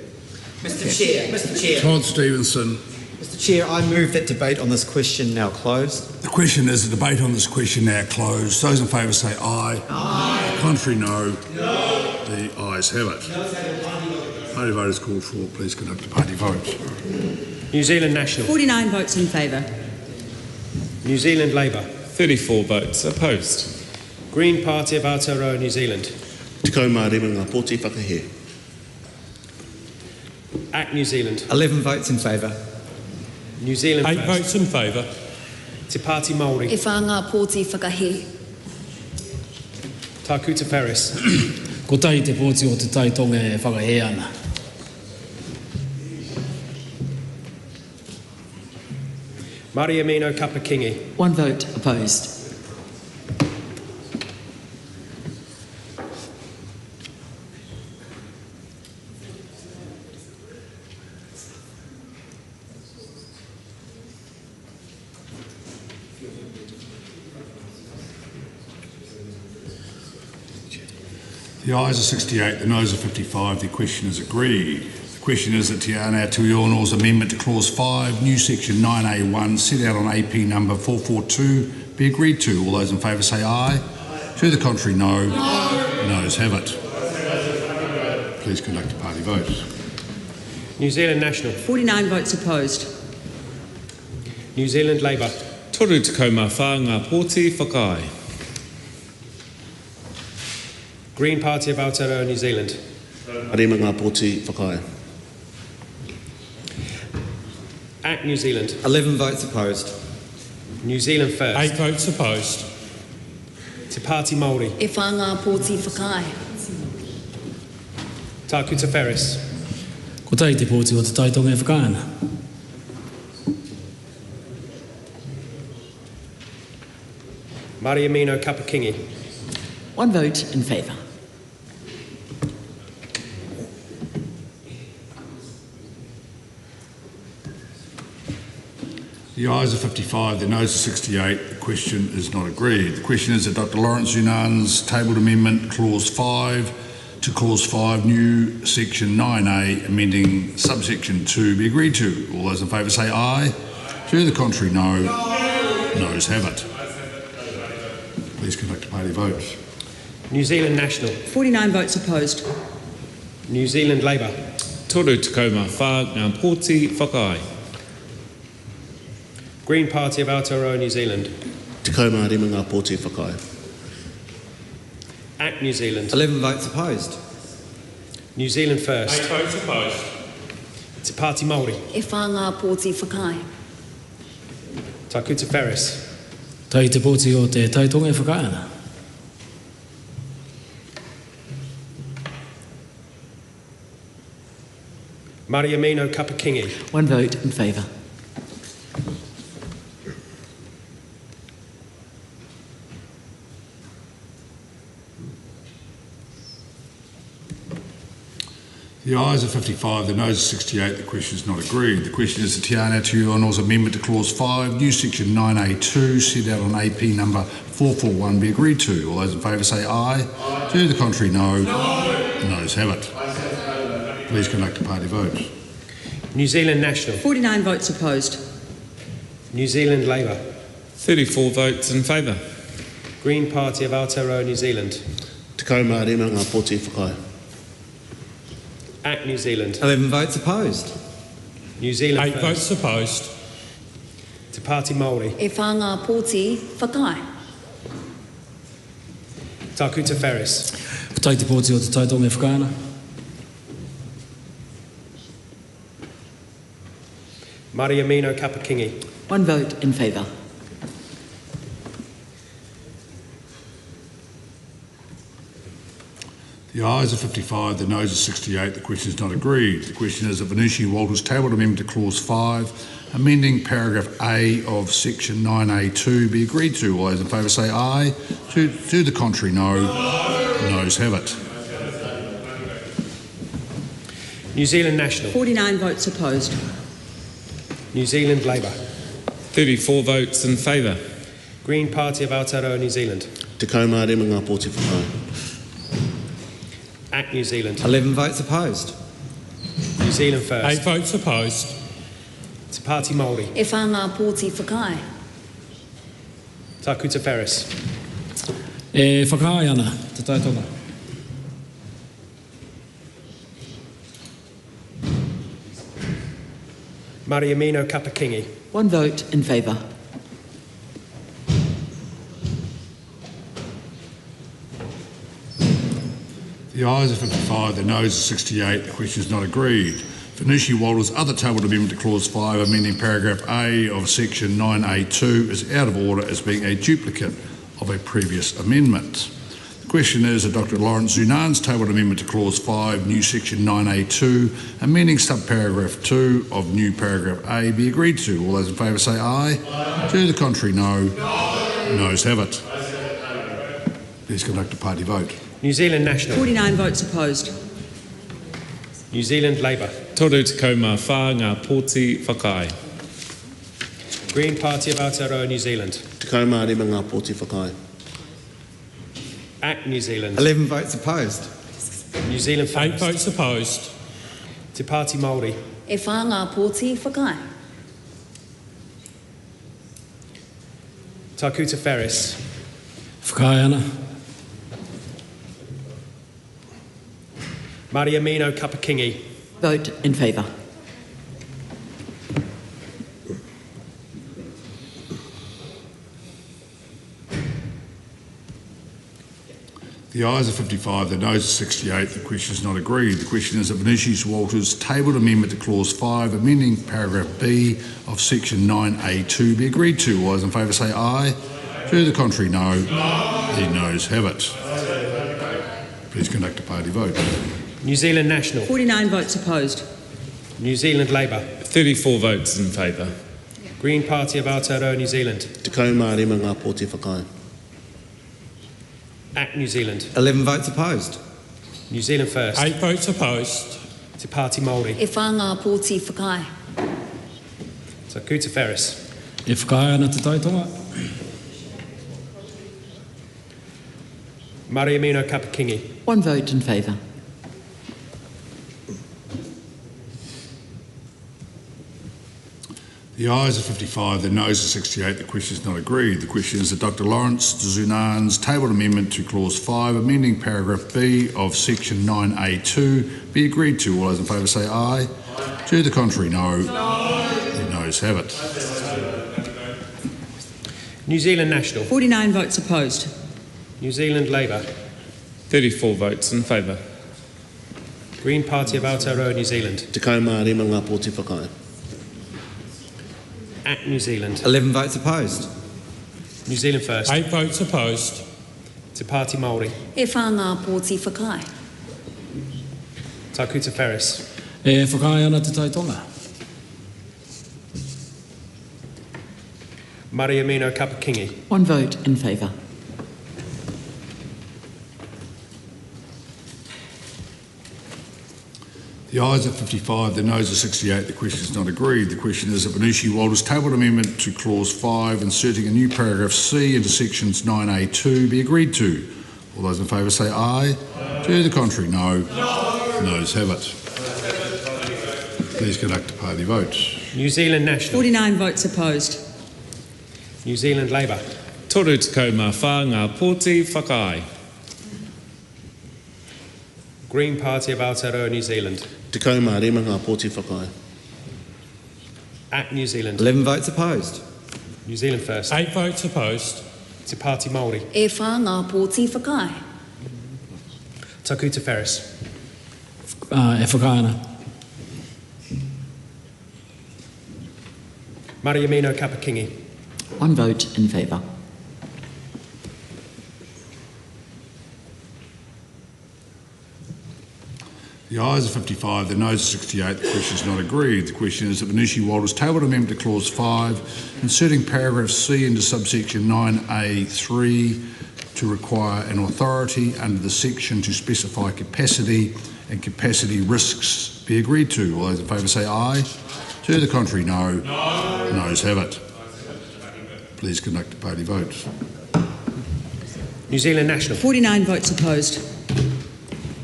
Mr. Chair. Todd Stevenson. Mr. Chair, I move that debate on this question now closed. The question is the debate on this question now closed. Those in favour say aye. Aye. Contrary, no. No. The ayes have it. Party vote is called for. Please conduct a party vote. New Zealand National. 49 votes in favour. New Zealand Labour. 34 votes opposed. Green Party of Aotearoa, New Zealand. Te kaumārima ngā pōti whakahe. ACT New Zealand. 11 votes in favour. New Zealand 8 First. votes in favour. Te Pāti Māori. E whanga pōti whakahe. Takuta Ferris. Ko tai te pōti o te taitonga e whakahe ana. Mariamino Kapakingi. 1 vote opposed. The ayes are 68, the noes are 55. The question is agreed. The question is that Te Aotearoa's amendment to Clause 5, new Section 9A1, set out on AP number 442, be agreed to. All those in favour say aye. To the contrary, no. No. Noes have it. Please conduct a party vote. New Zealand National. 49 votes opposed. New Zealand Labour. Toru te kaumawha ngā pōti whakae. Green Party of Aotearoa, New Zealand. Arima ngā pōti whakae. ACT New Zealand. 11 votes opposed. New Zealand First. 8 votes opposed. Te Pāti Māori. E whanga pōti whakae. Takuta Ferris. Ko tai te pōti o te taitonga e whakaana. Mariamino Kapakingi. 1 vote in favour. The ayes are 55, the noes are 68. The question is not agreed. The question is that Dr Lawrence Yunan's tabled amendment Clause 5 to Clause 5, new Section 9A, amending subsection 2, be agreed to. All those in favour say aye. To the contrary, no. Noes have it. Please conduct a party vote. New Zealand National. 49 votes opposed. New Zealand Labour. Toru te kaumawha ngā pōti whakae. Green Party of Aotearoa, New Zealand. Te kaumārima ngā pōti whakae. ACT New Zealand. 11 votes opposed. New Zealand First. 8 votes opposed. Te Pāti Māori. E whanga pōti whakae. Takuta Ferris. Tai te pōti o te taitonga e whakaana. Mariamino Kapakingi. 1 vote in favour. The ayes are 55, the noes are 68. The question is not agreed. The question is the Te Aotearoa's amendment to Clause 5, new Section 9A2, set out on AP number 441, be agreed to. All those in favour say aye. Aye. To the contrary, no. No. The noes have it. Please conduct a party vote. New Zealand National. 49 votes opposed. New Zealand Labour. 34 votes in favour. Green Party of Aotearoa, New Zealand. Te kaumārima ngā pōti whakae. ACT New Zealand. 11 votes opposed. New Zealand 8 votes opposed. Te Pāti Māori. E whanga pōti whakai. Takuta Ferris. Whatai te pōti o te taitonga e whakaana. Mariamino Kapakingi. 1 vote in favour. The ayes are 55, the noes are 68. The question is not agreed. The question is that Venushi Walters tabled amendment to clause 5, amending paragraph A of section 9A2 be agreed to. All those in favour say aye. To the contrary, no. The noes have it. New Zealand National. 49 votes opposed. New Zealand Labour. 34 votes in favour. Green Party of Aotearoa New Zealand. Te kaumare mo ngā pōti whakai. Act New Zealand. 11 votes opposed. New Zealand First. 8 votes opposed. Te Pāti Māori. E whanga pōti whakai. Takuta Ferris. E whakai ana, te taitonga. Mariamino Kapakingi. 1 vote in favour. The ayes are 55, the noes are 68. The question is not agreed. Venushi Walters' other tabled amendment to clause 5, amending paragraph A of section 9A2 is out of order as being a duplicate of a previous amendment. The question is that Dr. Lawrence Zunan's tabled amendment to clause 5, new section 9A2, amending subparagraph 2 of new paragraph A be agreed to. All those in favour say aye. To the contrary, no. Noes have it. Please conduct a party vote. New Zealand National. 49 votes opposed. New Zealand Labour. Toru te kaumā whā ngā pōti whakai. Green Party of Aotearoa New Zealand. Te kaumare mo ngā pōti whakai. Act New Zealand. 11 votes opposed. New Zealand 8 First. votes opposed. Te Pāti Māori. E whanga pōti whakai. Takuta Ferris. Whakai ana. Mariamino Kapakingi. Vote in favour. The ayes are 55, the noes are 68. The question is not agreed. The question is that Venushi Walters' tabled amendment to clause 5, amending paragraph B of section 9A2 be agreed to. All those in favour say aye. To the contrary, no. The noes have it. Please conduct a party vote. New Zealand National. 49 votes opposed. New Zealand Labour. 34 votes in favour. Green Party of Aotearoa New Zealand. Te kaumare mo ngā pōti whakai. Act New Zealand. 11 votes opposed. New Zealand First. 8 votes opposed. Te Pāti Māori. E whanga pōti whakai. Takuta Ferris. E whakai ana te taitonga. Mariamino Kapakingi. 1 vote in favour. The ayes are 55, the noes are 68. The question is not agreed. The question is that Dr. Lawrence Zunan's tabled amendment to clause 5, amending paragraph B of section 9A2 be agreed to. All those in favour say aye. To the contrary, no. The noes have it. New Zealand National. 49 votes opposed. New Zealand Labour. 34 votes in favour. Green Party of Aotearoa New Zealand. Te kaumare mo ngā pōti whakai. Act New Zealand. 11 votes opposed. New Zealand First. 8 votes opposed. Te Pāti Māori. E whanga pōti whakai. Takuta Ferris. E whakai ana te taitonga. Mariamino Kapakingi. 1 vote in favour. The ayes are 55, the noes are 68. The question is not agreed. The question is that Venushi Walters' tabled amendment to clause 5, inserting a new paragraph C into sections 9A2 be agreed to. All those in favour say aye. To the contrary, no. Noes have it. Please conduct a party vote. New Zealand National. 49 votes opposed. New Zealand Labour. Toru te kaumā whā ngā pōti whakai. Green Party of Aotearoa New Zealand. Te kaumare mo ngā pōti whakai. At New Zealand. 11 votes opposed. New Zealand first. 8 votes opposed. Te Pāti Māori. E whā ngā pōti whakai. Taku Te Ferris. E whakaana. Mariamino Kapakingi. 1 vote in favour. The ayes are 55, the noes are 68, the question is not agreed. The question is that Venushi Walters tabled amendment to clause 5, inserting paragraph C into subsection 9A3 to require an authority under the section to specify capacity and capacity risks be agreed to. All those in favour say aye. To the contrary, no. No. Noes have it. Please conduct a party vote. New Zealand National. 49 votes opposed.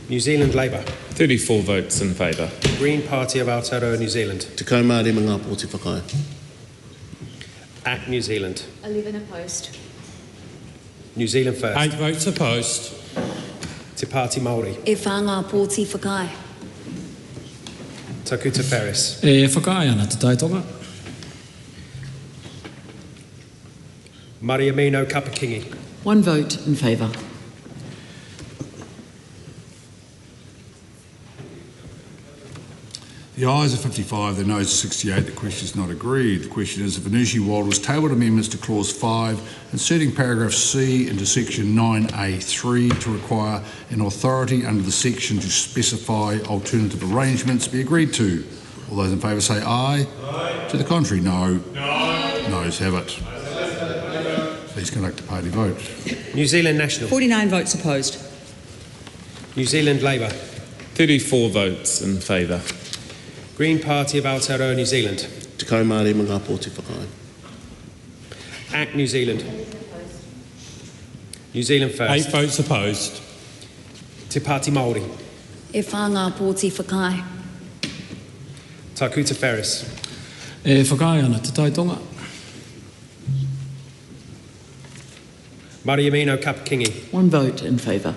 New Zealand Labour. 34 votes in favour. Green Party of Aotearoa, New Zealand. Te kaumāori me ngā pōti whakai. At New Zealand. 11 opposed. New Zealand first. 8 votes opposed. Te Pāti Māori. E whā ngā pōti whakai. Taku Te Ferris. E whakai ana te taitonga. Mariamino Kapakingi. 1 vote in favour. The ayes are 55, the noes are 68, the question is not agreed. The question is that Venushi Walters tabled amendments to clause 5, inserting paragraph C into section 9A3 to require an authority under the section to specify alternative arrangements be agreed to. All those in favour say aye. Aye. To the contrary, no. No. Noes have it. Please conduct a party vote. New Zealand National. 49 votes opposed. New Zealand Labour. 34 votes in favour. Green Party of Aotearoa, New Zealand. Te kaumāori me ngā pōti whakai. Act New Zealand. New Zealand first. 8 votes opposed. Te Pāti Māori. E whā ngā pōti whakai. Taku Te Ferris. E whakai ana te taitonga. Mariamino Kapakingi. 1 vote in favour.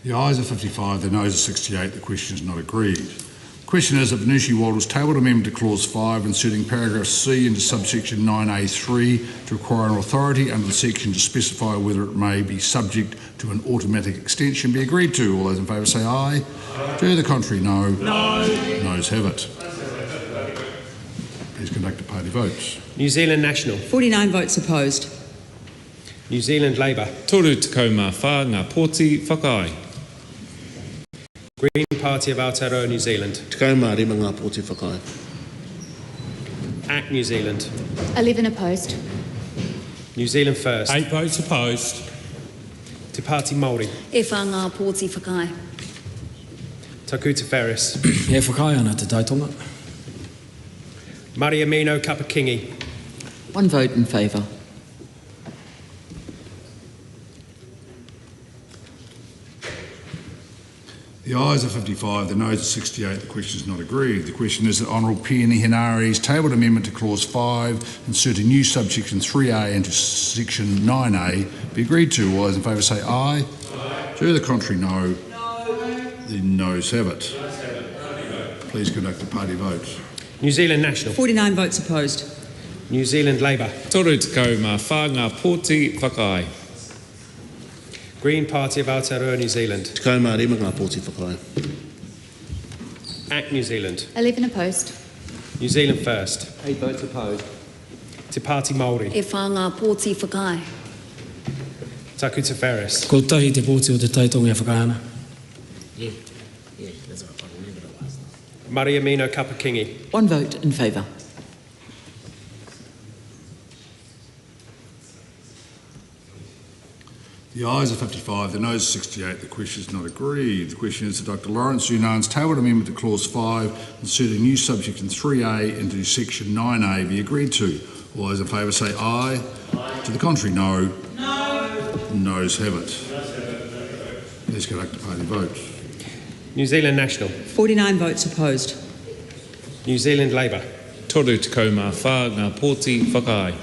The ayes are 55, the noes are 68, the question is not agreed. The question is that Venushi Walters tabled amendment to clause 5, inserting paragraph C into subsection 9A3 to require an authority under the section to specify whether it may be subject to an automatic extension be agreed to. All those in favour say aye. Aye. To the contrary, no. No. Noes have it. Please conduct a party vote. New Zealand National. 49 votes opposed. New Zealand Labour. Toru te kaumā whā ngā pōti whakai. Green Party of Aotearoa, New Zealand. Te kaumāori me ngā pōti whakai. Act New Zealand. 11 opposed. New Zealand first. 8 votes opposed. Te Pāti Māori. E whā ngā pōti whakai. Taku Te Ferris. E whakai ana te taitonga. Mariamino Kapakingi. 1 vote in favour. The ayes are 55, the noes are 68, the question is not agreed. The question is that Honourable Peony Henari's tabled amendment to clause 5, inserting new subsection 3A into section 9A be agreed to. All those in favour say aye. Aye. To the contrary, no. No. The noes have it. Please conduct a party vote. New Zealand National. 49 votes opposed. New Zealand Labour. Toru te kaumā whā ngā pōti whakai. Green Party of Aotearoa, New Zealand. Te kaumāori me ngā pōti whakai. Act New Zealand. 11 opposed. New Zealand first. 8 votes opposed. Te Pāti Māori. E whā ngā pōti whakai. Taku Te Ferris. Ko tahi te pōti o te taitonga e whakai ana. Mariamino Kapakingi. 1 vote in favour. The ayes are 55, the noes are 68, the question is not agreed. The question is that Dr Lawrence Yunan's tabled amendment to clause 5, inserting new subsection 3A into section 9A be agreed to. All those in favour say aye. Aye. To the contrary, no. No. Noes have it. Please conduct a party vote. New Zealand National. 49 votes opposed. New Zealand Labour. Toru te kaumā whā ngā pōti whakai.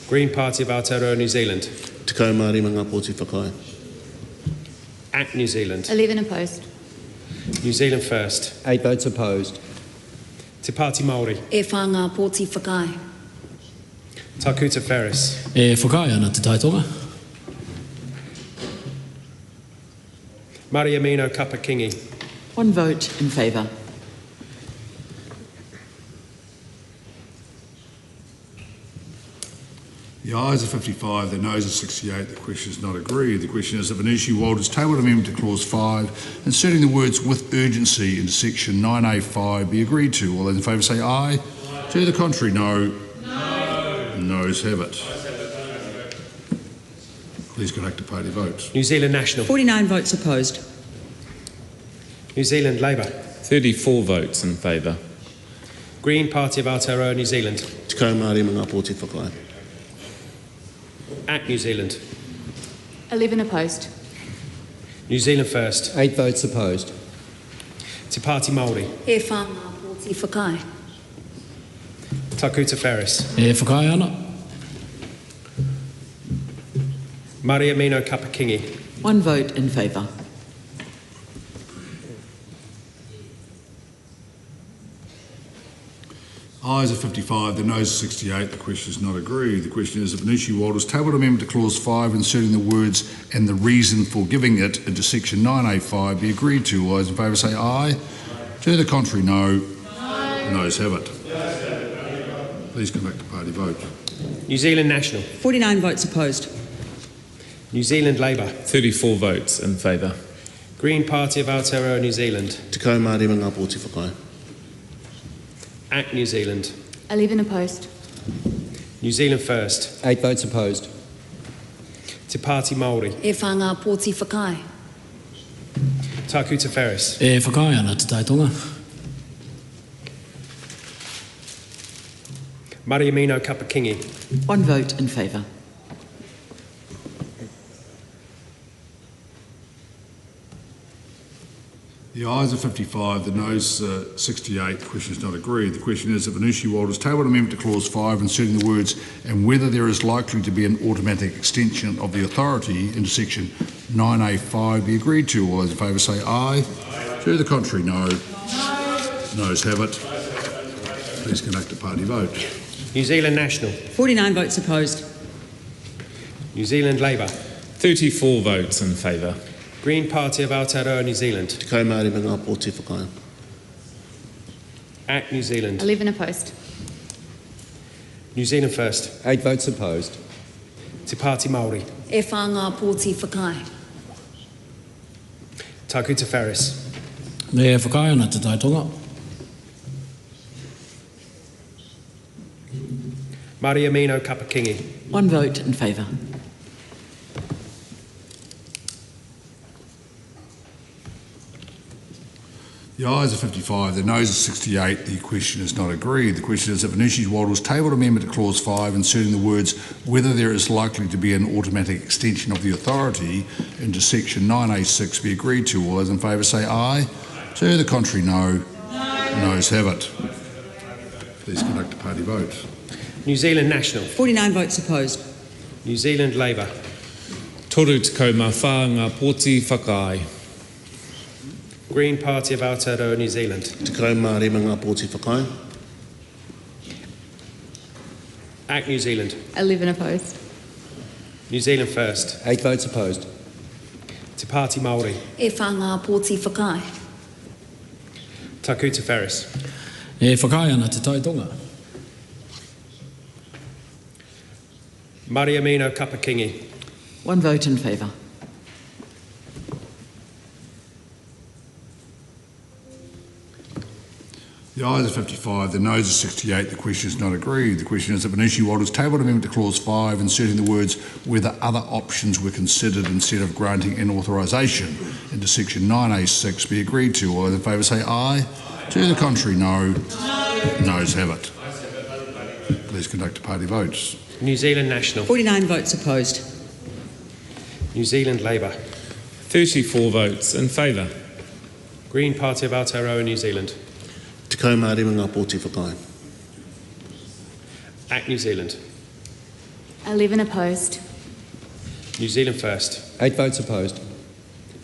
Green Party of Aotearoa, New Zealand. Te kaumāori me ngā pōti whakai. Act New Zealand. 11 opposed. New Zealand First. 8 votes opposed. Te Pāti Māori. E whanga pōti whakai. Takuta Ferris. E whakai ana te taitonga. Mariamino Kapakingi. 1 vote in favour. The ayes are 55, the noes are 68. The question is not agreed. The question is if an issue Walters tabled amendment to clause 5, inserting the words with urgency into section 9A5 be agreed to. All those in favour say aye. To the contrary, no. No. Noes have it. Please conduct a party vote. New Zealand National. 49 votes opposed. New Zealand Labour. 34 votes in favour. Green Party of Aotearoa, New Zealand. Te Kao Māori mga pōti whakai. Act New Zealand. 11 opposed. New Zealand First. 8 votes opposed. Te Pāti Māori. E whanga pōti whakai. Takuta Ferris. E whakai ana. Mariamino Kapakingi. 1 vote in favour. Ayes are 55, the noes are 68. The question is not agreed. The question is if an issue Walters tabled amendment to clause 5, inserting the words and the reason for giving it into section 9A5 be agreed to. All those in favour say aye. To the contrary, no. Noes have it. Please conduct a party vote. New Zealand National. 49 votes opposed. New Zealand Labour. 34 votes in favour. Green Party of Aotearoa, New Zealand. Te Kao Māori mga pōti whakai. Act New Zealand. 11 opposed. New Zealand First. 8 votes opposed. Te Pāti Māori. E whanga pōti whakai. Takuta Ferris. E whakai ana te taitonga. Mariamino Kapakingi. 1 vote in favour. The ayes are 55, the noes are 68. The question is not agreed. The question is if an issue Walters tabled amendment to clause 5, inserting the words and whether there is likely to be an automatic extension of the authority into section 9A5 be agreed to. All those in favour say aye. To the contrary, no. Noes have it. Please conduct a party vote. New Zealand National. 49 votes opposed. New Zealand Labour. 34 votes in favour. Green Party of Aotearoa, New Zealand. Te Kao Māori mga pōti whakai. Act New Zealand. 11 opposed. New Zealand First. 8 votes opposed. Te Pāti Māori. E whanga pōti whakai. Takuta Ferris. E whakai ana te taitonga. Mariamino Kapakingi. 1 vote in favour. The ayes are 55, the noes are 68. The question is not agreed. The question is if an issue Walters tabled amendment to clause 5, inserting the words whether there is likely to be an automatic extension of the authority into section 9A6 be agreed to. All those in favour say aye. To the contrary, no. Noes have it. Please conduct a party vote. New Zealand National. 49 votes opposed. New Zealand Labour. Toru te kau mā whānga pōti whakai. Green Party of Aotearoa, New Zealand. Te Kao Māori mga pōti whakai. Act New Zealand. 11 opposed. New Zealand First. 8 votes opposed. Te Pāti Māori. E whanga pōti whakai. Takuta Ferris. E whakai ana te taitonga. Mariamino Kapakingi. 1 vote in favour. The ayes are 55, the noes are 68. The question is not agreed. The question is if an issue Walters tabled amendment to clause 5, inserting the words whether other options were considered instead of granting an authorisation into section 9A6 be agreed to. All those in favour say aye. To the contrary, no. Noes have it. Please conduct a party vote. New Zealand National. 49 votes opposed. New Zealand Labour. 34 votes in favour. Green Party of Aotearoa, New Zealand. Te Kao Māori mga pōti whakai. Act New Zealand. 11 opposed. New Zealand First. 8 votes opposed.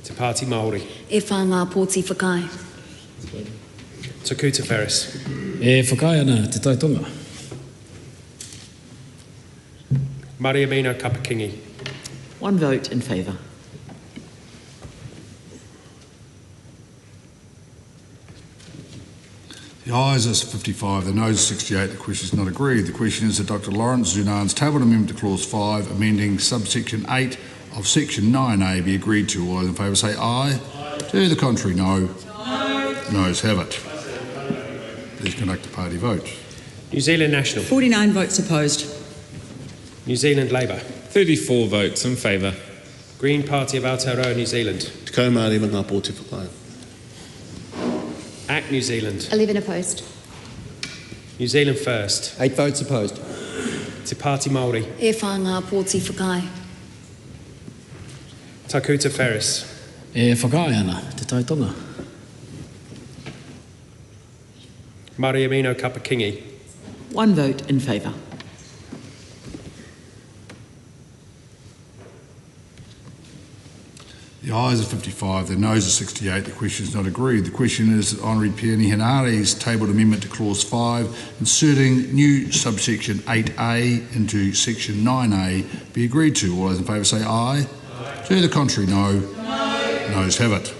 Te Pāti Māori. E whānga pōti whakai. Te Kuta Ferris. E whakai ana te taitonga. Mariamino Kapakingi. One vote in favour. The ayes is 55, the noes is 68, the question is not agreed. The question is that Dr Lawrence Zunan's tabled amendment to clause 5, amending subsection 8 of section 9A be agreed to. All those in favour say aye. To the contrary, no. Noes have it. Please conduct a party vote. New Zealand National. 49 votes opposed. New Zealand Labour. 34 votes in favour. Green Party of Aotearoa, New Zealand. Te kaumāori ngā pōti whakai. ACT New Zealand. 11 opposed. New Zealand First. 8 votes opposed. Te Pāti Māori. E whānga pōti whakai. Tā Kuta Ferris. E whakai ana te taitonga. Mariamino Kapakingi. One vote in favour. The ayes are 55, the noes are 68, the question is not agreed. The question is that Honorary Peoni Henare's tabled amendment to clause 5, inserting new subsection 8A into section 9A be agreed to. All those in favour say aye. To the contrary, no. Noes have it.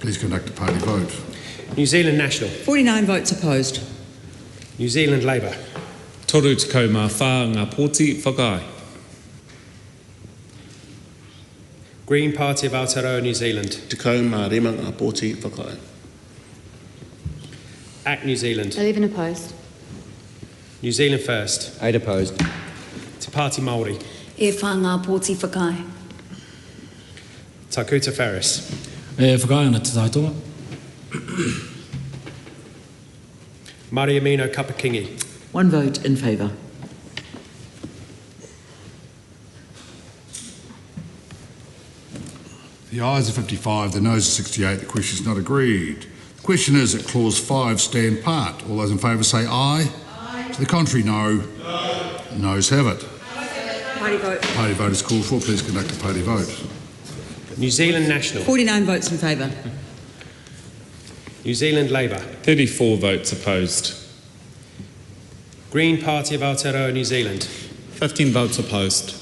Please conduct a party vote. New Zealand National. 49 votes opposed. New Zealand Labour. Toru te kaumā whānga pōti whakai. Green Party of Aotearoa, New Zealand. Te kaumāori ngā pōti whakai. ACT New Zealand. 11 opposed. New Zealand First. 8 opposed. Te Pāti Māori. E whānga pōti whakai. Tā Kuta Ferris. E whakai ana te taitonga. Mariamino Kapakingi. One vote in favour. The ayes are 55, the noes are 68, the question is not agreed. The question is that clause 5 stand part. All those in favour say aye. To the contrary, no. Noes have it. Party vote. Party vote is called for. Please conduct a party vote. New Zealand National. 49 votes in favour. New Zealand Labour. 34 votes opposed. Green Party of Aotearoa, New Zealand. 15 votes opposed.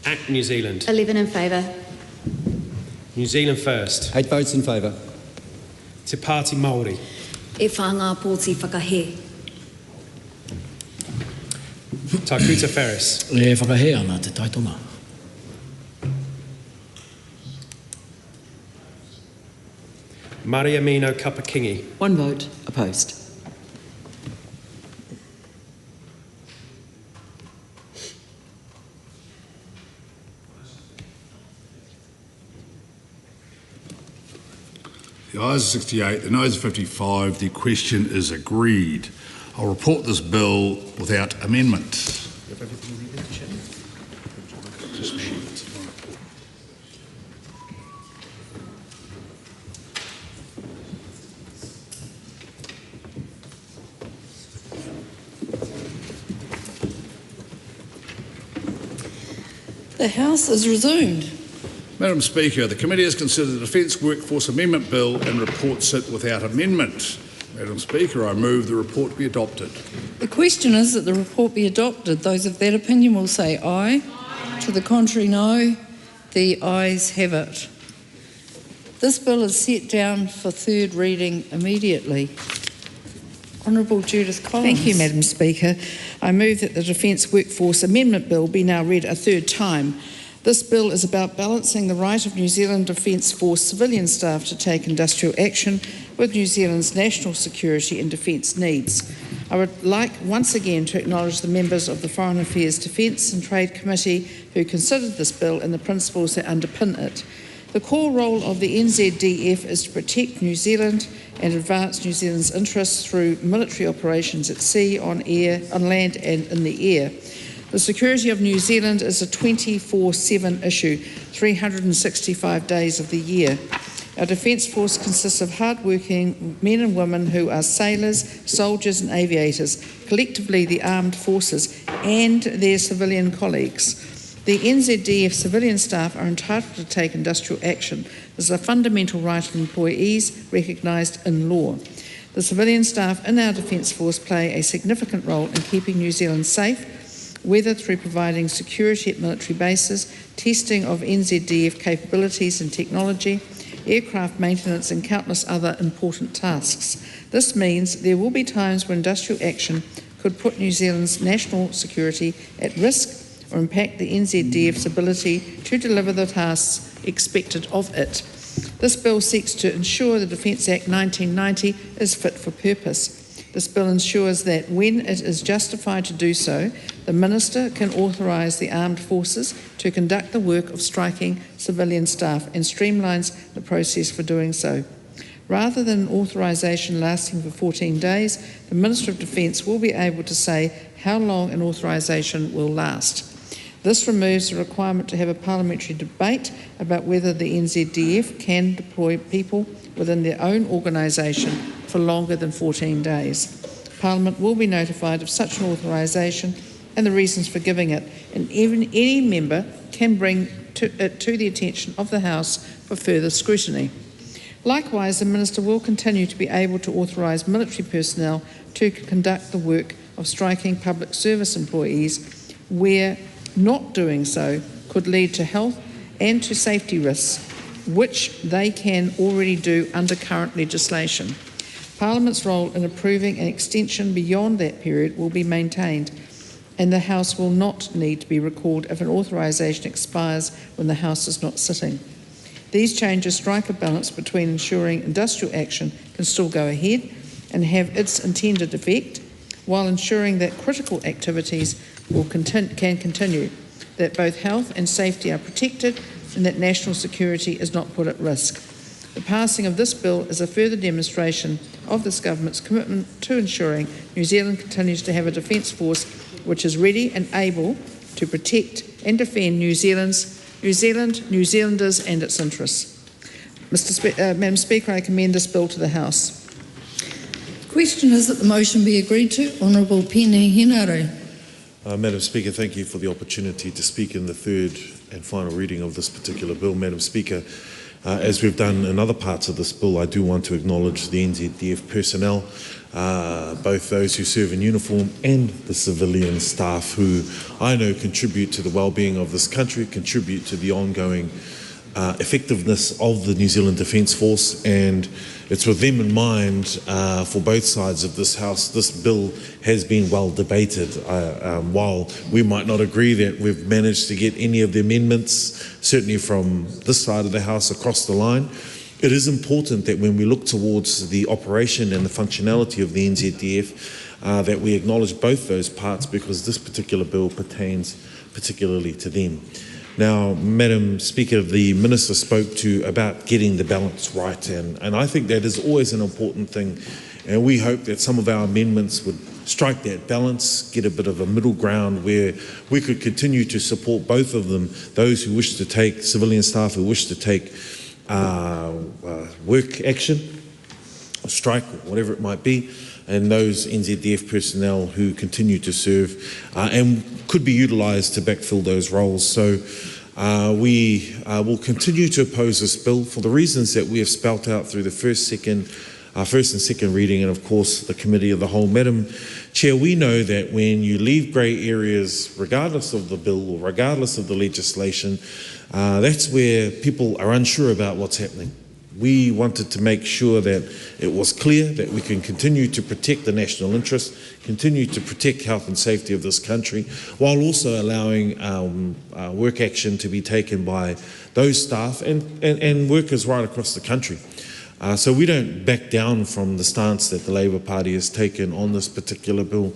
ACT New Zealand. 11 in favour. New Zealand First. 8 votes in favour. Te Pāti Māori. E whānga pōti whakahe. Tā Kuta Ferris. E whakahe ana te taitonga. Mariamino Kapakingi. One vote opposed. The ayes are 68, the noes are 55, the question is agreed. I'll report this bill without amendment. The House is resumed. Madam Speaker, the committee has considered the Defence Workforce Amendment Bill and reports it without amendment. Madam Speaker, I move the report be adopted. The question is that the report be adopted. Those of that opinion will say aye. To the contrary, no. The ayes have it. This bill is set down for third reading immediately. Honourable Judith Collins. Thank you, Madam Speaker. I move that the Defence Workforce Amendment Bill be now read a third time. This bill is about balancing the right of New Zealand Defence Force civilian staff to take industrial action with New Zealand's national security and defence needs. I would like once again to acknowledge the members of the Foreign Affairs, Defence and Trade Committee who considered this bill and the principles that underpin it. The core role of the NZDF is to protect New Zealand and advance New Zealand's interests through military operations at sea, on air, on land and in the air. The security of New Zealand is a 24/7 issue, 365 days of the year. Our Defence Force consists of hard-working men and women who are sailors, soldiers and aviators, collectively the armed forces, and their civilian colleagues. The NZDF civilian staff are entitled to take industrial action. This is a fundamental right of employees recognised in law. The civilian staff in our Defence Force play a significant role in keeping New Zealand safe, whether through providing security at military bases, testing of NZDF capabilities and technology, aircraft maintenance and countless other important tasks. This means there will be times when industrial action could put New Zealand's national security at risk or impact the NZDF's ability to deliver the tasks expected of it. This bill seeks to ensure the Defence Act 1990 is fit for purpose. This bill ensures that when it is justified to do so, the Minister can authorise the armed forces to conduct the work of striking civilian staff and streamlines the process for doing so. Rather than an authorisation lasting for 14 days, the Minister of Defence will be able to say how long an authorisation will last. This removes the requirement to have a parliamentary debate about whether the NZDF can deploy people within their own organisation for longer than 14 days. Parliament will be notified of such an authorisation and the reasons for giving it, and even any member can bring it to the attention of the House for further scrutiny. Likewise, the Minister will continue to be able to authorise military personnel to conduct the work of striking public service employees where not doing so could lead to health and to safety risks, which they can already do under current legislation. Parliament's role in approving an extension beyond that period will be maintained, and the House will not need to be recalled if an authorisation expires when the House is not sitting. These changes strike a balance between ensuring industrial action can still go ahead and have its intended effect, while ensuring that critical activities can continue, that both health and safety are protected, and that national security is not put at risk. The passing of this bill is a further demonstration of this government's commitment to ensuring New Zealand continues to have a defence force which is ready and able to protect and defend New Zealand, New Zealanders and its interests. Madam Speaker, I commend this bill to the House. The question is that the motion be agreed to. Honourable Pene Henare. Madam Speaker, thank you for the opportunity to speak in the third and final reading of this particular bill. Madam Speaker, as we've done in other parts of this bill, I do want to acknowledge the NZDF personnel, both those who serve in uniform and the civilian staff who I know contribute to the well-being of this country, contribute to the ongoing effectiveness of the New Zealand Defence Force, and it's with them in mind for both sides of this House. This bill has been well debated. While we might not agree that we've managed to get any of the amendments, certainly from this side of the House across the line, it is important that when we look towards the operation and the functionality of the NZDF, that we acknowledge both those parts, because this particular bill pertains particularly to them. Now, Madam Speaker, the Minister spoke to about getting the balance right, and I think that is always an important thing, and we hope that some of our amendments would strike that balance, get a bit of a middle ground where we could continue to support both of them, those who wish to take, civilian staff who wish to take work action, or strike, whatever it might be, and those NZDF personnel who continue to serve and could be utilised to backfill those roles. So we will continue to oppose this bill for the reasons that we have spelt out through the first and second reading, and of course the Committee of the Whole. Madam Chair, we know that when you leave grey areas, regardless of the bill or regardless of the legislation, that's where people are unsure about what's happening. We wanted to make sure that it was clear that we can continue to protect the national interest, continue to protect health and safety of this country, while also allowing work action to be taken by those staff and workers right across the country. So we don't back down from the stance that the Labour Party has taken on this particular bill.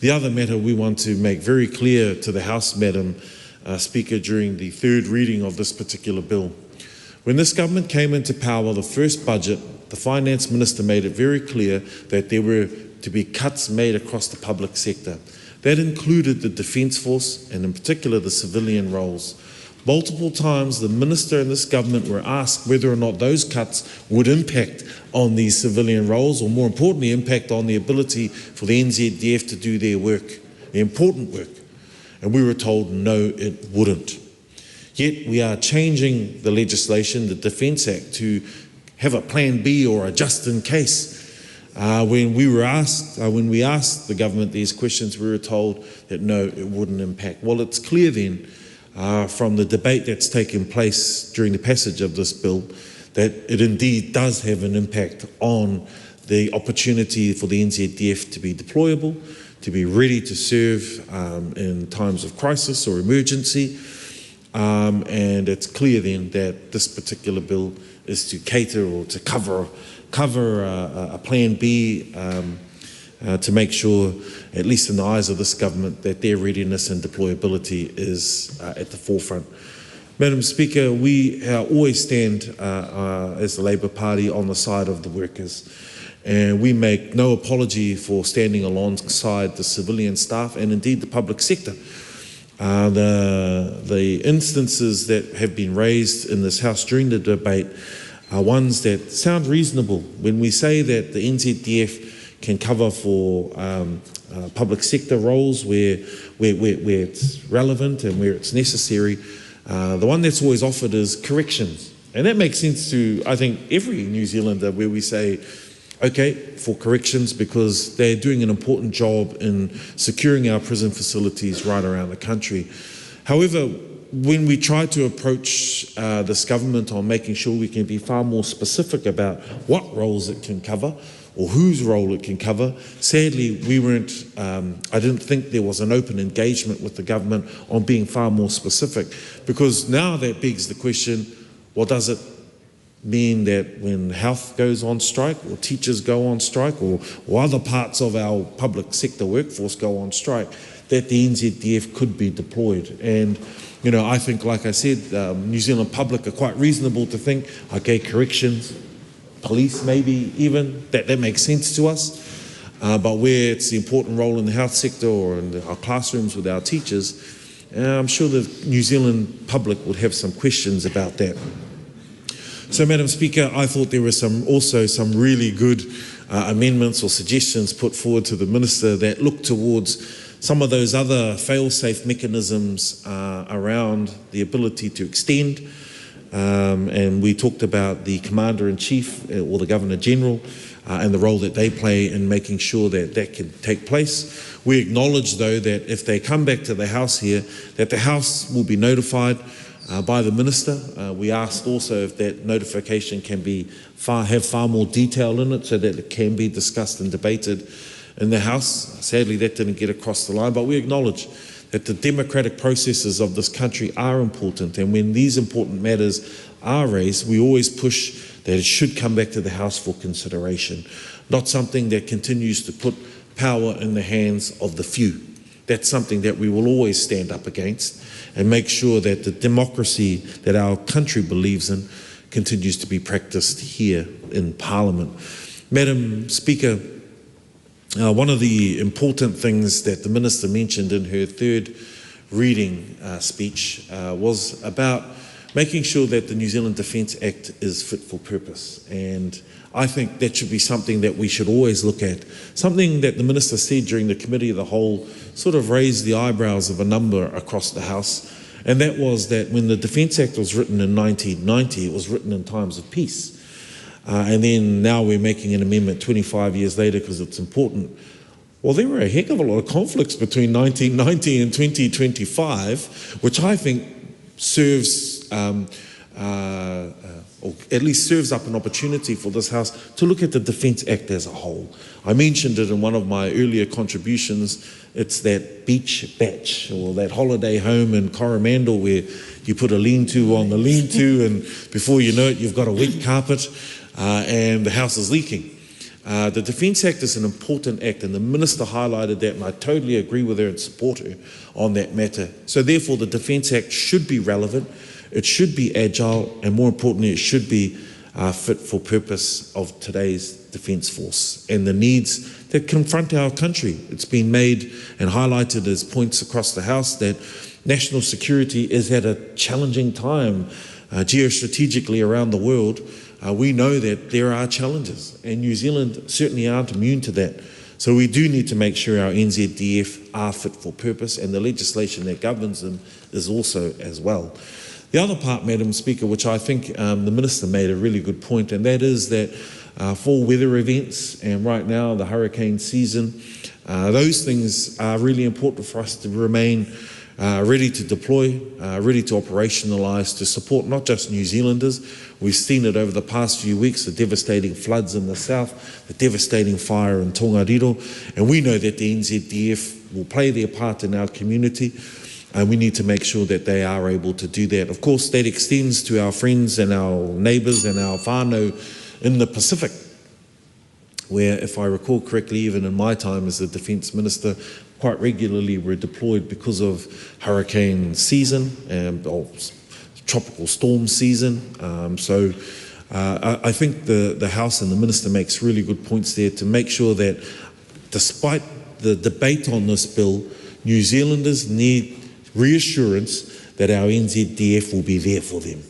The other matter we want to make very clear to the House, Madam Speaker, during the third reading of this particular bill. When this government came into power, the first budget, the Finance Minister made it very clear that there were to be cuts made across the public sector. That included the Defence Force and in particular the civilian roles. Multiple times the Minister and this government were asked whether or not those cuts would impact on these civilian roles, or more importantly impact on the ability for the NZDF to do their work, the important work. and we were told no, it wouldn't. Yet we are changing the legislation, the Defence Act, to have a plan B or a just in case. When we asked the government these questions, we were told that no, it wouldn't impact. Well, it's clear then from the debate that's taken place during the passage of this bill that it indeed does have an impact on the opportunity for the NZDF to be deployable, to be ready to serve in times of crisis or emergency. And it's clear then that this particular bill is to cater or to cover a plan B to make sure, at least in the eyes of this government, that their readiness and deployability is at the forefront. Madam Speaker, we always stand as the Labour Party on the side of the workers, and we make no apology for standing alongside the civilian staff and indeed the public sector. The instances that have been raised in this House during the debate are ones that sound reasonable. When we say that the NZDF can cover for public sector roles where it's relevant and where it's necessary, the one that's always offered is corrections. And that makes sense to, I think, every New Zealander, where we say, okay, for corrections, because they're doing an important job in securing our prison facilities right around the country. However, when we try to approach this government on making sure we can be far more specific about what roles it can cover or whose role it can cover, sadly we weren't, I didn't think there was an open engagement with the government on being far more specific, because now that begs the question, well, does it mean that when health goes on strike or teachers go on strike or other parts of our public sector workforce go on strike, that the NZDF could be deployed? And you know, I think, like I said, New Zealand public are quite reasonable to think, okay, corrections, police maybe even, that makes sense to us. But where it's the important role in the health sector or in our classrooms with our teachers, I'm sure the New Zealand public would have some questions about that. So, Madam Speaker, I thought there were also some really good amendments or suggestions put forward to the Minister that look towards some of those other fail-safe mechanisms around the ability to extend. And we talked about the Commander-in-Chief or the Governor-General and the role that they play in making sure that that can take place. We acknowledge, though, that if they come back to the House here, that the House will be notified by the Minister. We asked also if that notification can be have far more detail in it so that it can be discussed and debated in the House. Sadly, that didn't get across the line, but we acknowledge that the democratic processes of this country are important, and when these important matters are raised, we always push that it should come back to the House for consideration, not something that continues to put power in the hands of the few. That's something that we will always stand up against and make sure that the democracy that our country believes in continues to be practiced here in Parliament. Madam Speaker, one of the important things that the Minister mentioned in her third reading speech was about making sure that the New Zealand Defence Act is fit for purpose. And I think that should be something that we should always look at. Something that the Minister said during the Committee of the Whole sort of raised the eyebrows of a number across the House, and that was that when the Defence Act was written in 1990, it was written in times of peace. And then now we're making an amendment 25 years later because it's important. Well, there were a heck of a lot of conflicts between 1990 and 2025, which I think serves, or at least serves up an opportunity for this House to look at the Defence Act as a whole. I mentioned it in one of my earlier contributions. It's that beach batch or that holiday home in Coromandel where you put a lean-to on the lean-to and before you know it, you've got a wet carpet and the house is leaking. The Defence Act is an important act, and the Minister highlighted that, and I totally agree with her and support her on that matter. So therefore the Defence Act should be relevant, it should be agile, and more importantly it should be fit for purpose of today's Defence Force and the needs that confront our country. It's been made and highlighted as points across the House that national security is at a challenging time geostrategically around the world. We know that there are challenges, and New Zealand certainly aren't immune to that. So we do need to make sure our NZDF are fit for purpose, and the legislation that governs them is also as well. The other part, Madam Speaker, which I think the Minister made a really good point, and that is that for weather events, and right now the hurricane season, those things are really important for us to remain ready to deploy, ready to operationalise, to support not just New Zealanders. We've seen it over the past few weeks, the devastating floods in the south, the devastating fire in Tongariro, and we know that the NZDF will play their part in our community, and we need to make sure that they are able to do that. Of course, that extends to our friends and our neighbours and our whānau in the Pacific, where, if I recall correctly, even in my time as the Defence Minister, quite regularly we're deployed because of hurricane season or tropical storm season. I think the House and the Minister makes really good points there to make sure that despite the debate on this bill, New Zealanders need reassurance that our NZDF will be there for them.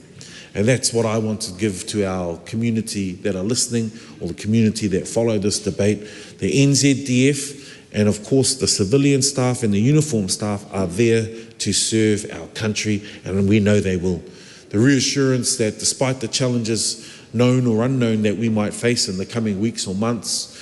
And that's what I want to give to our community that are listening, or the community that follow this debate. The NZDF and of course the civilian staff and the uniform staff are there to serve our country, and we know they will. The reassurance that despite the challenges, known or unknown, that we might face in the coming weeks or months,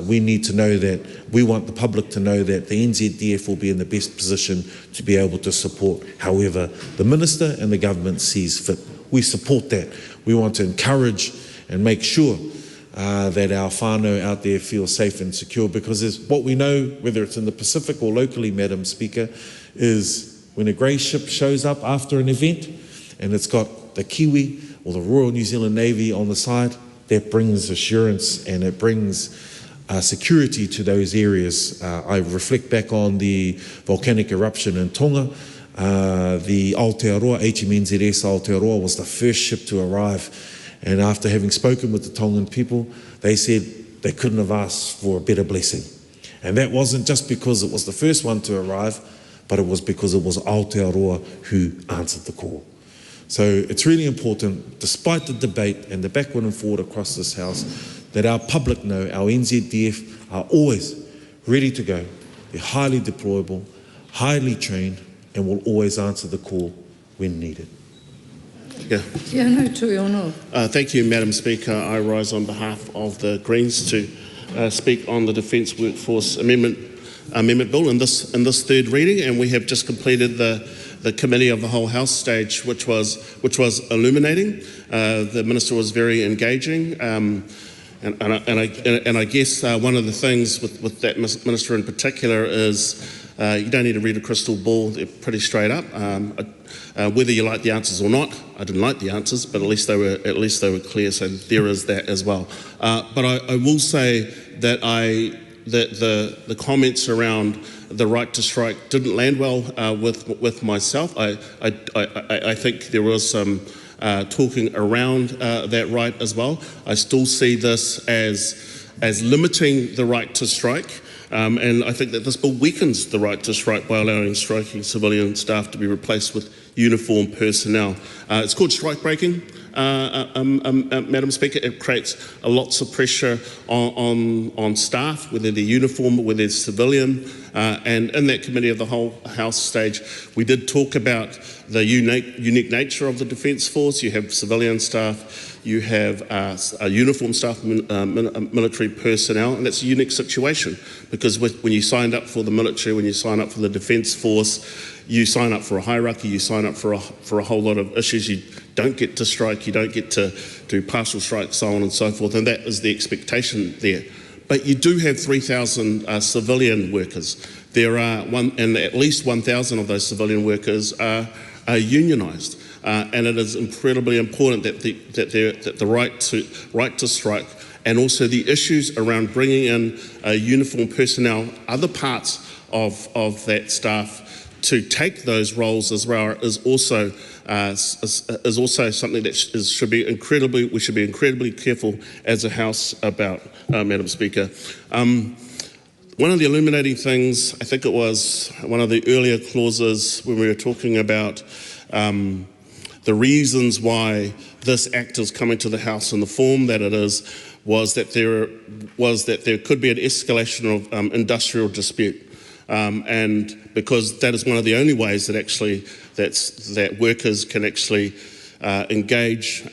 we need to know that, we want the public to know that the NZDF will be in the best position to be able to support however the Minister and the government sees fit. We support that. We want to encourage and make sure that our whānau out there feel safe and secure, because what we know, whether it's in the Pacific or locally, Madam Speaker, is when a grey ship shows up after an event and it's got the Kiwi or the Royal New Zealand Navy on the side, that brings assurance and it brings security to those areas. I reflect back on the volcanic eruption in Tonga. The Aotearoa, HMNZS Aotearoa, was the first ship to arrive, and after having spoken with the Tongan people, they said they couldn't have asked for a better blessing. And that wasn't just because it was the first one to arrive, but it was because it was Aotearoa who answered the call. So it's really important, despite the debate and the backward and forward across this House, that our public know our NZDF are always ready to go. They're highly deployable, highly trained, and will always answer the call when needed. Thank you, Madam Speaker. I rise on behalf of the Greens to speak on the Defence Workforce Amendment Bill in this third reading, and we have just completed the Committee of the Whole House stage, which was illuminating. The Minister was very engaging, and I guess one of the things with that Minister in particular is you don't need to read a crystal ball. They're pretty straight up. Whether you like the answers or not, I didn't like the answers, but at least they were clear. So there is that as well. But I will say that the comments around the right to strike didn't land well with myself. I think there was some talking around that right as well. I still see this as limiting the right to strike. And I think that this bill weakens the right to strike by allowing striking civilian staff to be replaced with uniformed personnel. It's called strike breaking, Madam Speaker. It creates lots of pressure on staff, whether they're uniform or whether they're civilian. And in that Committee of the Whole House stage, we did talk about the unique nature of the Defence Force. You have civilian staff, you have uniformed staff, military personnel, and that's a unique situation because when you signed up for the military, when you sign up for the Defence Force, you sign up for a hierarchy, you sign up for a whole lot of issues. You don't get to strike, you don't get to do partial strike, so on and so forth, and that is the expectation there. But you do have 3,000 civilian workers. There are and at least 1,000 of those civilian workers are unionised. And it is incredibly important that the right to strike, and also the issues around bringing in uniform personnel, other parts of that staff to take those roles as well, is also something that we should be incredibly careful as a House about, Madam Speaker. One of the illuminating things, I think it was one of the earlier clauses when we were talking about The reasons why this Act is coming to the House in the form that it is was that there could be an escalation of industrial dispute. And because that is one of the only ways that actually that workers can actually engage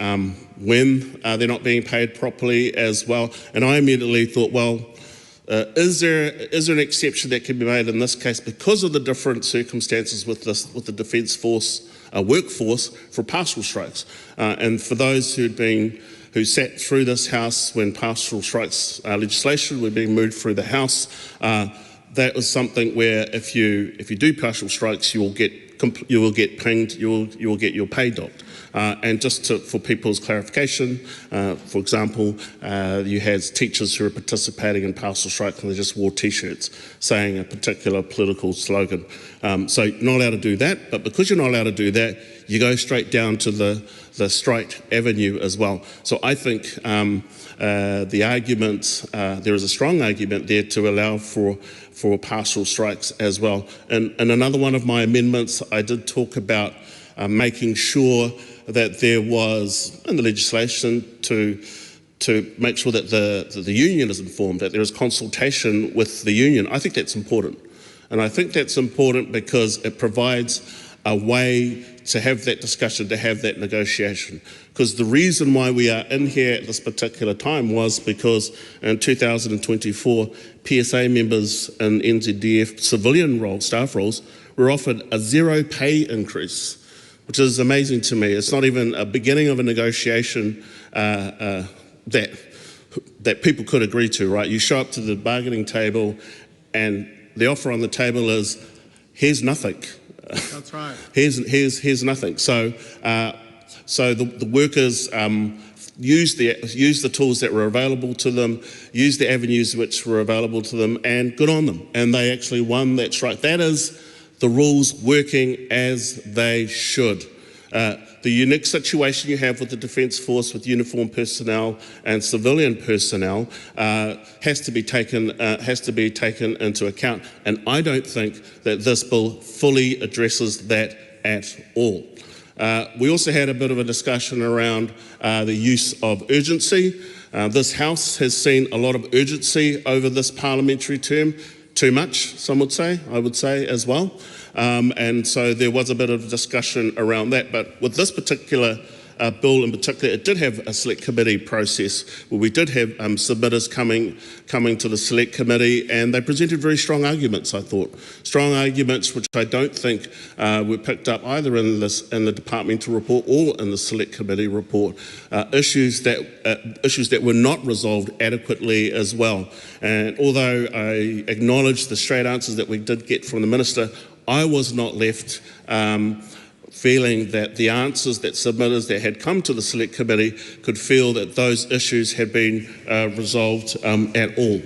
when they're not being paid properly as well. And I immediately thought, well, is there an exception that can be made in this case because of the different circumstances with the Defence Force workforce for pastoral strikes? And for those who sat through this House when pastoral strikes legislation were being moved through the House, that was something where if you do pastoral strikes, you will get pinged, you will get your pay docked. And just for people's clarification, for example, you had teachers who were participating in pastoral strikes and they just wore T-shirts saying a particular political slogan. So you're not allowed to do that, but because you're not allowed to do that, you go straight down to the strike avenue as well. So I think the argument, there is a strong argument there to allow for pastoral strikes as well. And another one of my amendments, I did talk about making sure that there was in the legislation to make sure that the union is informed, that there is consultation with the union. I think that's important. And I think that's important because it provides a way to have that discussion, to have that negotiation. Because the reason why we are in here at this particular time was because in 2024, PSA members in NZDF civilian roles, staff roles, were offered a zero pay increase, which is amazing to me. It's not even a beginning of a negotiation that people could agree to, right? You show up to the bargaining table and the offer on the table is, here's nothing. That's right. Here's nothing. So the workers used the tools that were available to them, used the avenues which were available to them, and good on them. And they actually won that strike. That is the rules working as they should. The unique situation you have with the Defence Force, with uniformed personnel and civilian personnel, has to be taken into account. And I don't think that this bill fully addresses that at all. We also had a bit of a discussion around the use of urgency. This House has seen a lot of urgency over this parliamentary term. Too much, some would say, I would say as well. And so there was a bit of discussion around that. But with this particular bill in particular, it did have a select committee process where we did have submitters coming to the select committee, and they presented very strong arguments, I thought. Strong arguments which I don't think were picked up either in the departmental report or in the select committee report. Issues that were not resolved adequately as well. And although I acknowledge the straight answers that we did get from the Minister, I was not left feeling that the answers that submitters that had come to the select committee could feel that those issues had been resolved at all.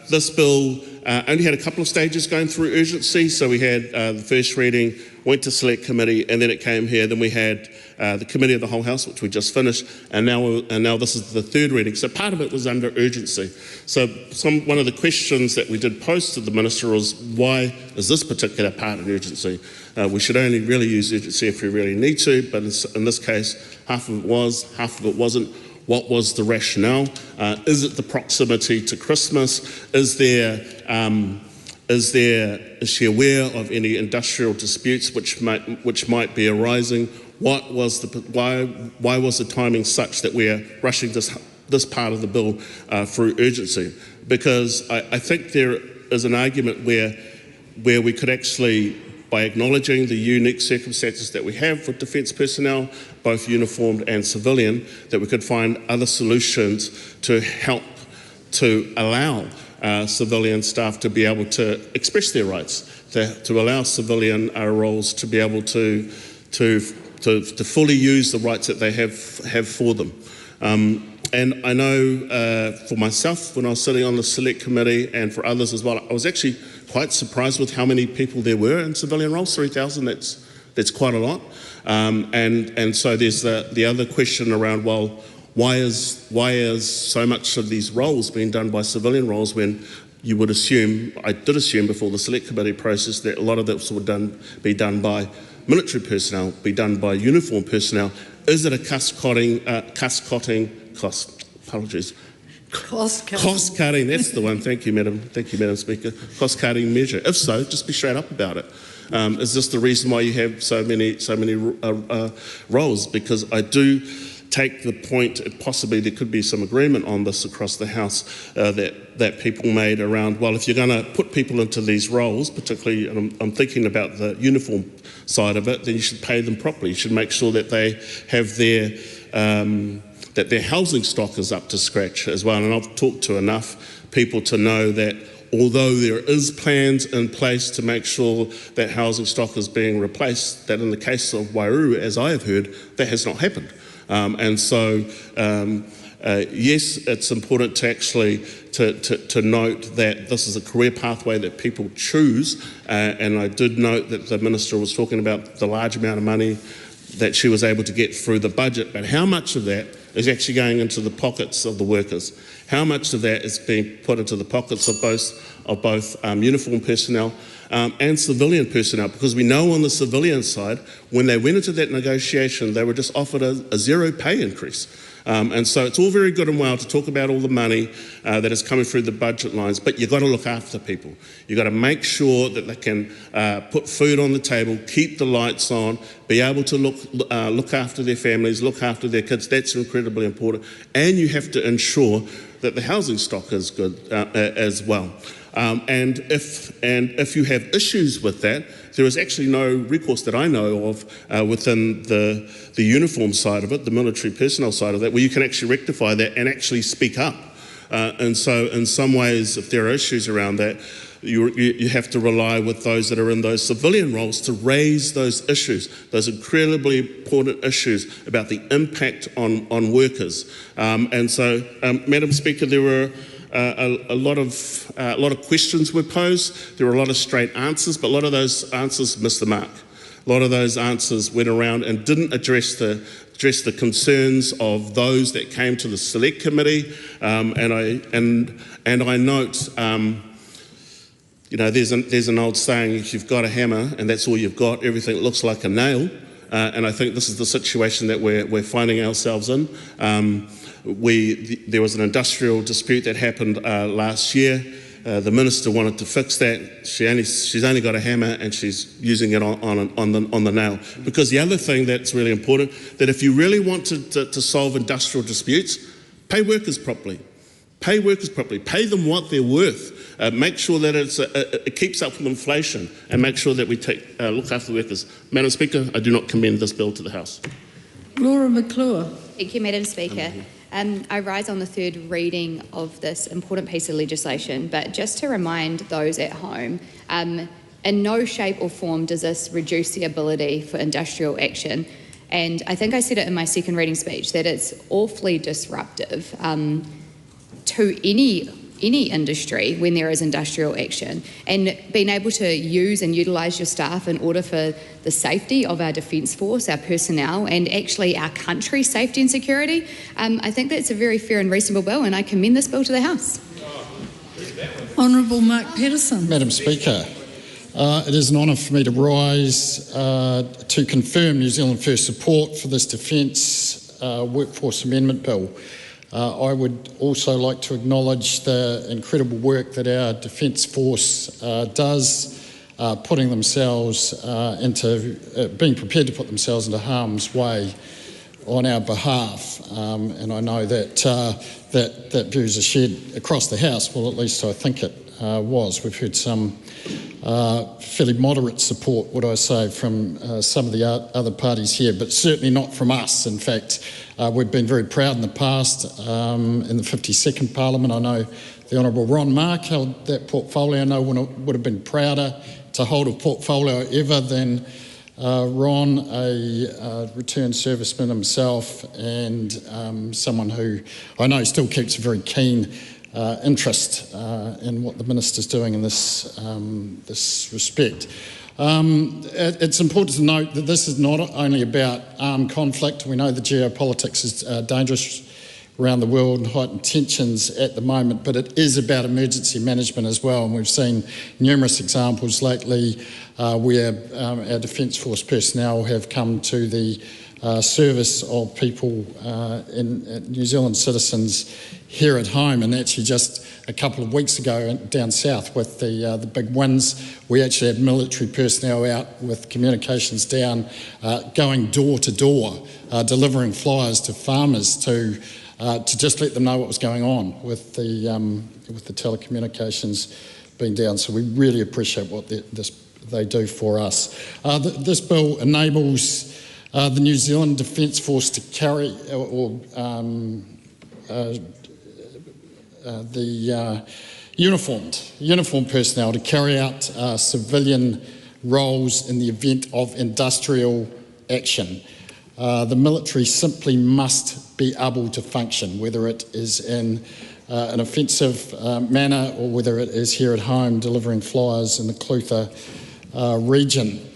This bill only had a couple of stages going through urgency. So we had the first reading, went to select committee, and then it came here. Then we had the committee of the whole House, which we just finished, and now this is the third reading. So part of it was under urgency. So one of the questions that we did pose to the Minister was, why is this particular part an urgency? We should only really use urgency if we really need to, but in this case, half of it was, half of it wasn't. What was the rationale? Is it the proximity to Christmas? Is she aware of any industrial disputes which might be arising? Why was the timing such that we're rushing this part of the bill through urgency? Because I think there is an argument where we could actually, by acknowledging the unique circumstances that we have with defence personnel, both uniformed and civilian, that we could find other solutions to help to allow civilian staff to be able to express their rights, to allow civilian roles to be able to fully use the rights that they have for them. And I know for myself, when I was sitting on the select committee, and for others as well, I was actually quite surprised with how many people there were in civilian roles. 3,000, that's quite a lot. And so there's the other question around, well, why is so much of these roles being done by civilian roles when you would assume, I did assume before the select committee process, that a lot of this would be done by military personnel be done by uniformed personnel? Is it a cost-cutting, cost-cutting, that's the one. Thank you, Madam Speaker. Cost-cutting measure. If so, just be straight up about it. Is this the reason why you have so many roles? Because I do take the point, possibly there could be some agreement on this across the House that people made around, well, if you're going to put people into these roles, particularly, and I'm thinking about the uniform side of it, then you should pay them properly. You should make sure that they have that their housing stock is up to scratch as well. And I've talked to enough people to know that although there is plans in place to make sure that housing stock is being replaced, that in the case of Wairuru, as I have heard, that has not happened. Yes, it's important to actually to note that this is a career pathway that people choose, and I did note that the Minister was talking about the large amount of money that she was able to get through the budget, but how much of that is actually going into the pockets of the workers? How much of that is being put into the pockets of both uniformed personnel and civilian personnel? Because we know on the civilian side, when they went into that negotiation, they were just offered a zero pay increase. And so it's all very good and well to talk about all the money that is coming through the budget lines, but you've got to look after people. You've got to make sure that they can put food on the table, keep the lights on, be able to look after their families, look after their kids. That's incredibly important. And you have to ensure that the housing stock is good as well. And if you have issues with that, there is actually no recourse that I know of within the uniform side of it, the military personnel side of that, where you can actually rectify that and actually speak up. And so in some ways, if there are issues around that, you have to rely with those that are in those civilian roles to raise those issues, those incredibly important issues about the impact on workers. And so, Madam Speaker, there were a lot of questions were posed. There were a lot of straight answers, but a lot of those answers missed the mark. A lot of those answers went around and didn't address the concerns of those that came to the Select Committee. And I note, there's an old saying: if you've got a hammer and that's all you've got, everything looks like a nail. And I think this is the situation that we're finding ourselves in. There was an industrial dispute that happened last year. The Minister wanted to fix that. She's only got a hammer and she's using it on the nail. Because the other thing that's really important, that if you really want to solve industrial disputes, pay workers properly. Pay workers properly. Pay them what they're worth. Make sure that it keeps up with inflation, and make sure that we look after the workers. Madam Speaker, I do not commend this bill to the House. Laura McClure. Thank you, Madam Speaker. I rise on the third reading of this important piece of legislation, but just to remind those at home, in no shape or form does this reduce the ability for industrial action. And I think I said it in my second reading speech that it's awfully disruptive to any industry when there is industrial action, and being able to use and utilise your staff in order for the safety of our Defence Force, our personnel, and actually our country's safety and security, I think that's a very fair and reasonable bill, and I commend this bill to the House. Honourable Mark Patterson. Madam Speaker, it is an honour for me to rise to confirm New Zealand First support for this Defence Workforce Amendment Bill. I would also like to acknowledge the incredible work that our Defence Force does, putting themselves being prepared to put themselves into harm's way on our behalf. And I know that that views are shared across the House. Well, at least I think it was. We've heard some fairly moderate support, would I say, from some of the other parties here, but certainly not from us. In fact, we've been very proud in the past. In the 52nd Parliament, I know the Honourable Ron Mark held that portfolio. No one would have been prouder to hold a portfolio ever than Ron, a returned serviceman himself, and someone who I know still keeps a very keen interest in what the Minister's doing in this respect. It's important to note that this is not only about armed conflict. We know the geopolitics is dangerous around the world and heightened tensions at the moment, but it is about emergency management as well, and we've seen numerous examples lately where our Defence Force personnel have come to the service of people New Zealand citizens here at home. And actually just a couple of weeks ago down south with the big winds, we actually had military personnel out with communications down, going door to door, delivering flyers to farmers to just let them know what was going on with the telecommunications being down. So we really appreciate what they do for us. This bill enables the New Zealand Defence Force to carry the uniformed personnel to carry out civilian roles in the event of industrial action. The military simply must be able to function, whether it is in an offensive manner or whether it is here at home delivering flyers in the Clutha region.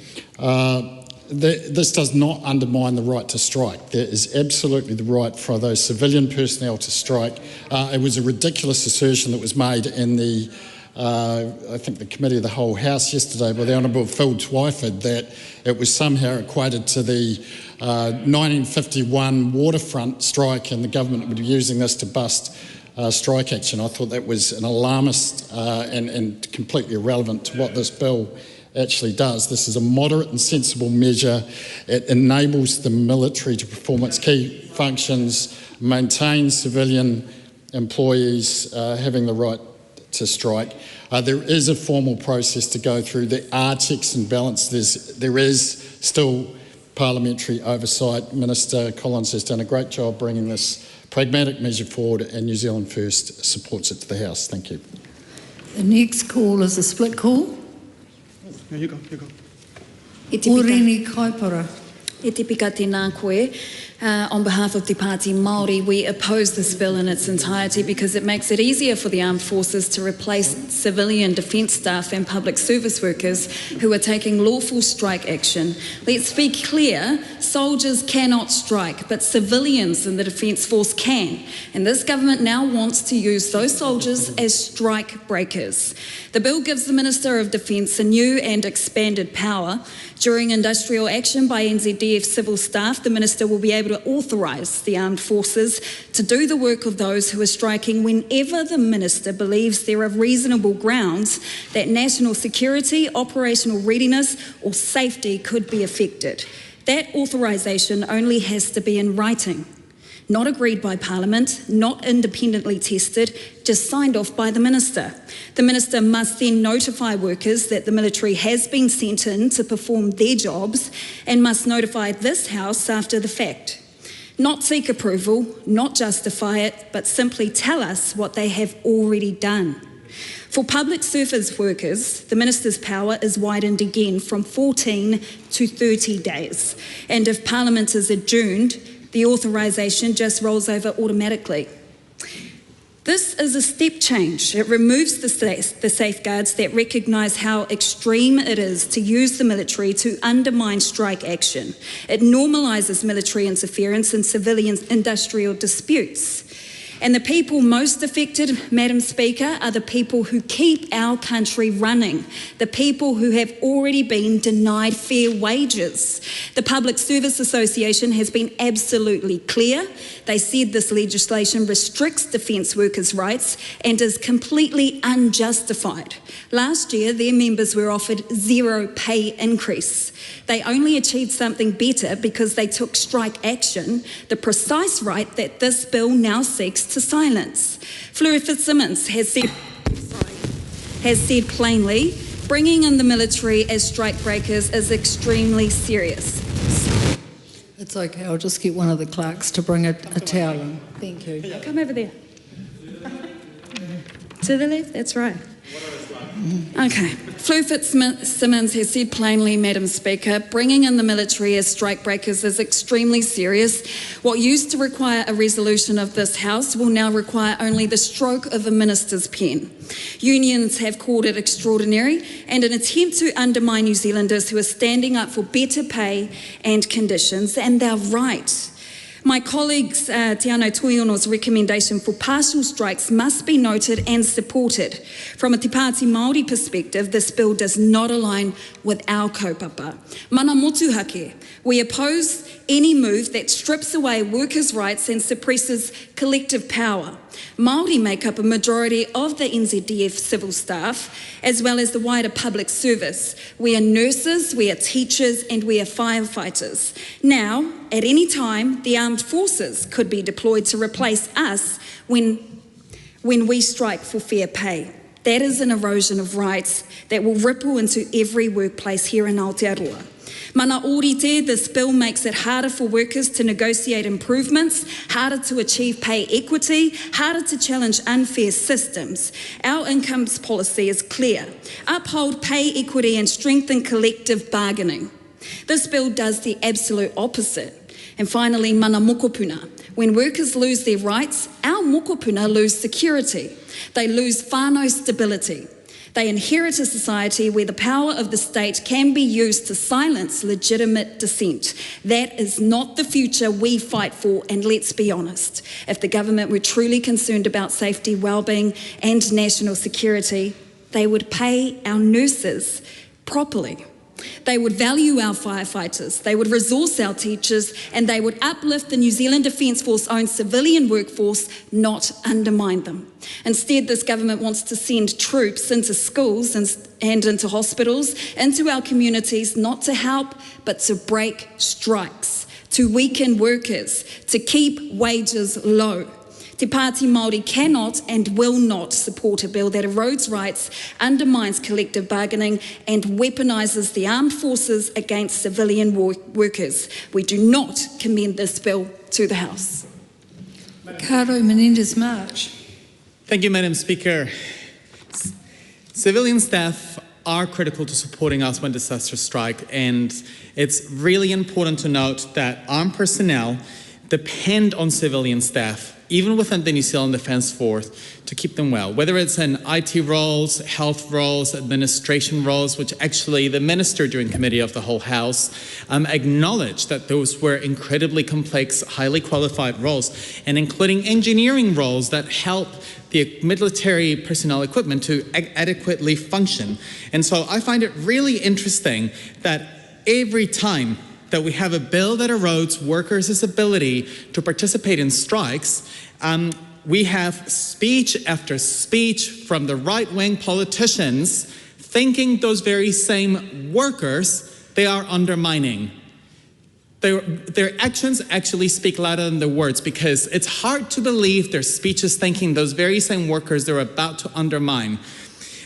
This does not undermine the right to strike. There is absolutely the right for those civilian personnel to strike. It was a ridiculous assertion that was made in the, I think, the Committee of the Whole House yesterday by the Honourable Phil Twyford that it was somehow equated to the 1951 waterfront strike and the government would be using this to bust strike action. I thought that was an alarmist and completely irrelevant to what this bill actually does. This is a moderate and sensible measure. It enables the military to perform its key functions, maintain civilian employees having the right to strike. There is a formal process to go through. There are checks and balances. There is still parliamentary oversight. Minister Collins has done a great job bringing this pragmatic measure forward, and New Zealand First supports it to the House. Thank you. The next call is a split call. No, you go. Orini Kaipara. E te pika tēnā koe. On behalf of Te Pāti Māori, we oppose this bill in its entirety because it makes it easier for the armed forces to replace civilian defence staff and public service workers who are taking lawful strike action. Let's be clear, soldiers cannot strike, but civilians in the Defence Force can. And this government now wants to use those soldiers as strike breakers. The bill gives the Minister of Defence a new and expanded power. During industrial action by NZDF civil staff, the Minister will be able to authorise the armed forces to do the work of those who are striking whenever the Minister believes there are reasonable grounds that national security, operational readiness or safety could be affected. That authorisation only has to be in writing, not agreed by Parliament, not independently tested, just signed off by the Minister. The Minister must then notify workers that the military has been sent in to perform their jobs and must notify this House after the fact. Not seek approval, not justify it, but simply tell us what they have already done. For public service workers, the Minister's power is widened again from 14 to 30 days. And if Parliament is adjourned, the authorisation just rolls over automatically. This is a step change. It removes the safeguards that recognise how extreme it is to use the military to undermine strike action. It normalises military interference in civilian industrial disputes. And the people most affected, Madam Speaker, are the people who keep our country running, the people who have already been denied fair wages. The Public Service Association has been absolutely clear. They said this legislation restricts defence workers' rights and is completely unjustified. Last year, their members were offered zero pay increase. They only achieved something better because they took strike action, the precise right that this bill now seeks to silence. Fleur Fitzsimmons has said plainly, bringing in the military as strike breakers is extremely serious. It's okay, I'll just get one of the clerks to bring a towel in. Thank you. Come over there. To the left, that's right. Okay. Fleur Fitzsimmons has said plainly, Madam Speaker, bringing in the military as strike breakers is extremely serious. What used to require a resolution of this House will now require only the stroke of a minister's pen. Unions have called it extraordinary and an attempt to undermine New Zealanders who are standing up for better pay and conditions, and they're right. My colleagues Te Anau Tuiono's recommendation for partial strikes must be noted and supported. From a Te Pāti Māori perspective, this bill does not align with our kaupapa. Mana motuhake, we oppose any move that strips away workers' rights and suppresses collective power. Māori make up a majority of the NZDF civil staff, as well as the wider public service. We are nurses, we are teachers, and we are firefighters. Now, at any time, the armed forces could be deployed to replace us when we strike for fair pay. That is an erosion of rights that will ripple into every workplace here in Aotearoa. Mana orite, this bill makes it harder for workers to negotiate improvements, harder to achieve pay equity, harder to challenge unfair systems. Our incomes policy is clear. Uphold pay equity and strengthen collective bargaining. This bill does the absolute opposite. And finally, mana mokopuna. When workers lose their rights, our mokopuna lose security. They lose whānau stability. They inherit a society where the power of the state can be used to silence legitimate dissent. That is not the future we fight for, and let's be honest. If the government were truly concerned about safety, wellbeing and national security, they would pay our nurses properly. They would value our firefighters, they would resource our teachers, and they would uplift the New Zealand Defence Force's own civilian workforce, not undermine them. Instead, this government wants to send troops into schools and into hospitals, into our communities, not to help, but to break strikes, to weaken workers, to keep wages low. Te Pāti Māori cannot and will not support a bill that erodes rights, undermines collective bargaining and weaponises the armed forces against civilian workers. We do not commend this bill to the House. Caro Menendez-March. Thank you, Madam Speaker. Civilian staff are critical to supporting us when disasters strike, and it's really important to note that armed personnel depend on civilian staff, even within the New Zealand Defence Force, to keep them well. Whether it's in IT roles, health roles, administration roles, which actually the Minister during Committee of the Whole House acknowledged that those were incredibly complex, highly qualified roles, and including engineering roles that help the military personnel equipment to adequately function. And so I find it really interesting that every time that we have a bill that erodes workers' ability to participate in strikes, we have speech after speech from the right-wing politicians thinking those very same workers they are undermining. Their actions actually speak louder than their words, because it's hard to believe their speeches thinking those very same workers they're about to undermine.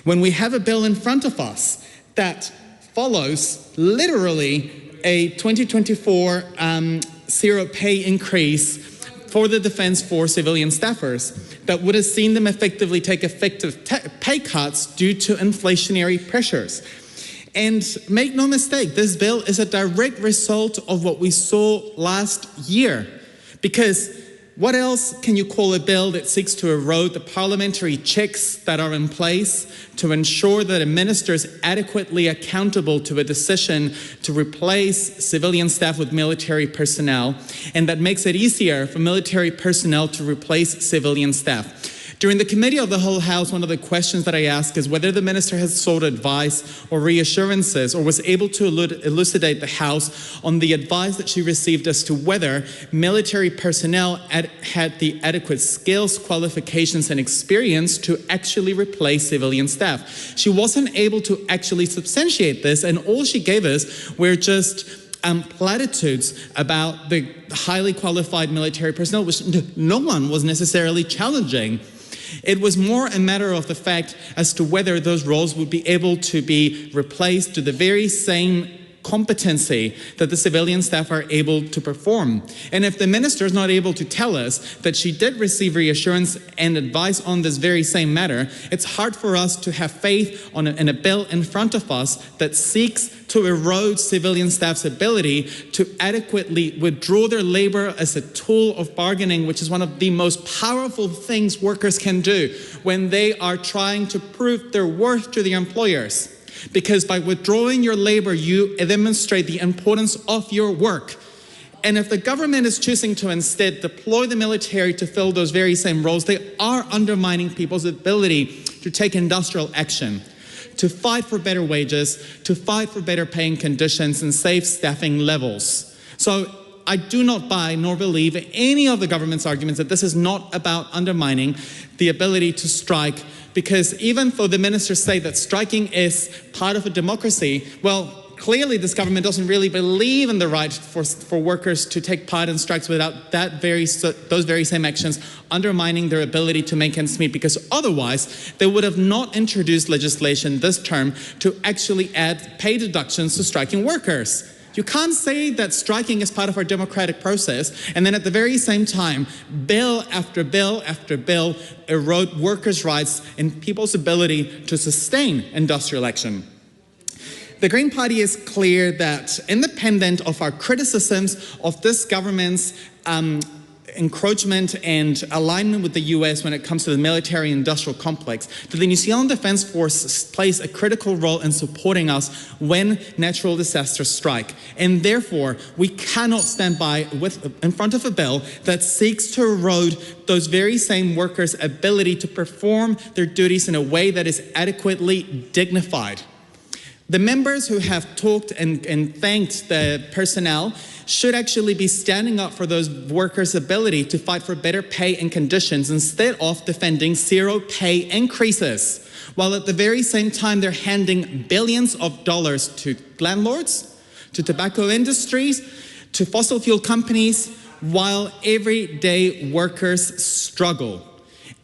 When we have a bill in front of us that follows literally a 2024 zero pay increase for the Defence Force civilian staffers that would have seen them effectively take effective pay cuts due to inflationary pressures. And make no mistake, this bill is a direct result of what we saw last year, because what else can you call a bill that seeks to erode the parliamentary checks that are in place to ensure that a minister is adequately accountable to a decision to replace civilian staff with military personnel, and that makes it easier for military personnel to replace civilian staff? During the Committee of the Whole House, one of the questions that I asked is whether the Minister has sought advice or reassurances, or was able to elucidate the House on the advice that she received as to whether military personnel had the adequate skills, qualifications and experience to actually replace civilian staff. She wasn't able to actually substantiate this, and all she gave us were just platitudes about the highly qualified military personnel, which no one was necessarily challenging. It was more a matter of the fact as to whether those roles would be able to be replaced to the very same competency that the civilian staff are able to perform. And if the minister is not able to tell us that she did receive reassurance and advice on this very same matter, it's hard for us to have faith in a bill in front of us that seeks to erode civilian staff's ability to adequately withdraw their labor as a tool of bargaining, which is one of the most powerful things workers can do when they are trying to prove their worth to the employers. Because by withdrawing your labor, you demonstrate the importance of your work. And if the government is choosing to instead deploy the military to fill those very same roles, they are undermining people's ability to take industrial action, to fight for better wages, to fight for better paying conditions and safe staffing levels. So I do not buy nor believe any of the government's arguments that this is not about undermining the ability to strike, because even though the ministers say that striking is part of a democracy, well, clearly this government doesn't really believe in the right for workers to take part in strikes without those very same actions undermining their ability to make ends meet, because otherwise they would have not introduced legislation this term to actually add pay deductions to striking workers. You can't say that striking is part of our democratic process and then at the very same time, bill after bill after bill erode workers' rights and people's ability to sustain industrial action. The Green Party is clear that, independent of our criticisms of this government's encroachment and alignment with the US when it comes to the military-industrial complex, that the New Zealand Defence Force plays a critical role in supporting us when natural disasters strike. And therefore, we cannot stand by in front of a bill that seeks to erode those very same workers' ability to perform their duties in a way that is adequately dignified. The members who have talked and thanked the personnel should actually be standing up for those workers' ability to fight for better pay and conditions instead of defending zero pay increases, while at the very same time they're handing billions of dollars to landlords, to tobacco industries, to fossil fuel companies, while everyday workers struggle.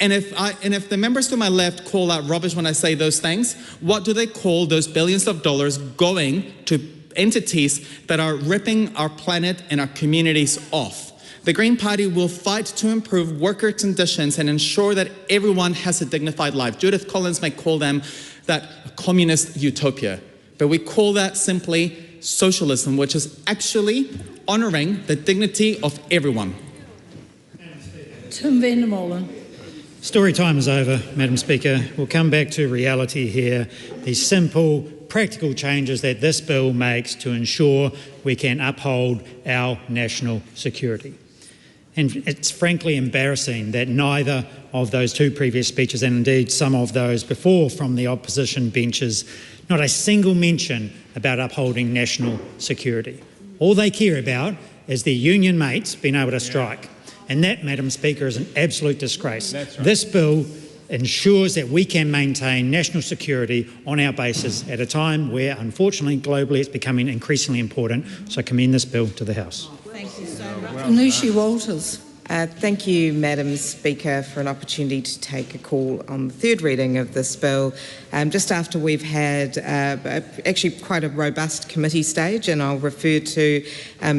And if the members to my left call out rubbish when I say those things, what do they call those billions of dollars going to entities that are ripping our planet and our communities off? The Green Party will fight to improve worker conditions and ensure that everyone has a dignified life. Judith Collins may call them that a communist utopia, but we call that simply socialism, which is actually honouring the dignity of everyone. Tim van der Molen. Story time is over, Madam Speaker. We'll come back to reality here. These simple, practical changes that this bill makes to ensure we can uphold our national security. And it's frankly embarrassing that neither of those two previous speeches, and indeed some of those before from the opposition benches, not a single mention about upholding national security. All they care about is their union mates being able to strike. And that, Madam Speaker, is an absolute disgrace. Right. This bill ensures that we can maintain national security on our bases at a time where, unfortunately, globally it's becoming increasingly important. So I commend this bill to the House. Thank you so much. Lucy Walters. Thank you, Madam Speaker, for an opportunity to take a call on the third reading of this bill, just after we've had actually quite a robust committee stage, and I'll refer to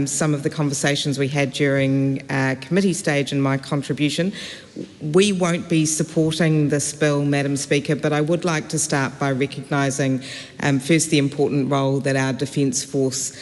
some of the conversations we had during committee stage in my contribution. We won't be supporting this bill, Madam Speaker, but I would like to start by recognising first the important role that our Defence Force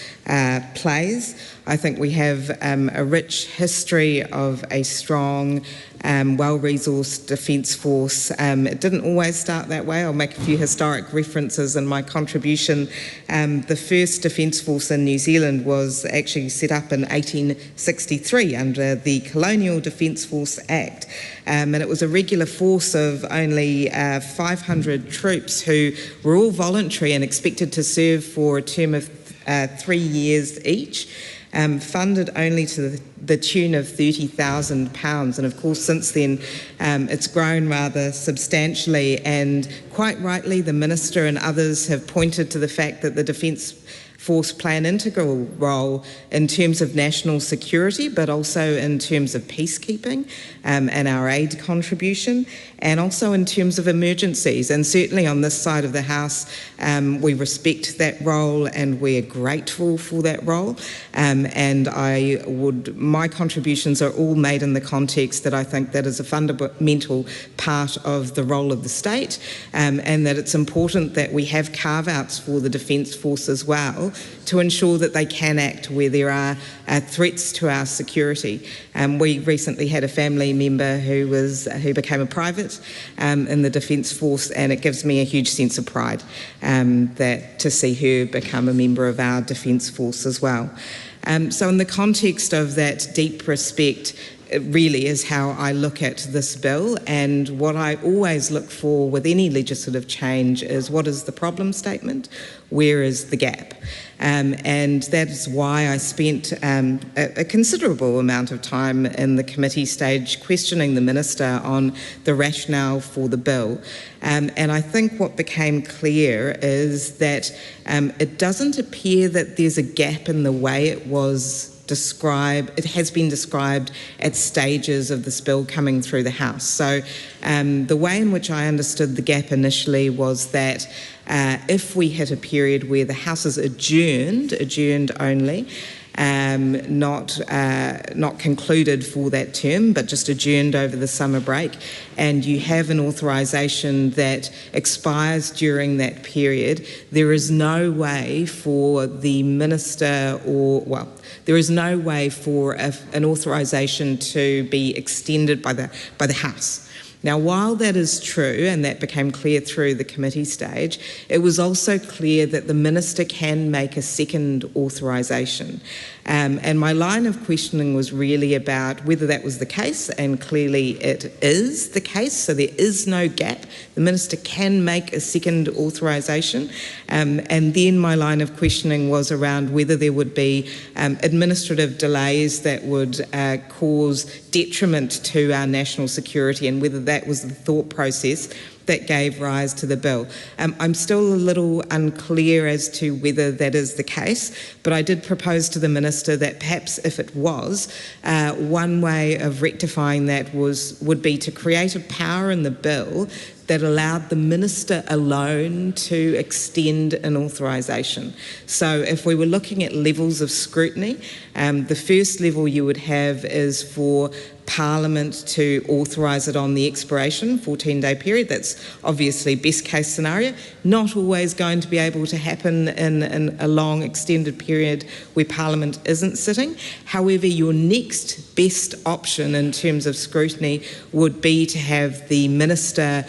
plays. I think we have a rich history of a strong, well-resourced Defence Force. It didn't always start that way. I'll make a few historic references in my contribution. The first Defence Force in New Zealand was actually set up in 1863 under the Colonial Defence Force Act. And it was a regular force of only 500 troops who were all voluntary and expected to serve for a term of 3 years each. Funded only to the tune of £30,000, and of course since then it's grown rather substantially, and quite rightly the Minister and others have pointed to the fact that the Defence Force play an integral role in terms of national security, but also in terms of peacekeeping and our aid contribution, and also in terms of emergencies. And certainly on this side of the House, we respect that role and we're grateful for that role. And my contributions are all made in the context that I think that is a fundamental part of the role of the state, and that it's important that we have carve-outs for the Defence Force as well to ensure that they can act where there are threats to our security. We recently had a family member who became a private in the Defence Force, and it gives me a huge sense of pride to see her become a member of our Defence Force as well. So in the context of that deep respect, it really is how I look at this bill, and what I always look for with any legislative change is what is the problem statement, where is the gap? And that is why I spent a considerable amount of time in the committee stage questioning the Minister on the rationale for the bill. And I think what became clear is that it doesn't appear that there's a gap in the way it has been described at stages of this bill coming through the House. So the way in which I understood the gap initially was that if we hit a period where the House is adjourned only, not concluded for that term, but just adjourned over the summer break, and you have an authorisation that expires during that period, there is no way for the Minister there is no way for an authorisation to be extended by the House. Now, while that is true, and that became clear through the committee stage, it was also clear that the Minister can make a second authorisation. And my line of questioning was really about whether that was the case, and clearly it is the case, so there is no gap. The Minister can make a second authorisation. And then my line of questioning was around whether there would be administrative delays that would cause detriment to our national security, and whether that was the thought process that gave rise to the bill. I'm still a little unclear as to whether that is the case, but I did propose to the Minister that perhaps if it was, one way of rectifying that would be to create a power in the bill that allowed the Minister alone to extend an authorisation. So if we were looking at levels of scrutiny, the first level you would have is for Parliament to authorise it on the expiration, 14-day period. That's obviously best case scenario. Not always going to be able to happen in a long extended period where Parliament isn't sitting. However, your next best option in terms of scrutiny would be to have the Minister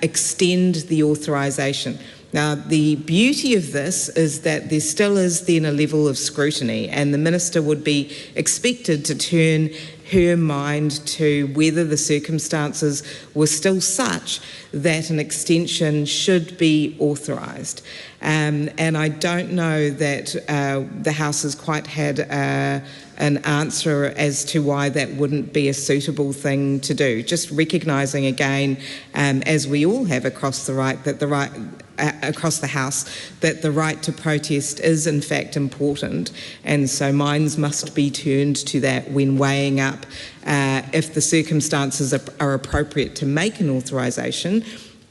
extend the authorisation. Now, the beauty of this is that there still is then a level of scrutiny, and the Minister would be expected to turn her mind to whether the circumstances were still such that an extension should be authorised. And I don't know that the House has quite had an answer as to why that wouldn't be a suitable thing to do. Just recognising again, as we all have across the across the House, that the right to protest is in fact important, and so minds must be turned to that when weighing up if the circumstances are appropriate to make an authorisation,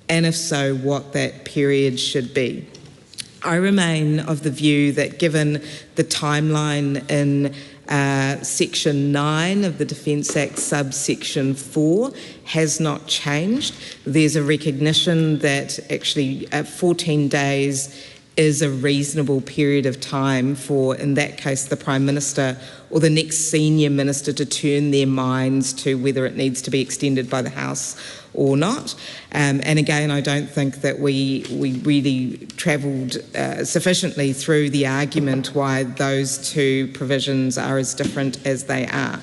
and if so, what that period should be. I remain of the view that given the timeline in Section 9 of the Defence Act, subsection 4, has not changed, there's a recognition that actually 14 days is a reasonable period of time for, in that case, the Prime Minister or the next senior minister to turn their minds to whether it needs to be extended by the House or not. And again, I don't think that we really travelled sufficiently through the argument why those two provisions are as different as they are.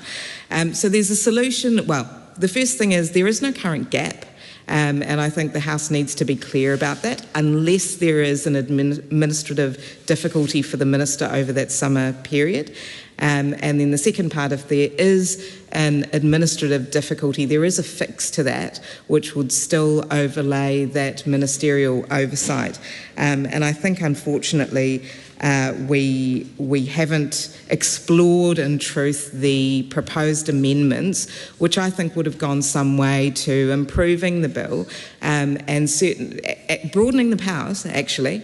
So there's a solution. Well, the first thing is there is no current gap. And I think the House needs to be clear about that, unless there is an administrative difficulty for the Minister over that summer period. And then the second part, if there is an administrative difficulty, there is a fix to that, which would still overlay that ministerial oversight. And I think, unfortunately, we haven't explored in truth the proposed amendments, which I think would have gone some way to improving the bill and broadening the powers, actually,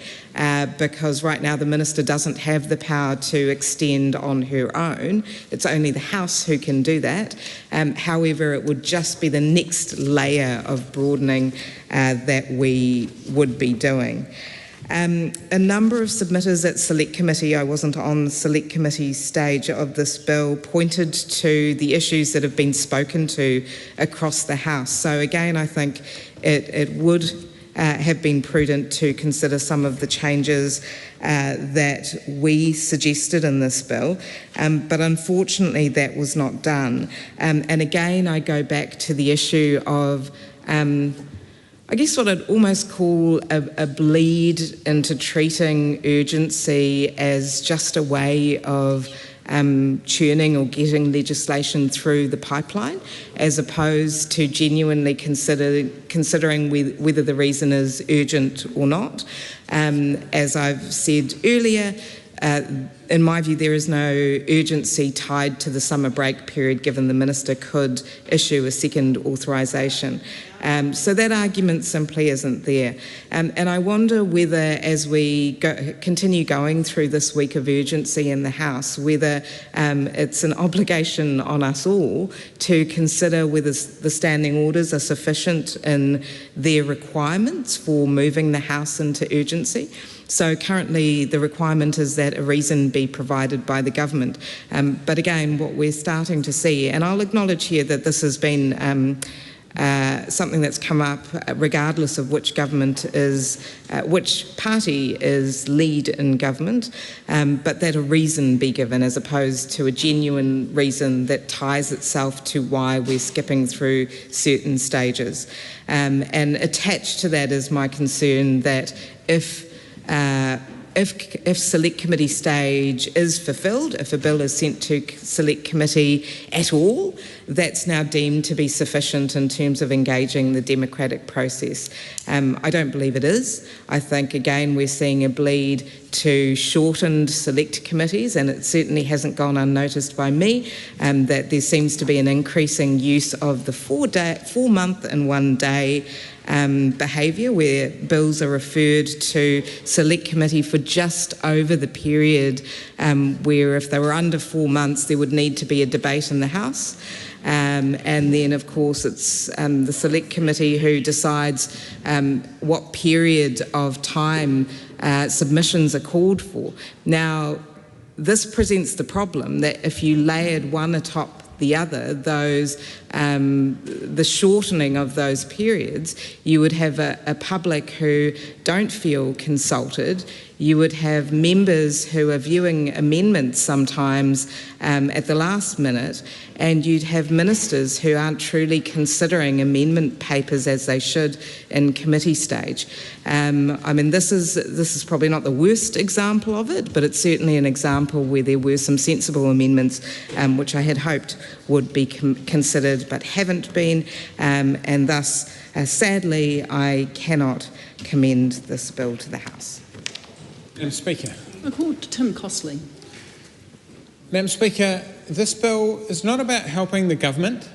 because right now the Minister doesn't have the power to extend on her own. It's only the House who can do that. However, it would just be the next layer of broadening that we would be doing. A number of submitters at Select Committee, I wasn't on the Select Committee stage of this bill, pointed to the issues that have been spoken to across the House. So again, I think it would have been prudent to consider some of the changes that we suggested in this bill, but unfortunately that was not done. And again, I go back to the issue of I guess what I'd almost call a bleed into treating urgency as just a way of churning or getting legislation through the pipeline, as opposed to genuinely considering whether the reason is urgent or not. As I've said earlier, in my view, there is no urgency tied to the summer break period, given the Minister could issue a second authorisation. So that argument simply isn't there. And I wonder whether, as we continue going through this week of urgency in the House, whether it's an obligation on us all to consider whether the standing orders are sufficient in their requirements for moving the House into urgency. So currently the requirement is that a reason be provided by the government. But again, what we're starting to see, and I'll acknowledge here that this has been something that's come up regardless of which government is, which party is lead in government, but that a reason be given as opposed to a genuine reason that ties itself to why we're skipping through certain stages. And attached to that is my concern that if select committee stage is fulfilled, if a bill is sent to select committee at all, that's now deemed to be sufficient in terms of engaging the democratic process. I don't believe it is. I think, again, we're seeing a bleed to shortened select committees, and it certainly hasn't gone unnoticed by me, that there seems to be an increasing use of the 4 month and 1 day behaviour, where bills are referred to select committee for just over the period where if they were under 4 months there would need to be a debate in the House. And then of course it's the select committee who decides what period of time submissions are called for. Now, this presents the problem that if you layered one atop the other, the shortening of those periods, you would have a public who don't feel consulted. You would have members who are viewing amendments sometimes at the last minute, and you'd have ministers who aren't truly considering amendment papers as they should in committee stage. I mean, this is probably not the worst example of it, but it's certainly an example where there were some sensible amendments which I had hoped would be considered but haven't been, and thus, sadly, I cannot commend this bill to the House. Madam Speaker. I call Tim Costley. Madam Speaker, this bill is not about helping the government.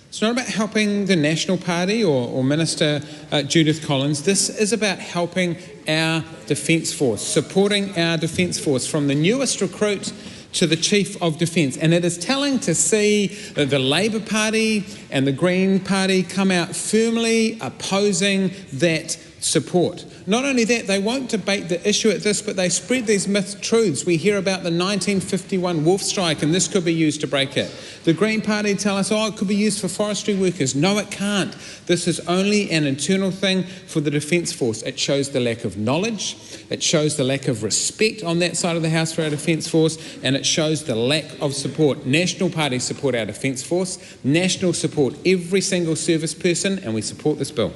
It's not about helping the National Party or Minister Judith Collins. This is about helping our Defence Force, supporting our Defence Force, from the newest recruit to the Chief of Defence. And it is telling to see the Labour Party and the Green Party come out firmly opposing that support. Not only that, they won't debate the issue at this, but they spread these myth truths. We hear about the 1951 wolf strike, and this could be used to break it. The Green Party tell us, oh, it could be used for forestry workers. No, it can't. This is only an internal thing for the Defence Force. It shows the lack of knowledge, it shows the lack of respect on that side of the House for our Defence Force, and it shows the lack of support. National Party support our Defence Force, National support every single service person, and we support this bill.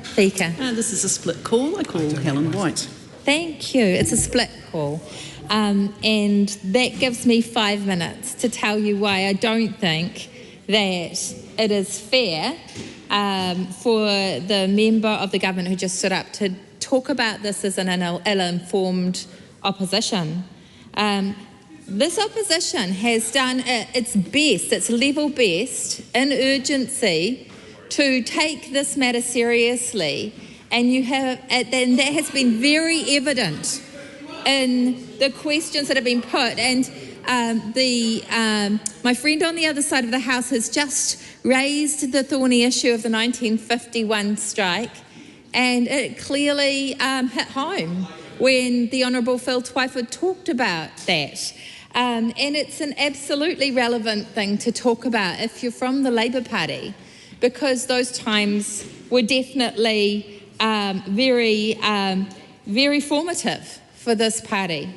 Speaker. This is a split call. I call Helen White. Thank you. It's a split call. And that gives me 5 minutes to tell you why I don't think that it is fair for the member of the government who just stood up to talk about this as an ill-informed opposition. This opposition has done its best, its level best in urgency to take this matter seriously, and and that has been very evident in the questions that have been put. And my friend on the other side of the House has just raised the thorny issue of the 1951 strike, and it clearly hit home when the Honourable Phil Twyford talked about that. And it's an absolutely relevant thing to talk about if you're from the Labour Party. because those times were definitely very formative for this party.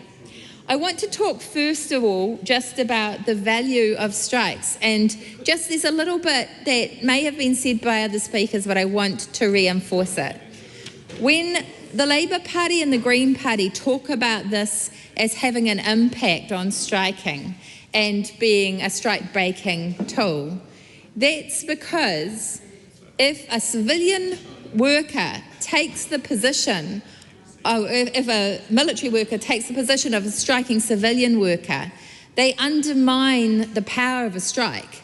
I want to talk first of all just about the value of strikes, and just there's a little bit that may have been said by other speakers, but I want to reinforce it. When the Labour Party and the Green Party talk about this as having an impact on striking and being a strike-breaking tool, that's because if a civilian worker takes the position, if a military worker takes the position of a striking civilian worker, they undermine the power of a strike.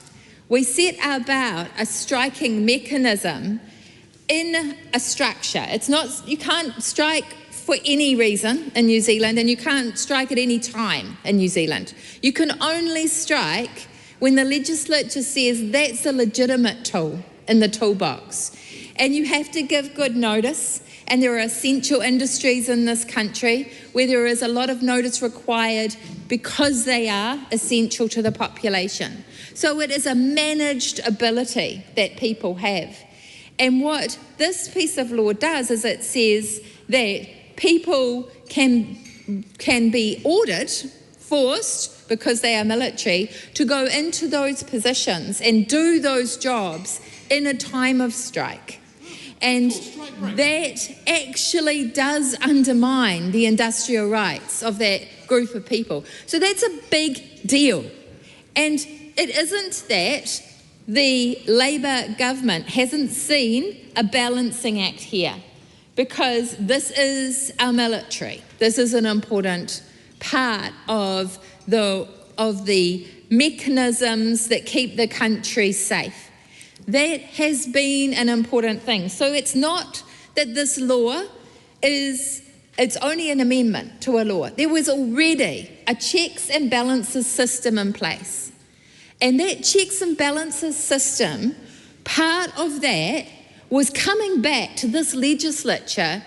We set about a striking mechanism in a structure. It's not, you can't strike for any reason in New Zealand, and you can't strike at any time in New Zealand. You can only strike when the legislature says that's a legitimate tool in the toolbox. And you have to give good notice, and there are essential industries in this country where there is a lot of notice required because they are essential to the population. So it is a managed ability that people have. And what this piece of law does is it says that people can be ordered, forced, because they are military, to go into those positions and do those jobs in a time of strike. And that actually does undermine the industrial rights of that group of people. So that's a big deal. And it isn't that the Labour government hasn't seen a balancing act here, because this is our military. This is an important part of the mechanisms that keep the country safe. That has been an important thing. So it's not that this law it's only an amendment to a law. There was already a checks and balances system in place. And that checks and balances system, part of that was coming back to this legislature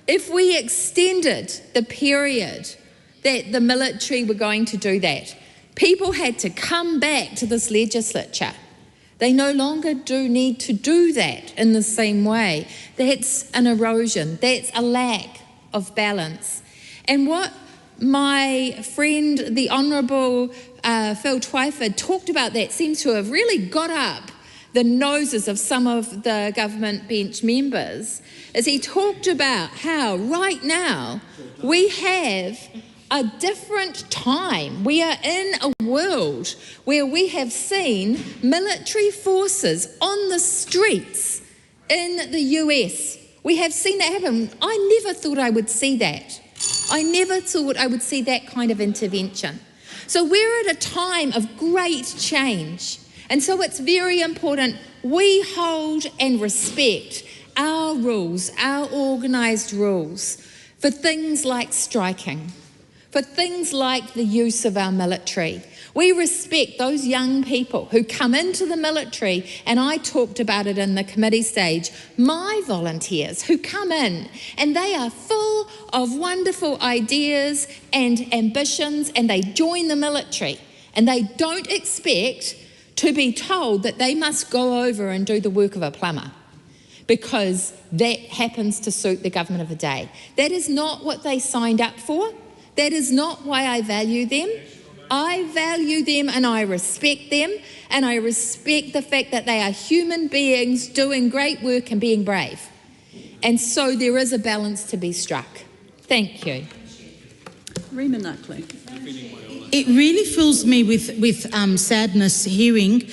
if we extended the period that the military were going to do that. People had to come back to this legislature. They no longer do need to do that in the same way. That's an erosion. That's a lack of balance. And what my friend, the Honourable Phil Twyford, talked about that seems to have really got up the noses of some of the government bench members, is he talked about how right now we have a different time. We are in a world where we have seen military forces on the streets in the US. We have seen that happen. I never thought I would see that. I never thought I would see that kind of intervention. So we're at a time of great change. And so it's very important we hold and respect our rules, our organised rules, for things like striking, for things like the use of our military. We respect those young people who come into the military, and I talked about it in the committee stage, my volunteers who come in and they are full of wonderful ideas and ambitions, and they join the military and they don't expect to be told that they must go over and do the work of a plumber because that happens to suit the government of the day. That is not what they signed up for. That is not why I value them. I value them and I respect them, and I respect the fact that they are human beings doing great work and being brave. And so there is a balance to be struck. Thank you. Rima Nuckley. It really fills me with sadness hearing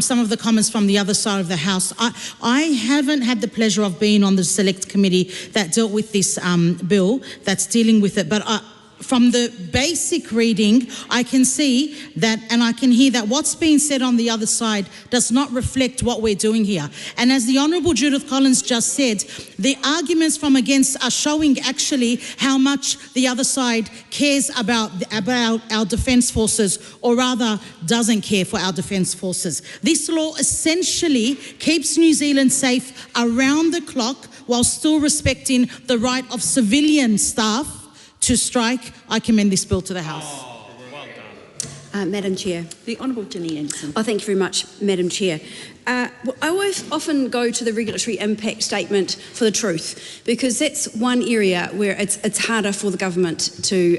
some of the comments from the other side of the House. I haven't had the pleasure of being on the select committee that dealt with this bill that's dealing with it, but from the basic reading, I can see that, and I can hear that what's being said on the other side does not reflect what we're doing here. And as the Honourable Judith Collins just said, the arguments from against are showing actually how much the other side cares about our defence forces, or rather doesn't care for our defence forces. This law essentially keeps New Zealand safe around the clock while still respecting the right of civilian staff to strike. I commend this bill to the House. Madam Chair. The Honourable Ginny Anderson. Thank you very much, Madam Chair. I often go to the regulatory impact statement for the truth, because that's one area where it's harder for the government to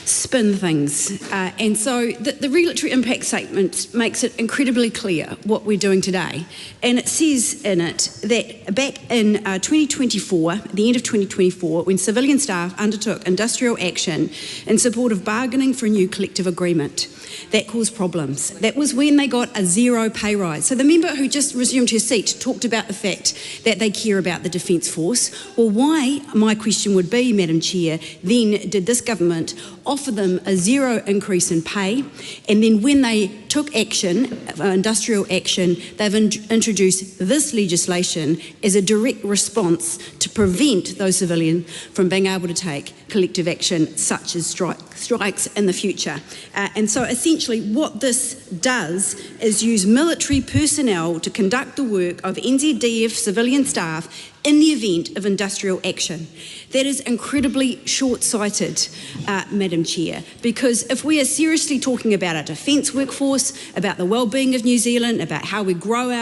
spin things. And so the regulatory impact statement makes it incredibly clear what we're doing today. And it says in it that back in 2024, at the end of 2024, when civilian staff undertook industrial action in support of bargaining for a new collective agreement, that caused problems. That was when they got a zero pay rise. So the member who just resumed her seat talked about the fact that they care about the Defence Force. Well, why, my question would be, Madam Chair, then did this government offer them a zero increase in pay, and then when they took action, industrial action, they've introduced this legislation as a direct response to prevent those civilians from being able to take collective action such as strikes in the future. And so essentially what this does is use military personnel to conduct the work of NZDF civilian staff in the event of industrial action. That is incredibly short-sighted, Madam Chair, because if we are seriously talking about our defence workforce, about the well-being of New Zealand, about how we grow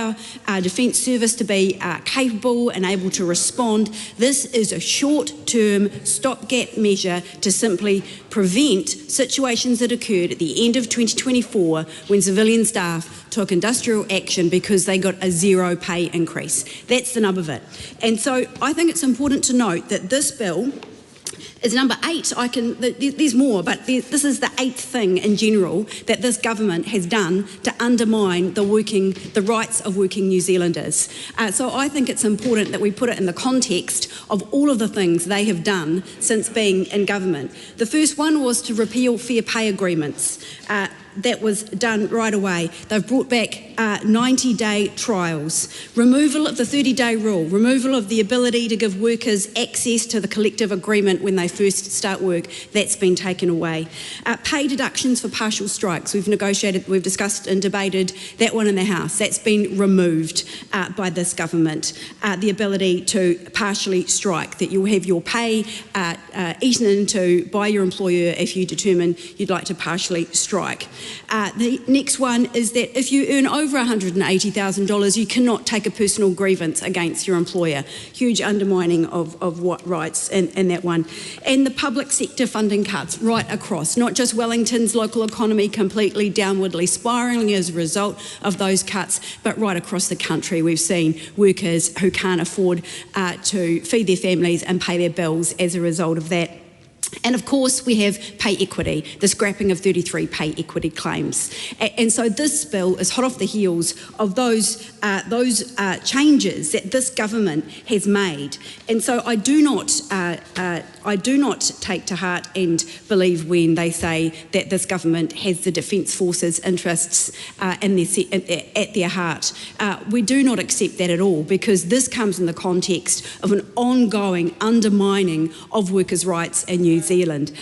our defence service to be capable and able to respond, this is a short-term stopgap measure to simply prevent situations that occurred at the end of 2024 when civilian staff took industrial action because they got a zero pay increase. That's the nub of it. And so I think it's important to note that this bill is number 8. There's more, but this is the 8th thing in general that this government has done to undermine the rights of working New Zealanders. So I think it's important that we put it in the context of all of the things they have done since being in government. The first one was to repeal fair pay agreements. That was done right away. They've brought back 90-day trials, removal of the 30-day rule, removal of the ability to give workers access to the collective agreement when they first start work. That's been taken away. Pay deductions for partial strikes. We've discussed and debated that one in the House. That's been removed by this government. The ability to partially strike, that you'll have your pay eaten into by your employer if you determine you'd like to partially strike. The next one is that if you earn over $180,000, you cannot take a personal grievance against your employer. Huge undermining of what rights in that one. And the public sector funding cuts right across, not just Wellington's local economy completely downwardly spiralling as a result of those cuts, but right across the country we've seen workers who can't afford to feed their families and pay their bills as a result of that. And of course we have pay equity, the scrapping of 33 pay equity claims. And so this bill is hot off the heels of those changes that this government has made. And so I do not take to heart and believe when they say that this government has the Defence Force's interests at their heart. We do not accept that at all, because this comes in the context of an ongoing undermining of workers' rights in New Zealand.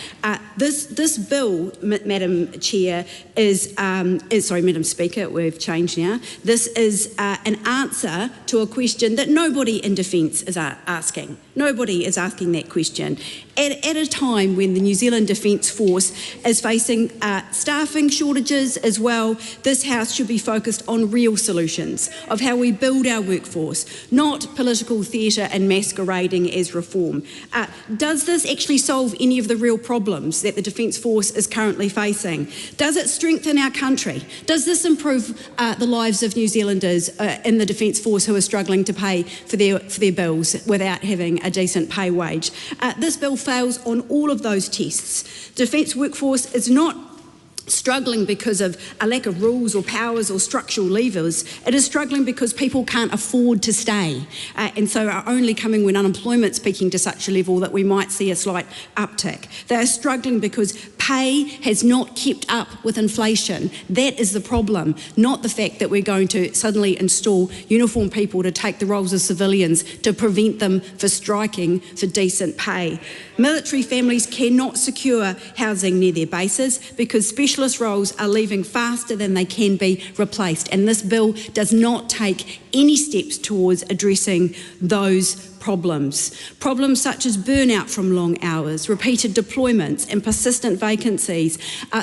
This bill, Madam Chair, Madam Speaker, we've changed now. This is an answer to a question that nobody in Defence is asking. Nobody is asking that question. At a time when the New Zealand Defence Force is facing staffing shortages as well, this House should be focused on real solutions of how we build our workforce, not political theatre and masquerading as reform. Does this actually solve any of the real problems that the Defence Force is currently facing? Does it strengthen our country? Does this improve the lives of New Zealanders in the Defence Force who are struggling to pay for their bills without having a decent pay wage? This bill fails on all of those tests. Defence workforce is not struggling because of a lack of rules or powers or structural levers. It is struggling because people can't afford to stay, and so are only coming when unemployment's peaking to such a level that we might see a slight uptick. They are struggling because pay has not kept up with inflation. That is the problem, not the fact that we're going to suddenly install uniformed people to take the roles of civilians to prevent them from striking for decent pay. Military families cannot secure housing near their bases because specialist roles are leaving faster than they can be replaced, and this bill does not take any steps towards addressing those problems. Problems such as burnout from long hours, repeated deployments and persistent vacancies,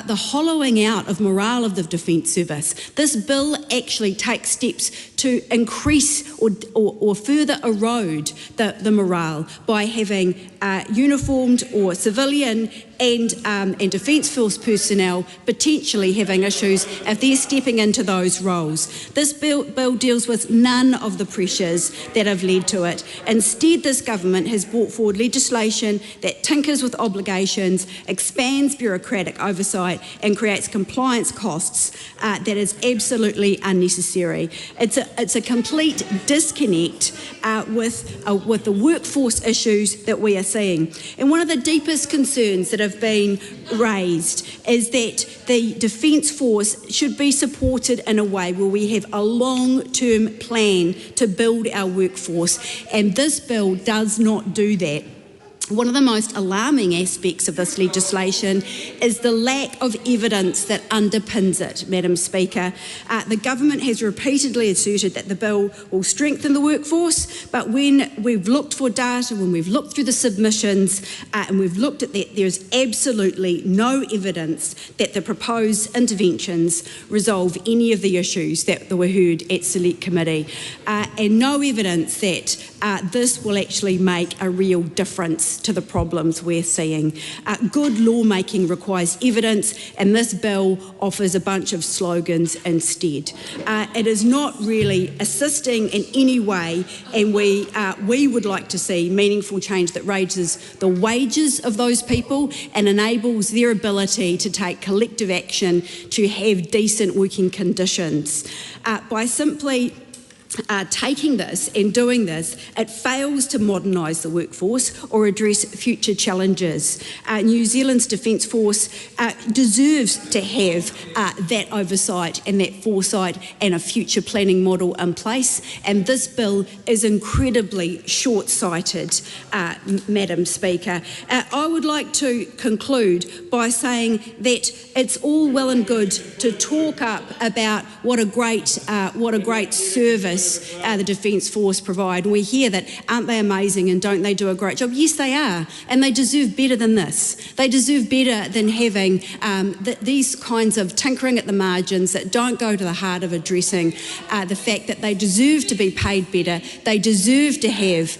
the hollowing out of morale of the Defence Service. This bill actually takes steps to increase or further erode the morale by having uniformed or civilian and Defence Force personnel potentially having issues if they're stepping into those roles. This bill deals with none of the pressures that have led to it. Instead, this government has brought forward legislation that tinkers with obligations, expands bureaucratic oversight and creates compliance costs that is absolutely unnecessary. It's a complete disconnect with the workforce issues that we are seeing. And one of the deepest concerns that have been raised is that the Defence Force should be supported in a way where we have a long-term plan to build our workforce, and this bill does not do that. One of the most alarming aspects of this legislation is the lack of evidence that underpins it, Madam Speaker. The government has repeatedly asserted that the bill will strengthen the workforce, but when we've looked for data, when we've looked through the submissions and we've looked at that, there's absolutely no evidence that the proposed interventions resolve any of the issues that were heard at Select Committee, and no evidence that this will actually make a real difference to the problems we're seeing. Good lawmaking requires evidence, and this bill offers a bunch of slogans instead. It is not really assisting in any way, and we would like to see meaningful change that raises the wages of those people and enables their ability to take collective action to have decent working conditions. By simply taking this and doing this, it fails to modernise the workforce or address future challenges. New Zealand's Defence Force deserves to have that oversight and that foresight and a future planning model in place, and this bill is incredibly short-sighted, Madam Speaker. I would like to conclude by saying that it's all well and good to talk up about what a great service the Defence Force provide. We hear that, aren't they amazing and don't they do a great job? Yes, they are, and they deserve better than this. They deserve better than having these kinds of tinkering at the margins that don't go to the heart of addressing the fact that they deserve to be paid better. They deserve to have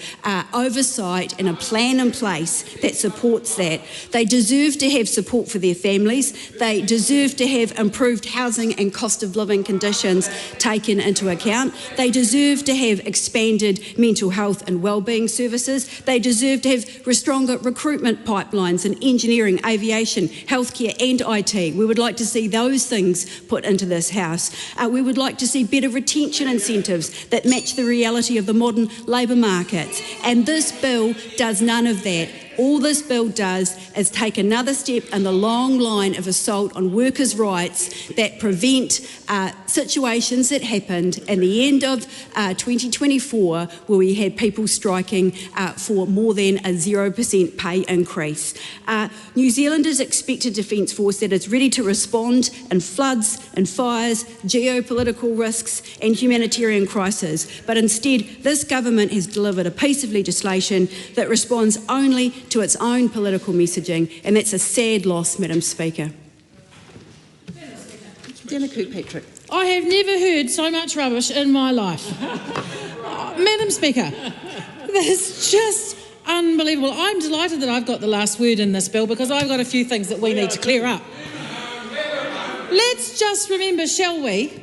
oversight and a plan in place that supports that. They deserve to have support for their families. They deserve to have improved housing and cost of living conditions taken into account. They deserve to have expanded mental health and wellbeing services. They deserve to have stronger recruitment pipelines in engineering, aviation, healthcare and IT. We would like to see those things put into this House. We would like to see better retention incentives that match the reality of the modern labour markets. And this bill does none of that. All this bill does is take another step in the long line of assault on workers' rights that prevent situations that happened in the end of 2024 where we had people striking for more than a 0% pay increase. New Zealanders expect a Defence Force that is ready to respond in floods and fires, geopolitical risks and humanitarian crises. But instead, this government has delivered a piece of legislation that responds only to its own political messaging, and that's a sad loss, Madam Speaker. Patrick. I have never heard so much rubbish in my life. Madam Speaker, that's just unbelievable. I'm delighted that I've got the last word in this bill because I've got a few things that we need to clear up. Let's just remember, shall we,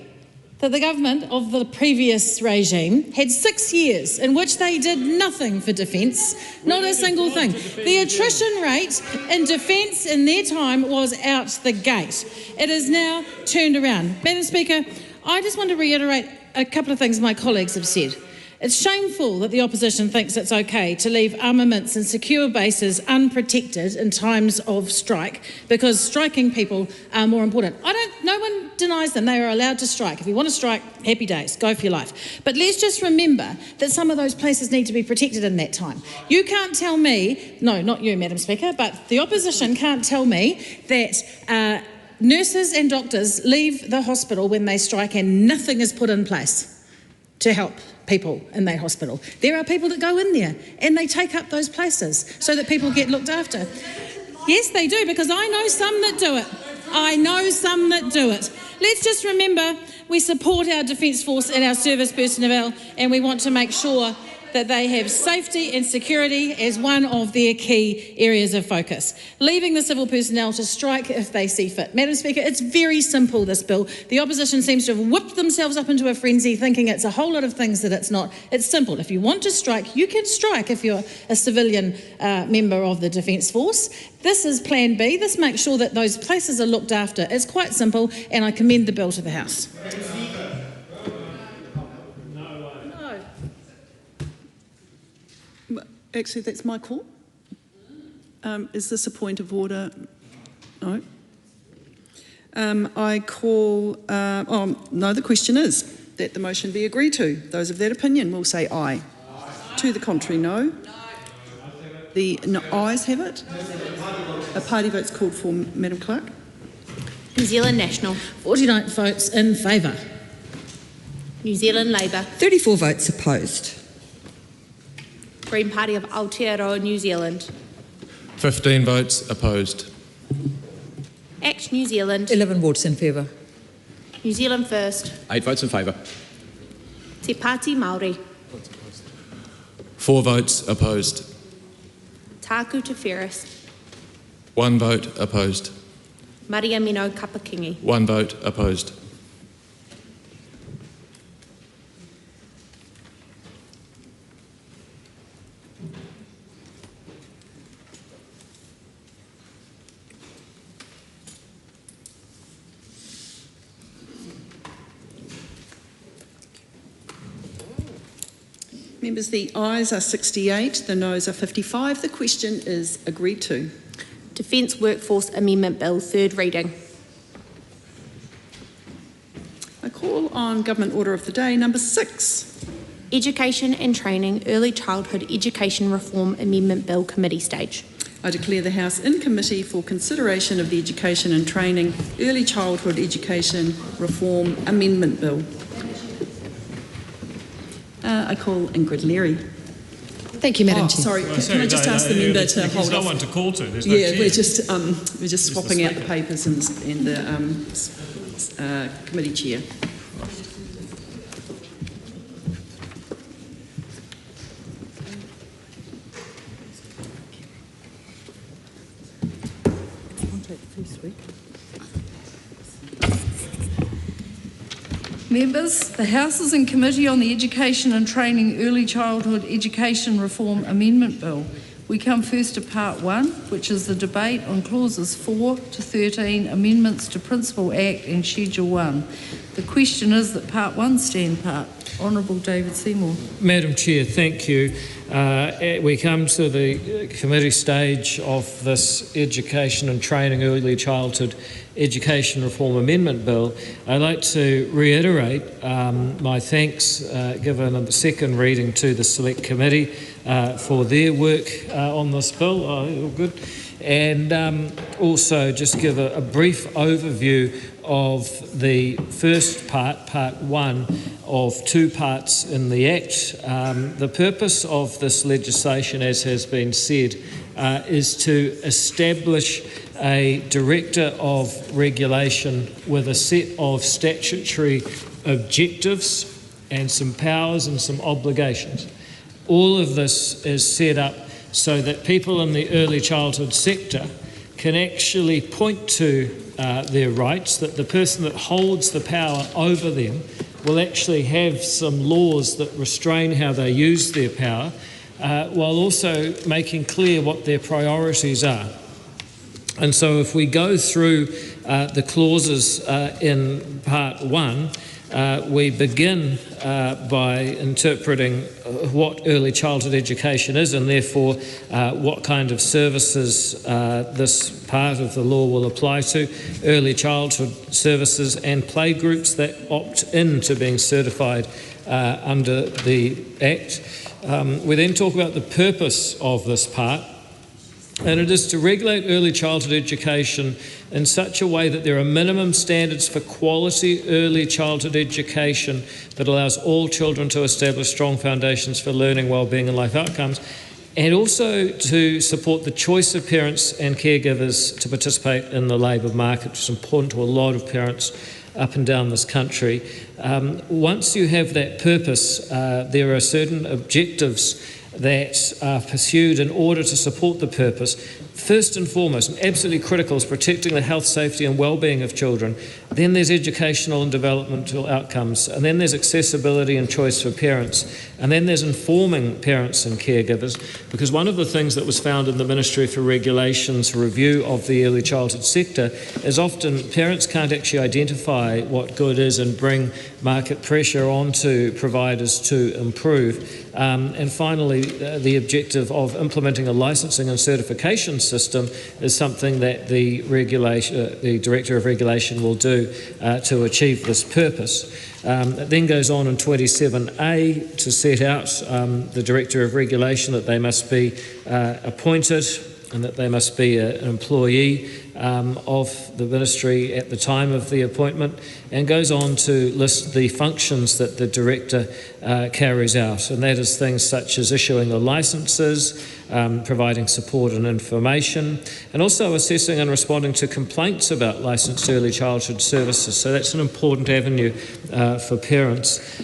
that the government of the previous regime had 6 years in which they did nothing for defence, not a single thing. The attrition rate in defence in their time was out the gate. It is now turned around. Madam Speaker, I just want to reiterate a couple of things my colleagues have said. It's shameful that the opposition thinks it's okay to leave armaments and secure bases unprotected in times of strike because striking people are more important. No one denies them. They are allowed to strike. If you want to strike, happy days, go for your life. But let's just remember that some of those places need to be protected in that time. You can't tell me, no, not you, Madam Speaker, but the opposition can't tell me that nurses and doctors leave the hospital when they strike and nothing is put in place. to help people in that hospital. There are people that go in there and they take up those places so that people get looked after. Yes, they do, because I know some that do it. I know some that do it. Let's just remember we support our Defence Force and our service personnel, and we want to make sure that they have safety and security as one of their key areas of focus. Leaving the civil personnel to strike if they see fit. Madam Speaker, it's very simple, this bill. The opposition seems to have whipped themselves up into a frenzy thinking it's a whole lot of things that it's not. It's simple. If you want to strike, you can strike if you're a civilian member of the Defence Force. This is Plan B. This makes sure that those places are looked after. It's quite simple, and I commend the bill to the House. Actually, that's my call. Is this a point of order? No. I call... no, the question is that the motion be agreed to. Those of that opinion will say aye. To the contrary, no. The ayes have it. A party vote's called for, Madam Clerk. New Zealand National. 49 votes in favour. New Zealand Labour. 34 votes opposed. Green Party of Aotearoa, New Zealand. 15 votes opposed. ACT New Zealand. 11 votes in favour. New Zealand First. 8 votes in favour. Te Pāti Māori. 4 votes opposed. Tāku Te Whereas. 1 vote opposed. Maria Mino Kapakingi. 1 vote opposed. Members, the ayes are 68, the noes are 55. The question is agreed to. Defence Workforce Amendment Bill, third reading. I call on Government Order of the Day, number 6. Education and Training, Early Childhood Education Reform Amendment Bill, committee stage. I declare the House in committee for consideration of the Education and Training, Early Childhood Education Reform Amendment Bill. I call Ingrid Leary. Thank you, Madam Chair. Sorry, can I just ask the member to hold off? There's no one to call to. There's no Yeah, chair. we're just swapping out the papers and the committee chair. Members, the House is in committee on the Education and Training Early Childhood Education Reform Amendment Bill. We come first to Part 1, which is the debate on Clauses 4 to 13, amendments to Principal Act and Schedule 1. The question is that Part 1 stand part. Honourable David Seymour. Madam Chair, thank you. We come to the committee stage of this Education and Training Early Childhood Education Reform Amendment Bill. I'd like to reiterate my thanks given at the second reading to the Select Committee for their work on this bill. All good. And also just give a brief overview of the first part, Part 1, of 2 parts in the Act. The purpose of this legislation, as has been said, is to establish a Director of Regulation with a set of statutory objectives and some powers and some obligations. All of this is set up so that people in the early childhood sector can actually point to their rights, that the person that holds the power over them will actually have some laws that restrain how they use their power, while also making clear what their priorities are. And so if we go through the clauses in Part 1, we begin by interpreting what early childhood education is, and therefore what kind of services this part of the law will apply to, early childhood services and playgroups that opt in to being certified under the Act. We then talk about the purpose of this part, and it is to regulate early childhood education in such a way that there are minimum standards for quality early childhood education that allows all children to establish strong foundations for learning, wellbeing and life outcomes, and also to support the choice of parents and caregivers to participate in the labour market, which is important to a lot of parents up and down this country. Once you have that purpose, there are certain objectives that are pursued in order to support the purpose. First and foremost, and absolutely critical, is protecting the health, safety and well-being of children. Then there's educational and developmental outcomes, and then there's accessibility and choice for parents, and then there's informing parents and caregivers, because one of the things that was found in the Ministry for Regulation's review of the early childhood sector is often parents can't actually identify what good is and bring market pressure onto providers to improve. And finally, the objective of implementing a licensing and certification system is something that the Director of Regulation will do to achieve this purpose. It then goes on in 27A to set out the Director of Regulation that they must be appointed and that they must be an employee of the ministry at the time of the appointment, and goes on to list the functions that the director carries out, and that is things such as issuing the licences, providing support and information, and also assessing and responding to complaints about licensed early childhood services. So that's an important avenue for parents.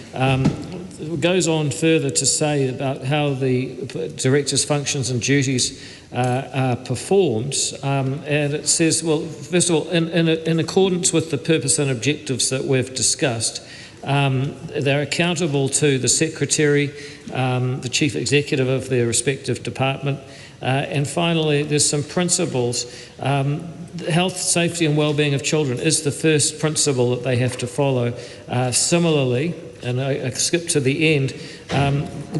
It goes on further to say about how the director's functions and duties are performed, and it says, well, first of all, in accordance with the purpose and objectives that we've discussed, they're accountable to the Secretary, the Chief Executive of their respective department, and finally there's some principles. Health, safety and well-being of children is the first principle that they have to follow. Similarly, and I skip to the end,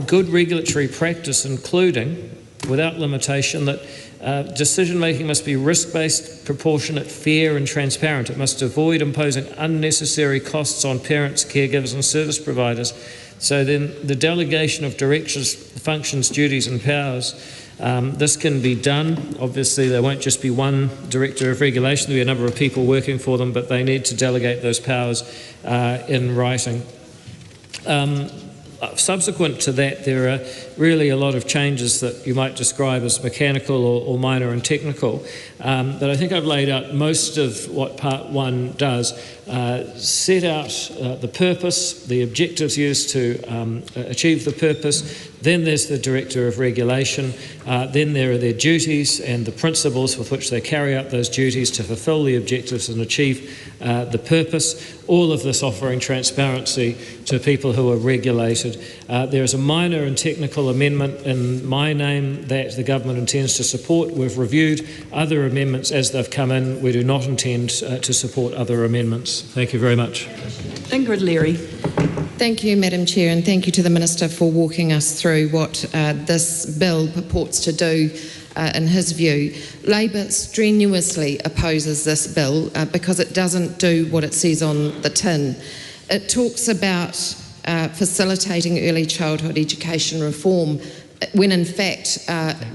good regulatory practice including, without limitation, that decision-making must be risk-based, proportionate, fair and transparent. It must avoid imposing unnecessary costs on parents, caregivers and service providers. So then the delegation of directors' functions, duties and powers, this can be done. Obviously there won't just be one Director of Regulation, there'll be a number of people working for them, but they need to delegate those powers in writing. Subsequent to that, there are really a lot of changes that you might describe as mechanical or minor and technical, but I think I've laid out most of what Part 1 does. Set out the purpose, the objectives used to achieve the purpose, then there's the Director of Regulation, then there are their duties and the principles with which they carry out those duties to fulfil the objectives and achieve the purpose, all of this offering transparency to people who are regulated. There is a minor and technical amendment in my name that the government intends to support. We've reviewed other amendments as they've come in. We do not intend to support other amendments. Thank you very much. Ingrid Leary. Thank you, Madam Chair, and thank you to the Minister for walking us through what this bill purports to do in his view. Labor strenuously opposes this bill because it doesn't do what it says on the tin. It talks about facilitating early childhood education reform, when in fact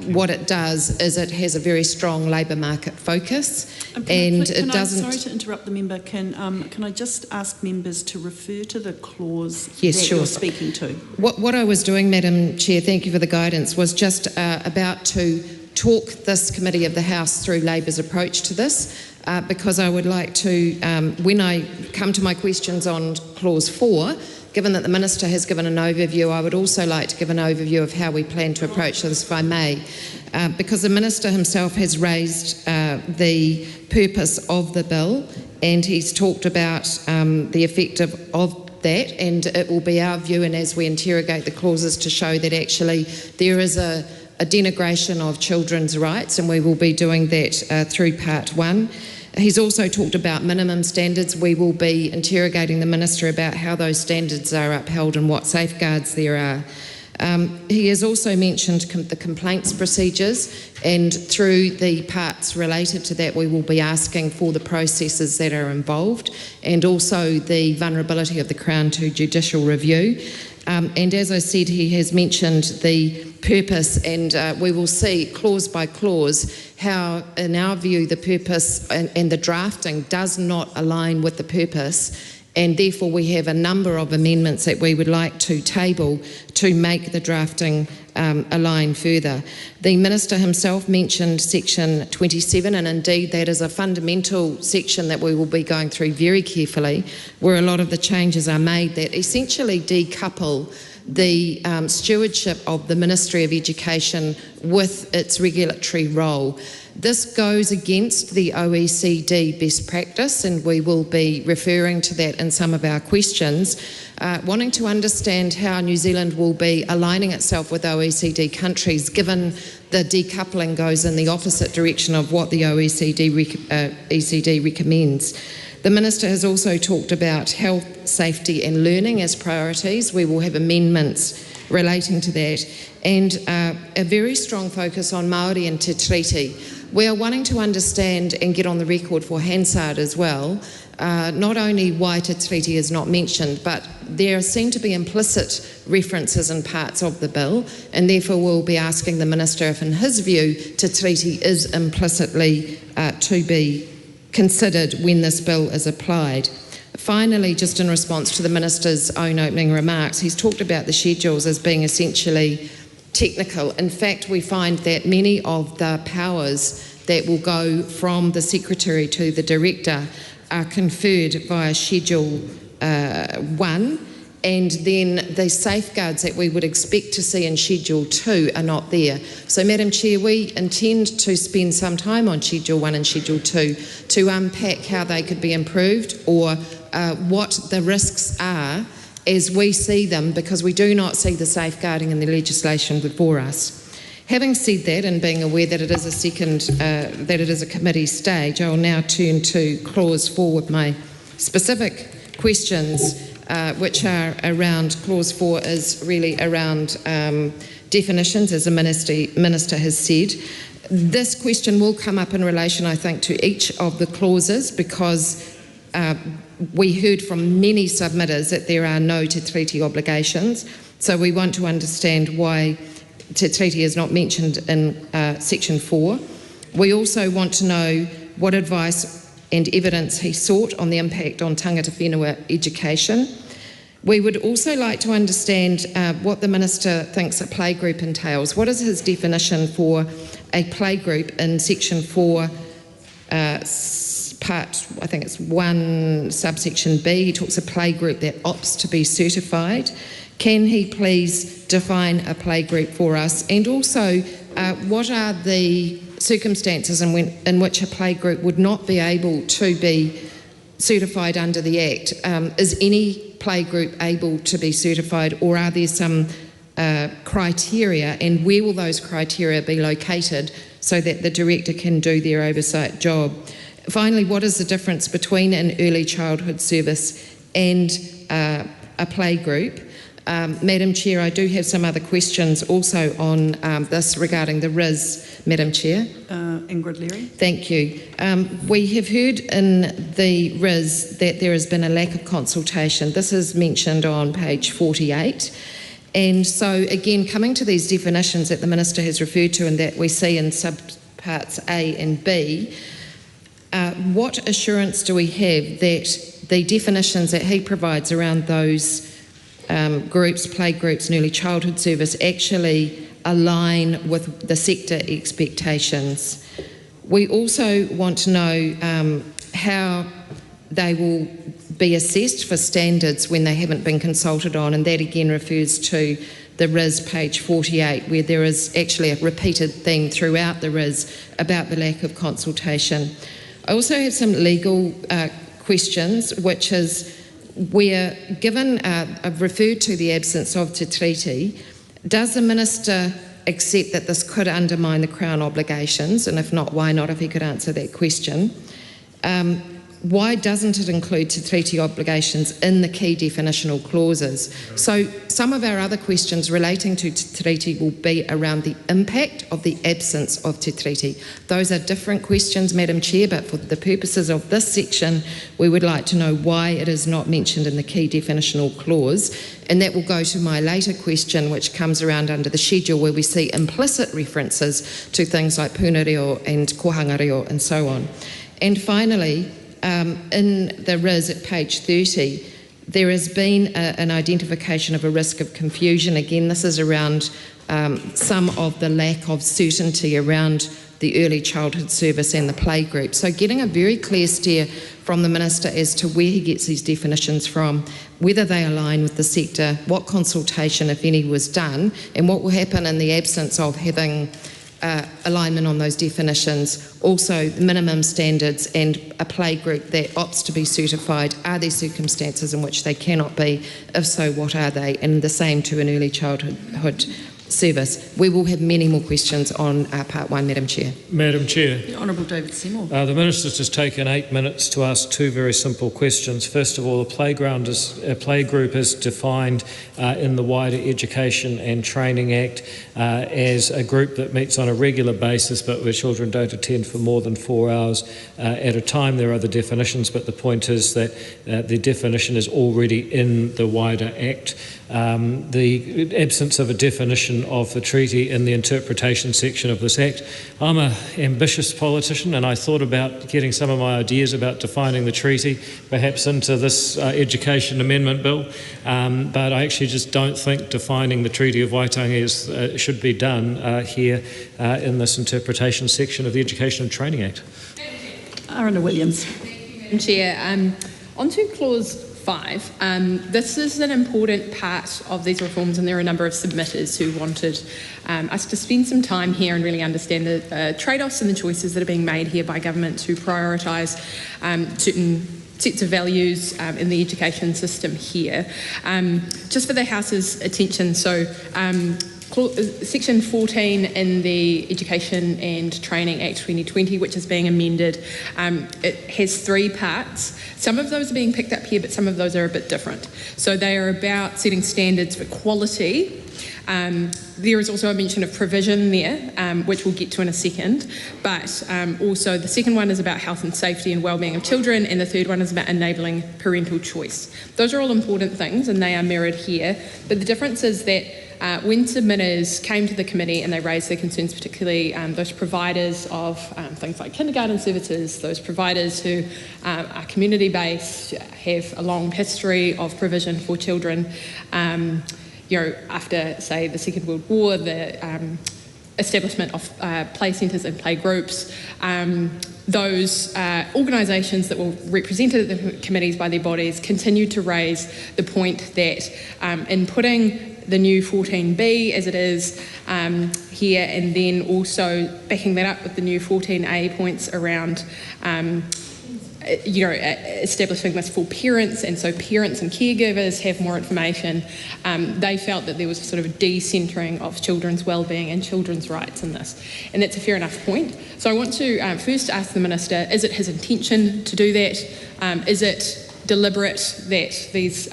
what it does is it has a very strong labour market focus, and it doesn't. Sorry to interrupt the member. Can I just ask members to refer to the clause yes, that sure. you're speaking to? What I was doing, Madam Chair, thank you for the guidance, was just about to talk this committee of the House through Labor's approach to this, because I would like to, when I come to my questions on clause 4, given that the Minister has given an overview, I would also like to give an overview of how we plan to approach this, if I may, because the Minister himself has raised the purpose of the bill, and he's talked about the effect of that, and it will be our view, and as we interrogate the clauses, to show that actually there is a denigration of children's rights, and we will be doing that through Part 1. He's also talked about minimum standards. We will be interrogating the Minister about how those standards are upheld and what safeguards there are. He has also mentioned the complaints procedures, and through the parts related to that we will be asking for the processes that are involved, and also the vulnerability of the Crown to judicial review. And as I said, he has mentioned the purpose, and we will see clause by clause how, in our view, the purpose and the drafting does not align with the purpose, and therefore we have a number of amendments that we would like to table to make the drafting align further. The Minister himself mentioned section 27, and indeed that is a fundamental section that we will be going through very carefully, where a lot of the changes are made that essentially decouple the stewardship of the Ministry of Education with its regulatory role. This goes against the OECD best practice, and we will be referring to that in some of our questions, wanting to understand how New Zealand will be aligning itself with OECD countries, given the decoupling goes in the opposite direction of what the OECD recommends. The Minister has also talked about health, safety and learning as priorities. We will have amendments relating to that, and a very strong focus on Māori and Te Treaty. We are wanting to understand and get on the record for Hansard as well, not only why Te Treaty is not mentioned, but there seem to be implicit references in parts of the bill, and therefore we'll be asking the Minister if in his view Te Treaty is implicitly to be considered when this bill is applied. Finally, just in response to the Minister's own opening remarks, he's talked about the schedules as being essentially technical. In fact, we find that many of the powers that will go from the Secretary to the Director are conferred via Schedule 1, and then the safeguards that we would expect to see in Schedule 2 are not there. So, Madam Chair, we intend to spend some time on Schedule 1 and Schedule 2 to unpack how they could be improved, or what the risks are as we see them, because we do not see the safeguarding in the legislation before us. Having said that, and being aware that it is a committee stage, I will now turn to Clause 4 with my specific questions, which are around, Clause 4 is really around definitions, as the Minister has said. This question will come up in relation, I think, to each of the clauses, because we heard from many submitters that there are no Te Treaty obligations, so we want to understand why Te Treaty is not mentioned in Section 4. We also want to know what advice and evidence he sought on the impact on tangata whenua education. We would also like to understand what the Minister thinks a playgroup entails. What is his definition for a playgroup in Section 4, Part, I think it's 1, subsection B? He talks a playgroup that opts to be certified. Can he please define a playgroup for us? And also, what are the circumstances in which a playgroup would not be able to be certified under the Act? Is any playgroup able to be certified, or are there some criteria, and where will those criteria be located so that the Director can do their oversight job? Finally, what is the difference between an early childhood service and a playgroup? Madam Chair, I do have some other questions also on this regarding the RIS, Madam Chair. Ingrid Leary. Thank you. We have heard in the RIS that there has been a lack of consultation. This is mentioned on page 48. And so, again, coming to these definitions that the Minister has referred to and that we see in subparts A and B, what assurance do we have that the definitions that he provides around those groups, playgroups and early childhood service actually align with the sector expectations? We also want to know how they will be assessed for standards when they haven't been consulted on, and that again refers to the RIS page 48, where there is actually a repeated theme throughout the RIS about the lack of consultation. I also have some legal questions, which is where, given I've referred to the absence of Te Treaty, does the Minister accept that this could undermine the Crown obligations? And if not, why not, if he could answer that question? why doesn't it include Te Tiriti obligations in the key definitional clauses? So some of our other questions relating to Te Tiriti will be around the impact of the absence of Te Tiriti. Those are different questions, Madam Chair, but for the purposes of this section, we would like to know why it is not mentioned in the key definitional clause, and that will go to my later question, which comes around under the schedule, where we see implicit references to things like pūnareo and kohangareo and so on. And finally, in the RIS at page 30, there has been an identification of a risk of confusion. Again, this is around some of the lack of certainty around the early childhood service and the playgroup. So getting a very clear steer from the Minister as to where he gets these definitions from, whether they align with the sector, what consultation, if any, was done, and what will happen in the absence of having alignment on those definitions. Also, minimum standards and a playgroup that opts to be certified. Are there circumstances in which they cannot be? If so, what are they? And the same to an early childhood service. We will have many more questions on part 1, Madam Chair. Madam Chair. The Honourable David Seymour. The Minister's just taken 8 minutes to ask 2 very simple questions. First of all, a playgroup is defined in the wider Education and Training Act as a group that meets on a regular basis but where children don't attend for more than 4 hours at a time. There are other definitions, but the point is that the definition is already in the wider Act. The absence of a definition of the treaty in the interpretation section of this Act. I'm an ambitious politician, and I thought about getting some of my ideas about defining the treaty perhaps into this Education Amendment Bill, but I actually just don't think defining the Treaty of Waitangi should be done here in this interpretation section of the Education and Training Act. Arana Williams. Madam Chair, on to clause 5. This is an important part of these reforms, and there are a number of submitters who wanted us to spend some time here and really understand the trade-offs and the choices that are being made here by government to prioritise certain sets of values in the education system here. Just for the House's attention, so Section 14 in the Education and Training Act 2020, which is being amended, it has 3 parts. Some of those are being picked up here, but some of those are a bit different. So they are about setting standards for quality. There is also a mention of provision there, which we'll get to in a second, but also the second one is about health and safety and wellbeing of children, and the third one is about enabling parental choice. Those are all important things, and they are mirrored here, but the difference is that when submitters came to the committee and they raised their concerns, particularly those providers of things like kindergarten services, those providers who are community-based, have a long history of provision for children, after, say, the Second World War, the establishment of play centres and play groups, those organisations that were represented at the committees by their bodies continued to raise the point that in putting the new 14B as it is here, and then also backing that up with the new 14A points around establishing this for parents, and so parents and caregivers have more information. They felt that there was sort of a decentering of children's wellbeing and children's rights in this, and that's a fair enough point. So I want to first ask the Minister, is it his intention to do that? Is it deliberate that these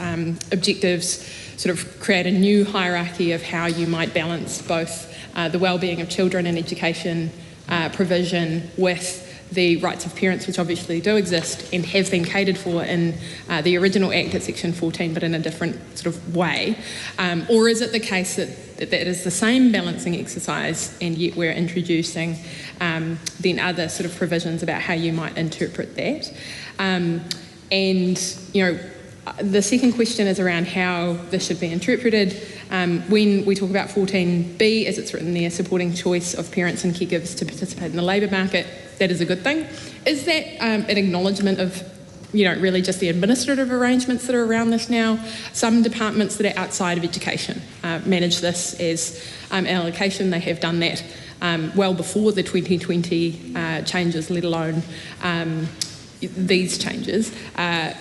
objectives sort of create a new hierarchy of how you might balance both the wellbeing of children and education provision with the rights of parents, which obviously do exist and have been catered for in the original Act at Section 14, but in a different sort of way? Or is it the case that it is the same balancing exercise, and yet we're introducing then other sort of provisions about how you might interpret that? The second question is around how this should be interpreted. When we talk about 14B, as it's written there, supporting choice of parents and caregivers to participate in the labour market, that is a good thing. Is that an acknowledgement of, really just the administrative arrangements that are around this now? Some departments that are outside of education manage this as an allocation. They have done that well before the 2020 changes, let alone these changes.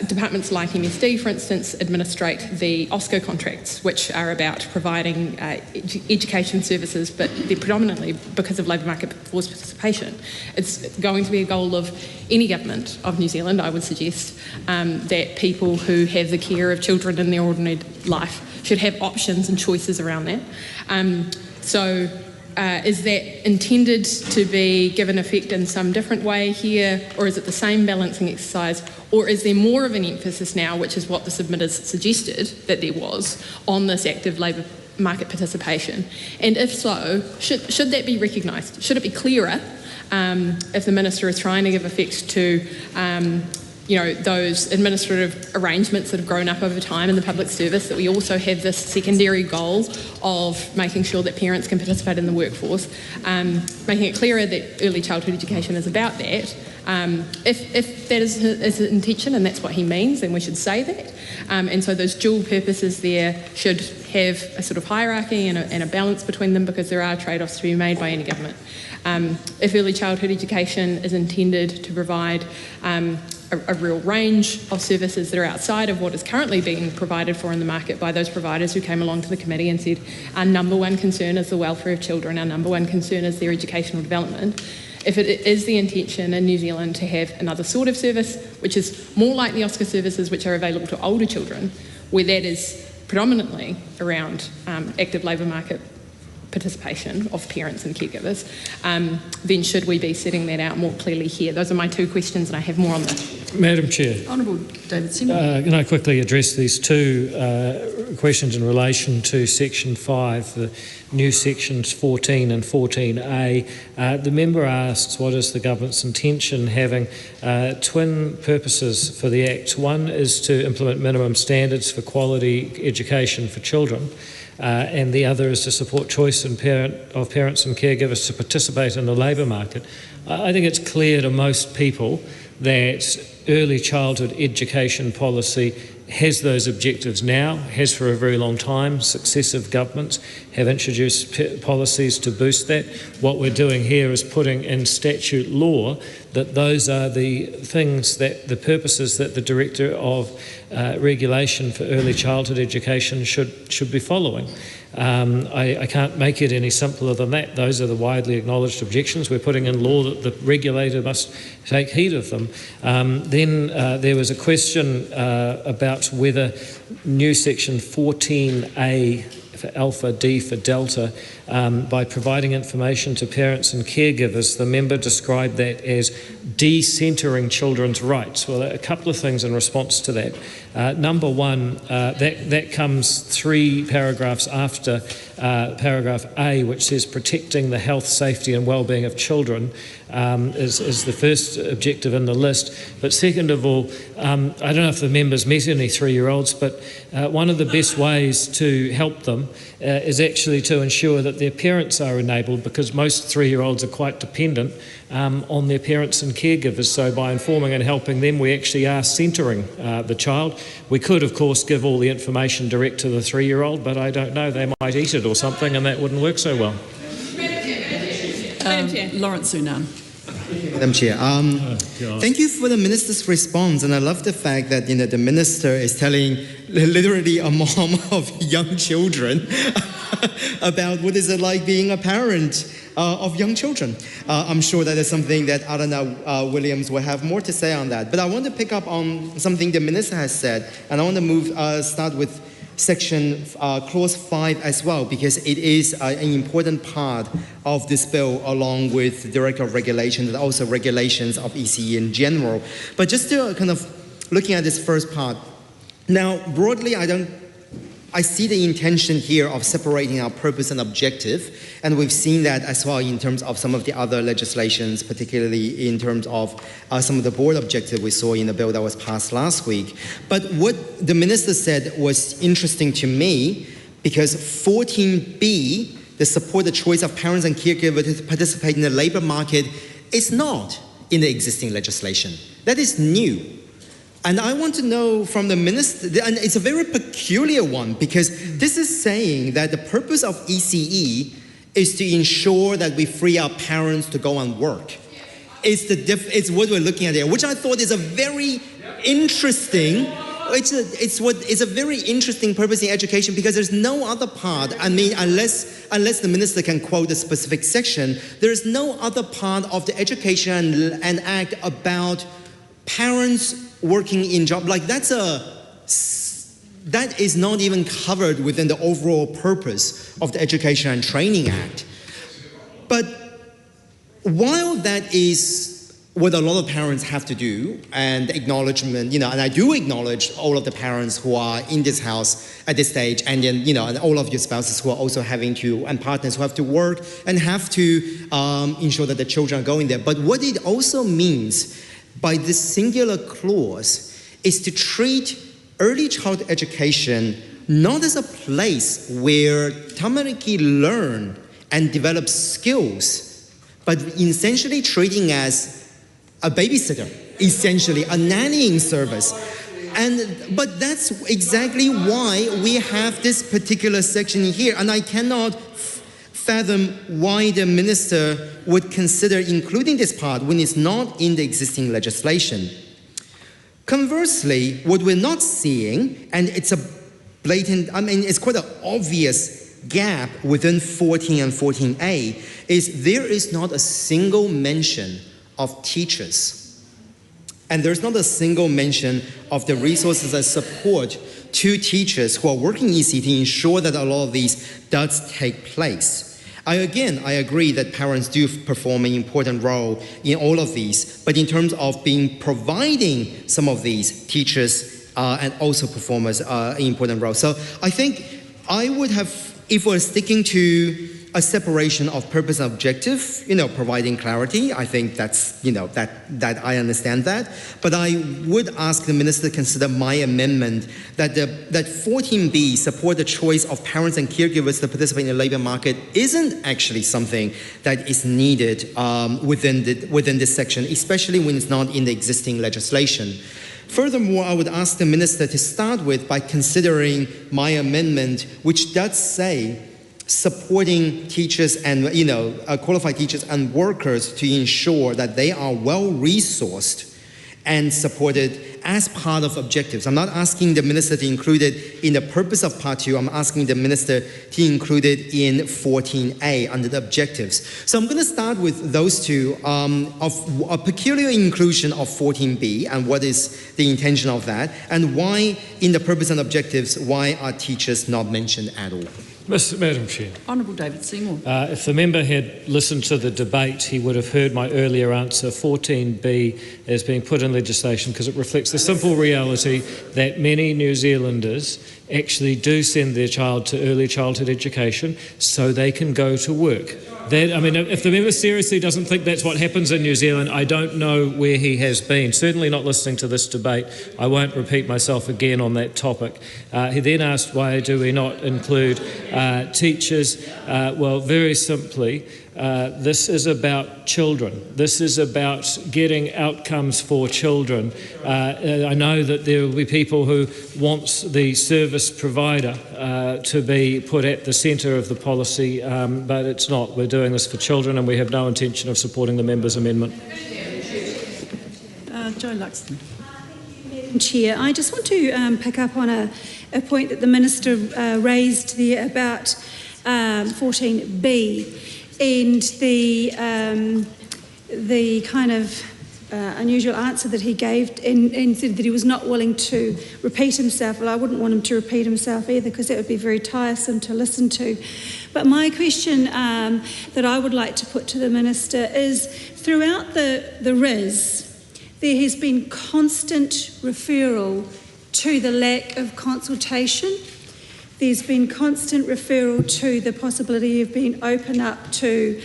Departments like MSD, for instance, administrate the OSCO contracts, which are about providing education services, but they're predominantly because of labour market force participation. It's going to be a goal of any government of New Zealand, I would suggest, that people who have the care of children in their ordinary life should have options and choices around that. Is that intended to be given effect in some different way here, or is it the same balancing exercise, or is there more of an emphasis now, which is what the submitters suggested that there was, on this active labour market participation? And if so, should that be recognised? Should it be clearer if the Minister is trying to give effect to those administrative arrangements that have grown up over time in the public service, that we also have this secondary goal of making sure that parents can participate in the workforce, making it clearer that early childhood education is about that. If that is his intention and that's what he means, then we should say that. And so those dual purposes there should have a sort of hierarchy and a balance between them, because there are trade-offs to be made by any government. If early childhood education is intended to provide a real range of services that are outside of what is currently being provided for in the market by those providers who came along to the committee and said our number one concern is the welfare of children, our number one concern is their educational development. If it is the intention in New Zealand to have another sort of service, which is more like the OSCO services which are available to older children, where that is predominantly around active labour market participation of parents and caregivers, then should we be setting that out more clearly here? Those are my two questions, and I have more on that. Madam Chair. Honourable David Seymour. Can I quickly address these two questions in relation to Section 5, the new Sections 14 and 14A? The member asks, what is the government's intention, having twin purposes for the Act? One is to implement minimum standards for quality education for children, and the other is to support choice of parents and caregivers to participate in the labour market. I think it's clear to most people that early childhood education policy has those objectives now, has for a very long time. Successive governments have introduced policies to boost that. What we're doing here is putting in statute law that those are the things, that the purposes that the Director of Regulation for Early Childhood Education should be following. I can't make it any simpler than that. Those are the widely acknowledged objections. We're putting in law that the regulator must take heed of them. Then there was a question about whether new Section 14A for Alpha, D for Delta, by providing information to parents and caregivers, the member described that as decentering children's rights. Well, a couple of things in response to that. Number one, that comes 3 paragraphs after paragraph A, which says protecting the health, safety and well-being of children is the first objective in the list. But second of all, I don't know if the members met any 3-year-olds, but one of the best ways to help them is actually to ensure that their parents are enabled, because most 3-year-olds are quite dependent on their parents and caregivers. So by informing and helping them, we actually are centering the child. We could, of course, give all the information direct to the 3-year-old, but I don't know, they might eat it or something, and that wouldn't work so well. Madam Chair. Lawrence Sunan. Madam Chair, thank you for the Minister's response, and I love the fact that the Minister is telling literally a mom of young children about what is it like being a parent of young children. I'm sure that is something that Arana Williams will have more to say on that. But I want to pick up on something the Minister has said, and I want to start with Section Clause 5 as well, because it is an important part of this bill, along with the Director of Regulations and also regulations of ECE in general. But just to kind of looking at this first part, now broadly I see the intention here of separating our purpose and objective, and we've seen that as well in terms of some of the other legislations, particularly in terms of some of the board objective we saw in the bill that was passed last week. But what the Minister said was interesting to me, because 14B, the support the choice of parents and caregivers to participate in the labour market, is not in the existing legislation. That is new. And I want to know from the Minister, and it's a very peculiar one, because this is saying that the purpose of ECE is to ensure that we free our parents to go and work. It's what we're looking at here, which I thought is a very interesting. It's a very interesting purpose in education, because there's no other part. I mean, unless the minister can quote a specific section, there is no other part of the Education and Act about parents working in job. Like that is not even covered within the overall purpose of the Education and Training Act. But while that is what a lot of parents have to do, and acknowledgement, and I do acknowledge all of the parents who are in this house at this stage, and then, and all of your spouses who are also having to, and partners who have to work and have to ensure that the children are going there. But what it also means by this singular clause is to treat early childhood education not as a place where tamariki learn and develop skills, but essentially treating as a babysitter, essentially a nannying service. But that's exactly why we have this particular section here, and I cannot fathom why the minister would consider including this part when it's not in the existing legislation. Conversely, what we're not seeing, and it's a blatant, it's quite an obvious gap within 14 and 14A, is there is not a single mention of teachers. And there's not a single mention of the resources and support to teachers who are working EC to ensure that a lot of these does take place. I agree that parents do perform an important role in all of these, but in terms of providing some of these, teachers and also performers an important role. So I think I would have, if we're sticking to a separation of purpose and objective, providing clarity. I think that's, that I understand that. But I would ask the minister to consider my amendment that 14B, support the choice of parents and caregivers to participate in the labour market, isn't actually something that is needed within this section, especially when it's not in the existing legislation. Furthermore, I would ask the minister to start with by considering my amendment, which does say supporting teachers and qualified teachers and workers to ensure that they are well resourced and supported as part of objectives. I'm not asking the minister to include it in the purpose of Part 2. I'm asking the minister to include it in 14A under the objectives. So I'm going to start with those two, of a peculiar inclusion of 14B and what is the intention of that, and why in the purpose and objectives, why are teachers not mentioned at all? Madam Chair. Honourable David Seymour. If the member had listened to the debate, he would have heard my earlier answer. 14B is being put in legislation because it reflects the simple reality that many New Zealanders actually do send their child to early childhood education so they can go to work. If the member seriously doesn't think that's what happens in New Zealand, I don't know where he has been. Certainly not listening to this debate. I won't repeat myself again on that topic. He then asked, why do we not include teachers? Well, very simply, this is about children. This is about getting outcomes for children. I know that there will be people who want the service provider to be put at the centre of the policy, but it's not. We're doing this for children, and we have no intention of supporting the member's amendment. Jo Luxon. Madam Chair, I just want to pick up on a point that the Minister raised there about 14B. And the kind of unusual answer that he gave, and said that he was not willing to repeat himself. Well, I wouldn't want him to repeat himself either, because that would be very tiresome to listen to. But my question that I would like to put to the Minister is, throughout the RIS, there has been constant referral to the lack of consultation. There's been constant referral to the possibility of being open up to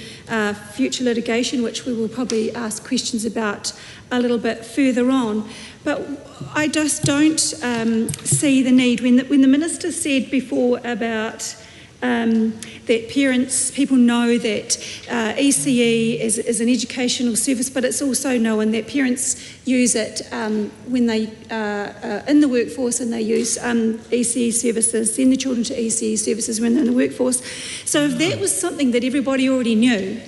future litigation, which we will probably ask questions about a little bit further on. But I just don't see the need. When the Minister said before about that people know that ECE is an educational service, but it's also known that parents use it when they are in the workforce, and they use ECE services, send the children to ECE services when they're in the workforce. So if that was something that everybody already knew,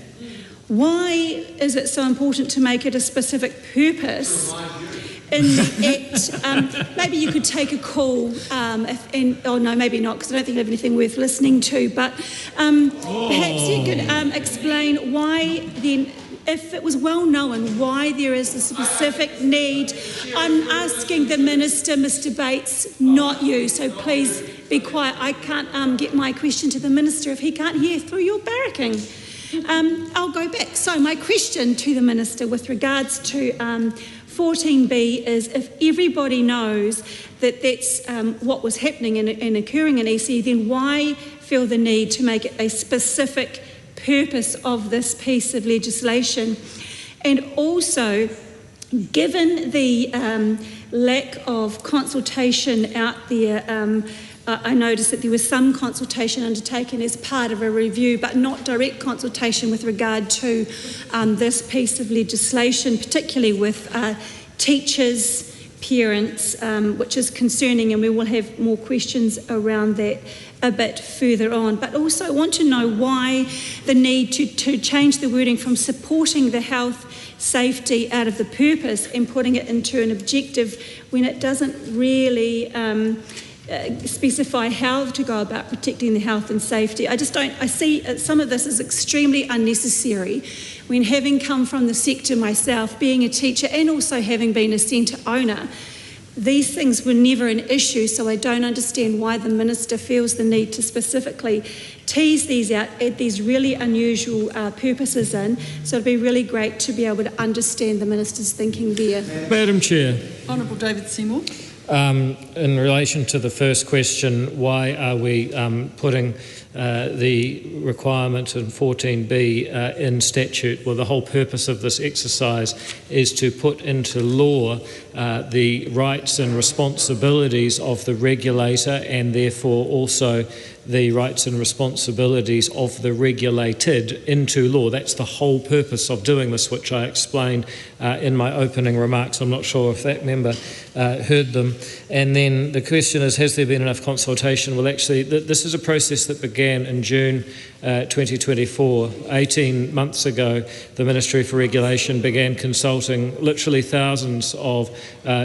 Why is it so important to make it a specific purpose? Maybe you could take a call, no, maybe not, because I don't think I have anything worth listening to, but perhaps you could explain why then, if it was well known why there is a specific need. I'm asking the Minister, Mr Bates, not you, so please be quiet. I can't get my question to the Minister if he can't hear through your barracking. I'll go back. So my question to the Minister with regards to 14B is, if everybody knows that that's what was happening and occurring in EC, then why feel the need to make it a specific purpose of this piece of legislation? And also, given the lack of consultation out there, I noticed that there was some consultation undertaken as part of a review, but not direct consultation with regard to this piece of legislation, particularly with teachers, parents, which is concerning, and we will have more questions around that a bit further on. But also I want to know why the need to change the wording from supporting the health safety out of the purpose and putting it into an objective when it doesn't really specify how to go about protecting the health and safety. I see some of this as extremely unnecessary when, having come from the sector myself, being a teacher and also having been a centre owner, these things were never an issue, so I don't understand why the Minister feels the need to specifically tease these out, add these really unusual purposes in. So it'd be really great to be able to understand the Minister's thinking there. Madam Chair. Honourable David Seymour. In relation to the first question, why are we putting the requirement in 14B in statute? Well, the whole purpose of this exercise is to put into law the rights and responsibilities of the regulator, and therefore also the rights and responsibilities of the regulated into law. That's the whole purpose of doing this, which I explained in my opening remarks. I'm not sure if that member heard them. And then the question is, has there been enough consultation? Well, actually, this is a process that began in June 2024. 18 months ago, the Ministry for Regulation began consulting literally thousands of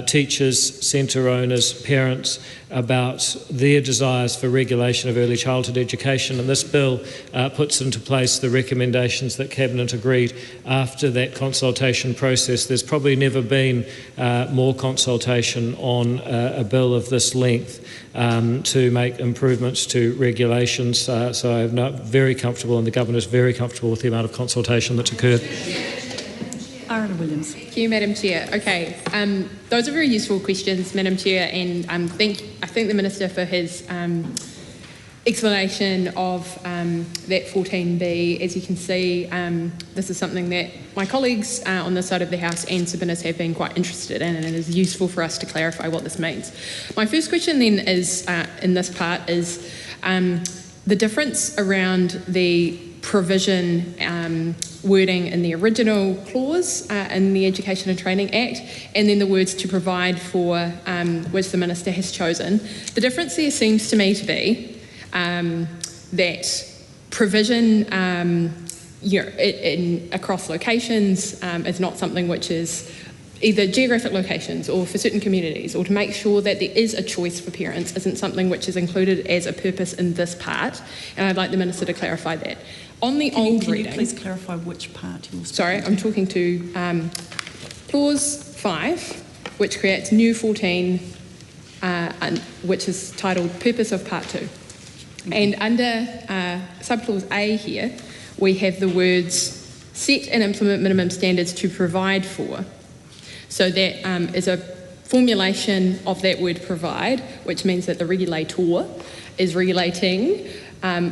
teachers, centre owners, parents about their desires for regulation of early childhood education, and this bill puts into place the recommendations that Cabinet agreed after that consultation process. There's probably never been more consultation on a bill of this length to make improvements to regulations, so I'm not very comfortable, and the Government is very comfortable with the amount of consultation that's occurred. Aaron Williams. Thank you, Madam Chair. Okay, those are very useful questions, Madam Chair, and I thank the Minister for his explanation of that 14B. As you can see, this is something that my colleagues on this side of the House and Sabinas have been quite interested in, and it is useful for us to clarify what this means. My first question then is, in this part, is the difference around the provision wording in the original clause in the Education and Training Act, and then the words to provide for, which the Minister has chosen. The difference there seems to me to be that provision across locations is not something which is either geographic locations or for certain communities, or to make sure that there is a choice for parents isn't something which is included as a purpose in this part, and I'd like the Minister to clarify that. On the old reading... Can you please clarify which part you're speaking Sorry, to? I'm talking to Clause 5, which creates new 14, which is titled Purpose of Part 2. And under subclause A here, we have the words set and implement minimum standards to provide for. So that is a formulation of that word provide, which means that the regulator is regulating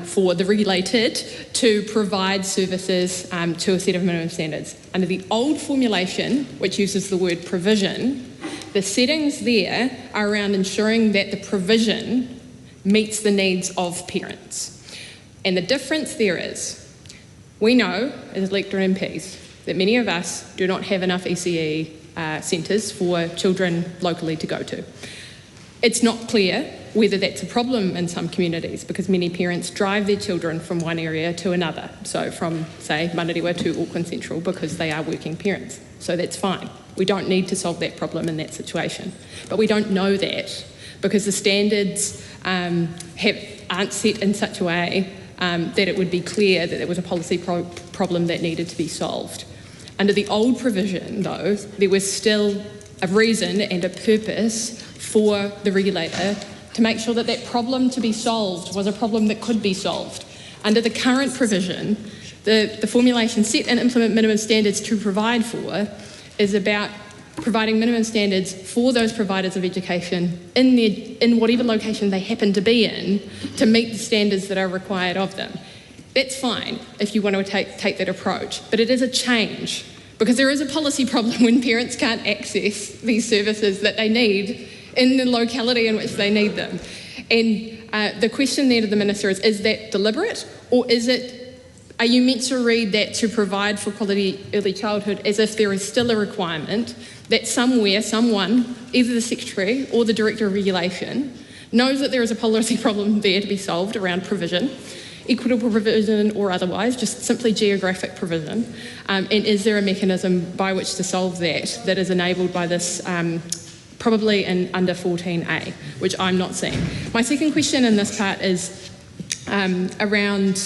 for the regulated to provide services to a set of minimum standards. Under the old formulation, which uses the word provision, the settings there are around ensuring that the provision meets the needs of parents. And the difference there is, we know as elected MPs that many of us do not have enough ECE centres for children locally to go to. It's not clear whether that's a problem in some communities because many parents drive their children from one area to another. So from, say, Manariwa to Auckland Central because they are working parents. So that's fine. We don't need to solve that problem in that situation. But we don't know that because the standards aren't set in such a way that it would be clear that there was a policy problem that needed to be solved. Under the old provision, though, there was still a reason and a purpose for the regulator to make sure that that problem to be solved was a problem that could be solved. Under the current provision, the formulation set and implement minimum standards to provide for is about providing minimum standards for those providers of education in whatever location they happen to be in to meet the standards that are required of them. That's fine if you want to take that approach, but it is a change because there is a policy problem when parents can't access these services that they need in the locality in which they need them. And the question there to the Minister is that deliberate or are you meant to read that to provide for quality early childhood as if there is still a requirement that somewhere, someone, either the Secretary or the Director of Regulation, knows that there is a policy problem there to be solved around provision, equitable provision or otherwise, just simply geographic provision, and is there a mechanism by which to solve that is enabled by this probably in under 14A, which I'm not seeing. My second question in this part is around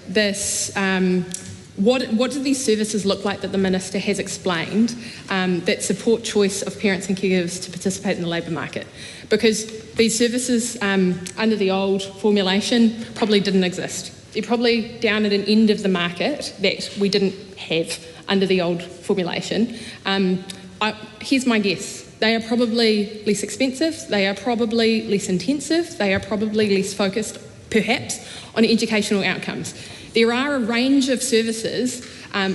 this, what do these services look like that the Minister has explained that support choice of parents and caregivers to participate in the labour market? Because these services under the old formulation probably didn't exist. They're probably down at an end of the market that we didn't have under the old formulation. Here's my guess. They are probably less expensive, they are probably less intensive, they are probably less focused, perhaps, on educational outcomes. There are a range of services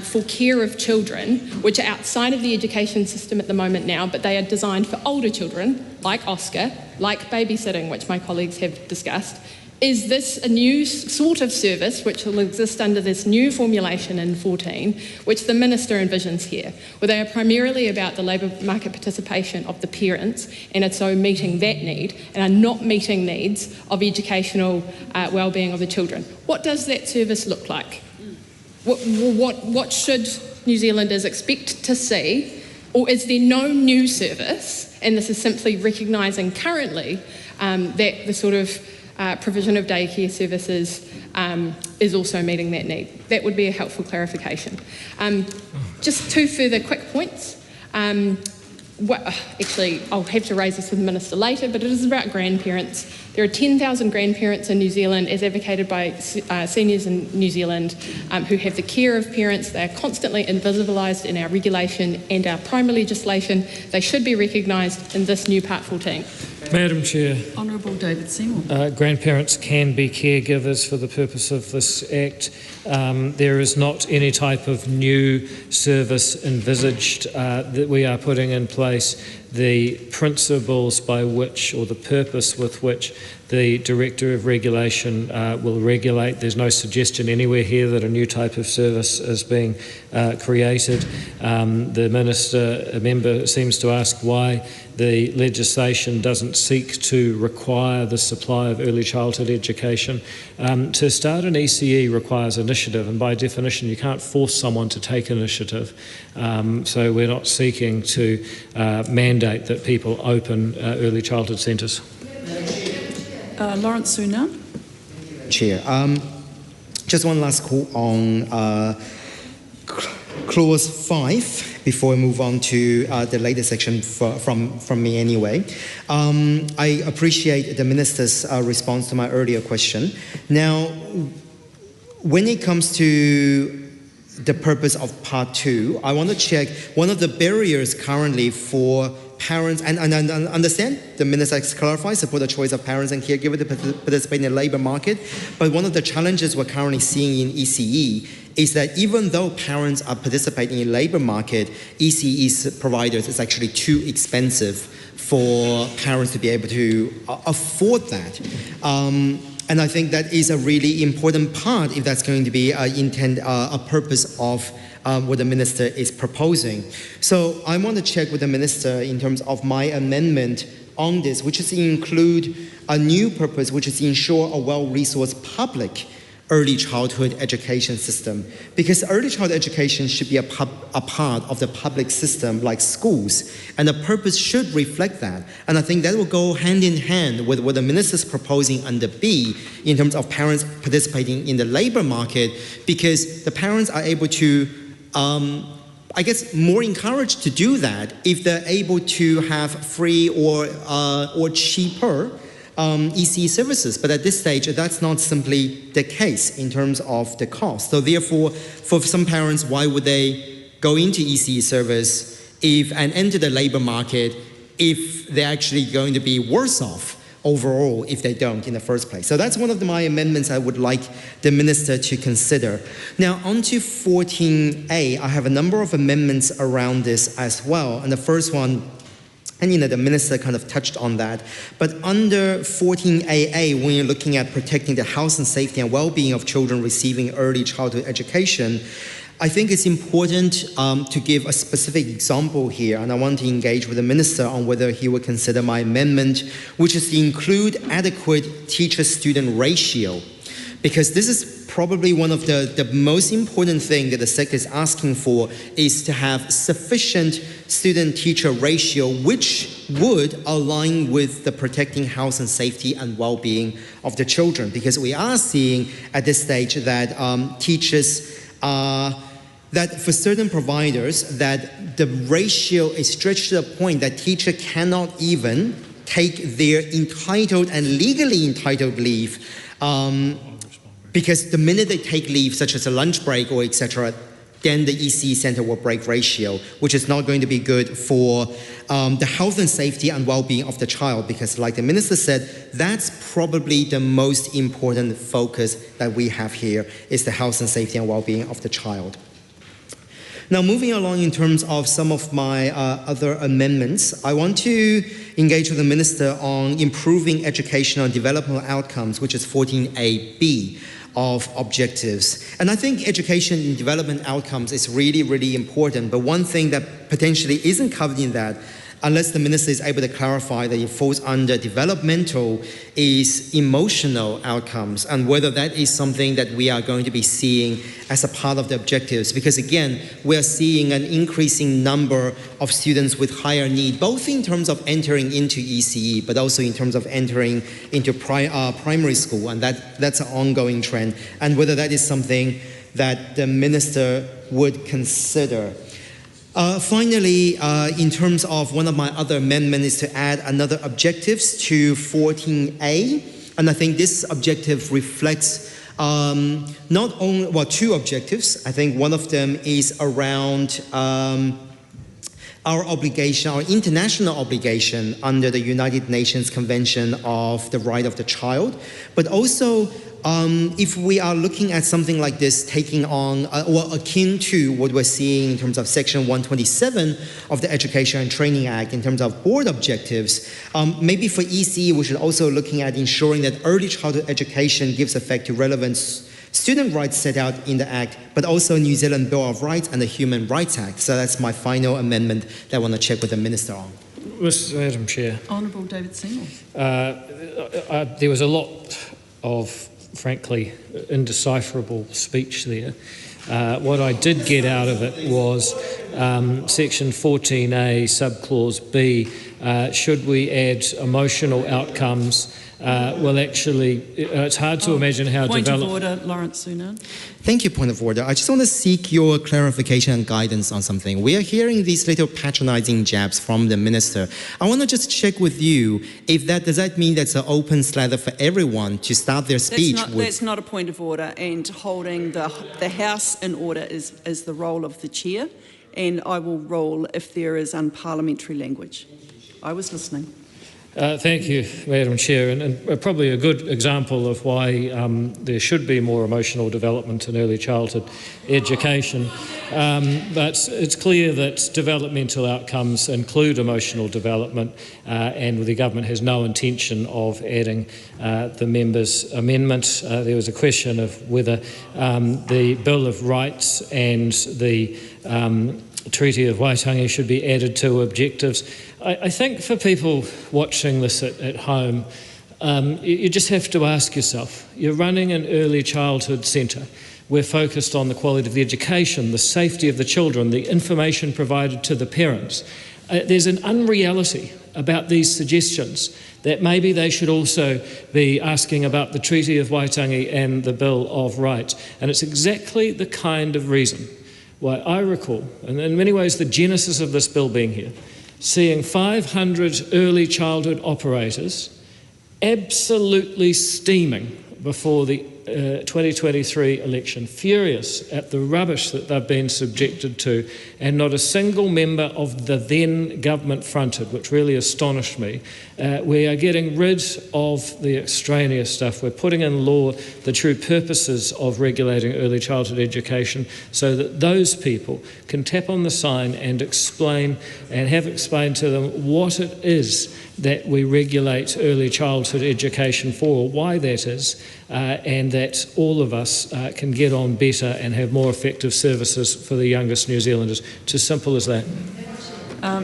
for care of children which are outside of the education system at the moment now, but they are designed for older children, like Oscar, like babysitting, which my colleagues have discussed. Is this a new sort of service which will exist under this new formulation in 14, which the Minister envisions here, where they are primarily about the labour market participation of the parents and so meeting that need and are not meeting needs of educational well-being of the children? What does that service look like? What should New Zealanders expect to see? Or is there no new service, and this is simply recognising currently that the sort of provision of daycare services is also meeting that need? That would be a helpful clarification. Just two further quick points. Actually, I'll have to raise this with the Minister later, but it is about grandparents. There are 10,000 grandparents in New Zealand, as advocated by seniors in New Zealand, who have the care of parents. They are constantly invisibilised in our regulation and our primary legislation. They should be recognised in this new Part 14. Madam Chair. Honourable David Seymour. Grandparents can be caregivers for the purpose of this Act. There is not any type of new service envisaged that we are putting in place. The principles by which, or the purpose with which, the Director of Regulation will regulate. There's no suggestion anywhere here that a new type of service is being created. The member seems to ask why the legislation doesn't seek to require the supply of early childhood education. To start an ECE requires initiative, and by definition you can't force someone to take initiative. So we're not seeking to mandate that people open early childhood centres. Lawrence Sunan. Chair, just one last call on Clause 5 before we move on to the later section from me anyway. I appreciate the Minister's response to my earlier question. Now, when it comes to the purpose of Part 2, I want to check one of the barriers currently for parents, and I understand the Minister has clarified, support the choice of parents and caregivers to participate in the labour market, but one of the challenges we're currently seeing in ECE is that even though parents are participating in the labour market, ECE providers is actually too expensive for parents to be able to afford that. And I think that is a really important part if that's going to be a purpose of what the Minister is proposing. So I want to check with the Minister in terms of my amendment on this, which is include a new purpose, which is ensure a well-resourced public early childhood education system, because early childhood education should be a part of the public system like schools, and the purpose should reflect that. And I think that will go hand in hand with what the minister's proposing under B in terms of parents participating in the labor market, because the parents are able to I guess more encouraged to do that if they're able to have free or cheaper ECE services. But at this stage, that's not simply the case in terms of the cost. So therefore, for some parents, why would they go into ECE service and enter the labor market if they're actually going to be worse off overall if they don't in the first place? So that's one of my amendments I would like the minister to consider. Now on to 14A, I have a number of amendments around this as well. And the first one, and the minister kind of touched on that, but under 14AA, when you're looking at protecting the health and safety and well-being of children receiving early childhood education, I think it's important to give a specific example here, and I want to engage with the minister on whether he would consider my amendment, which is to include adequate teacher-student ratio, because this is probably one of the most important thing that the sector is asking for, is to have sufficient student-teacher ratio, which would align with the protecting health and safety and well-being of the children, because we are seeing at this stage that that for certain providers, that the ratio is stretched to the point that teacher cannot even take their entitled and legally entitled leave, because the minute they take leave, such as a lunch break or etc., then the ECE center will break ratio, which is not going to be good for the health and safety and well-being of the child, because like the minister said, that's probably the most important focus that we have here, is the health and safety and well-being of the child. Now, moving along in terms of some of my other amendments, I want to engage with the minister on improving educational and developmental outcomes, which is 14AB of objectives. And I think education and development outcomes is really, really important. But one thing that potentially isn't covered in that, unless the minister is able to clarify that it falls under developmental, is emotional outcomes, and whether that is something that we are going to be seeing as a part of the objectives. Because again, we are seeing an increasing number of students with higher need, both in terms of entering into ECE, but also in terms of entering into primary school, and that's an ongoing trend, and whether that is something that the minister would consider. Finally, in terms of one of my other amendments, is to add another objectives to 14A. And I think this objective reflects not only, well, two objectives. I think one of them is around our obligation, our international obligation under the United Nations Convention of the Right of the Child, but also if we are looking at something like this, taking on, or akin to what we're seeing in terms of Section 127 of the Education and Training Act, in terms of board objectives, maybe for ECE, we should also looking at ensuring that early childhood education gives effect to relevant student rights set out in the Act, but also New Zealand Bill of Rights and the Human Rights Act. So that's my final amendment that I want to check with the Minister on. Madam Chair. Honourable David Seymour. There was a lot of, frankly, indecipherable speech there. What I did get out of it was Section 14A, subclause B, should we add emotional outcomes, will actually, it's hard to imagine how Point of order, Lawrence Sunan. Thank you, point of order. I just want to seek your clarification and guidance on something. We are hearing these little patronizing jabs from the minister. I want to just check with you if does that mean that's an open slather for everyone to start their speech That's not a point of order, and holding the House in order is the role of the chair, and I will rule if there is unparliamentary language. I was listening. Thank you, Madam Chair, and probably a good example of why there should be more emotional development in early childhood education. But it's clear that developmental outcomes include emotional development, and the government has no intention of adding the member's amendment. There was a question of whether the Bill of Rights and the Treaty of Waitangi should be added to objectives. I think for people watching this at home, you just have to ask yourself, you're running an early childhood centre. We're focused on the quality of the education, the safety of the children, the information provided to the parents. There's an unreality about these suggestions that maybe they should also be asking about the Treaty of Waitangi and the Bill of Rights. And it's exactly the kind of reason why I recall, and in many ways the genesis of this bill being here, seeing 500 early childhood operators absolutely steaming before the 2023 election, furious at the rubbish that they've been subjected to, and not a single member of the then government fronted, which really astonished me. We are getting rid of the extraneous stuff. We're putting in law the true purposes of regulating early childhood education so that those people can tap on the sign and explain and have explained to them what it is that we regulate early childhood education for, why that is, and that all of us can get on better and have more effective services for the youngest New Zealanders. It's as simple as that.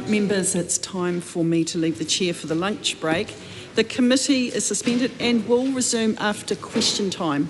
Members, it's time for me to leave the chair for the lunch break. The committee is suspended and will resume after question time.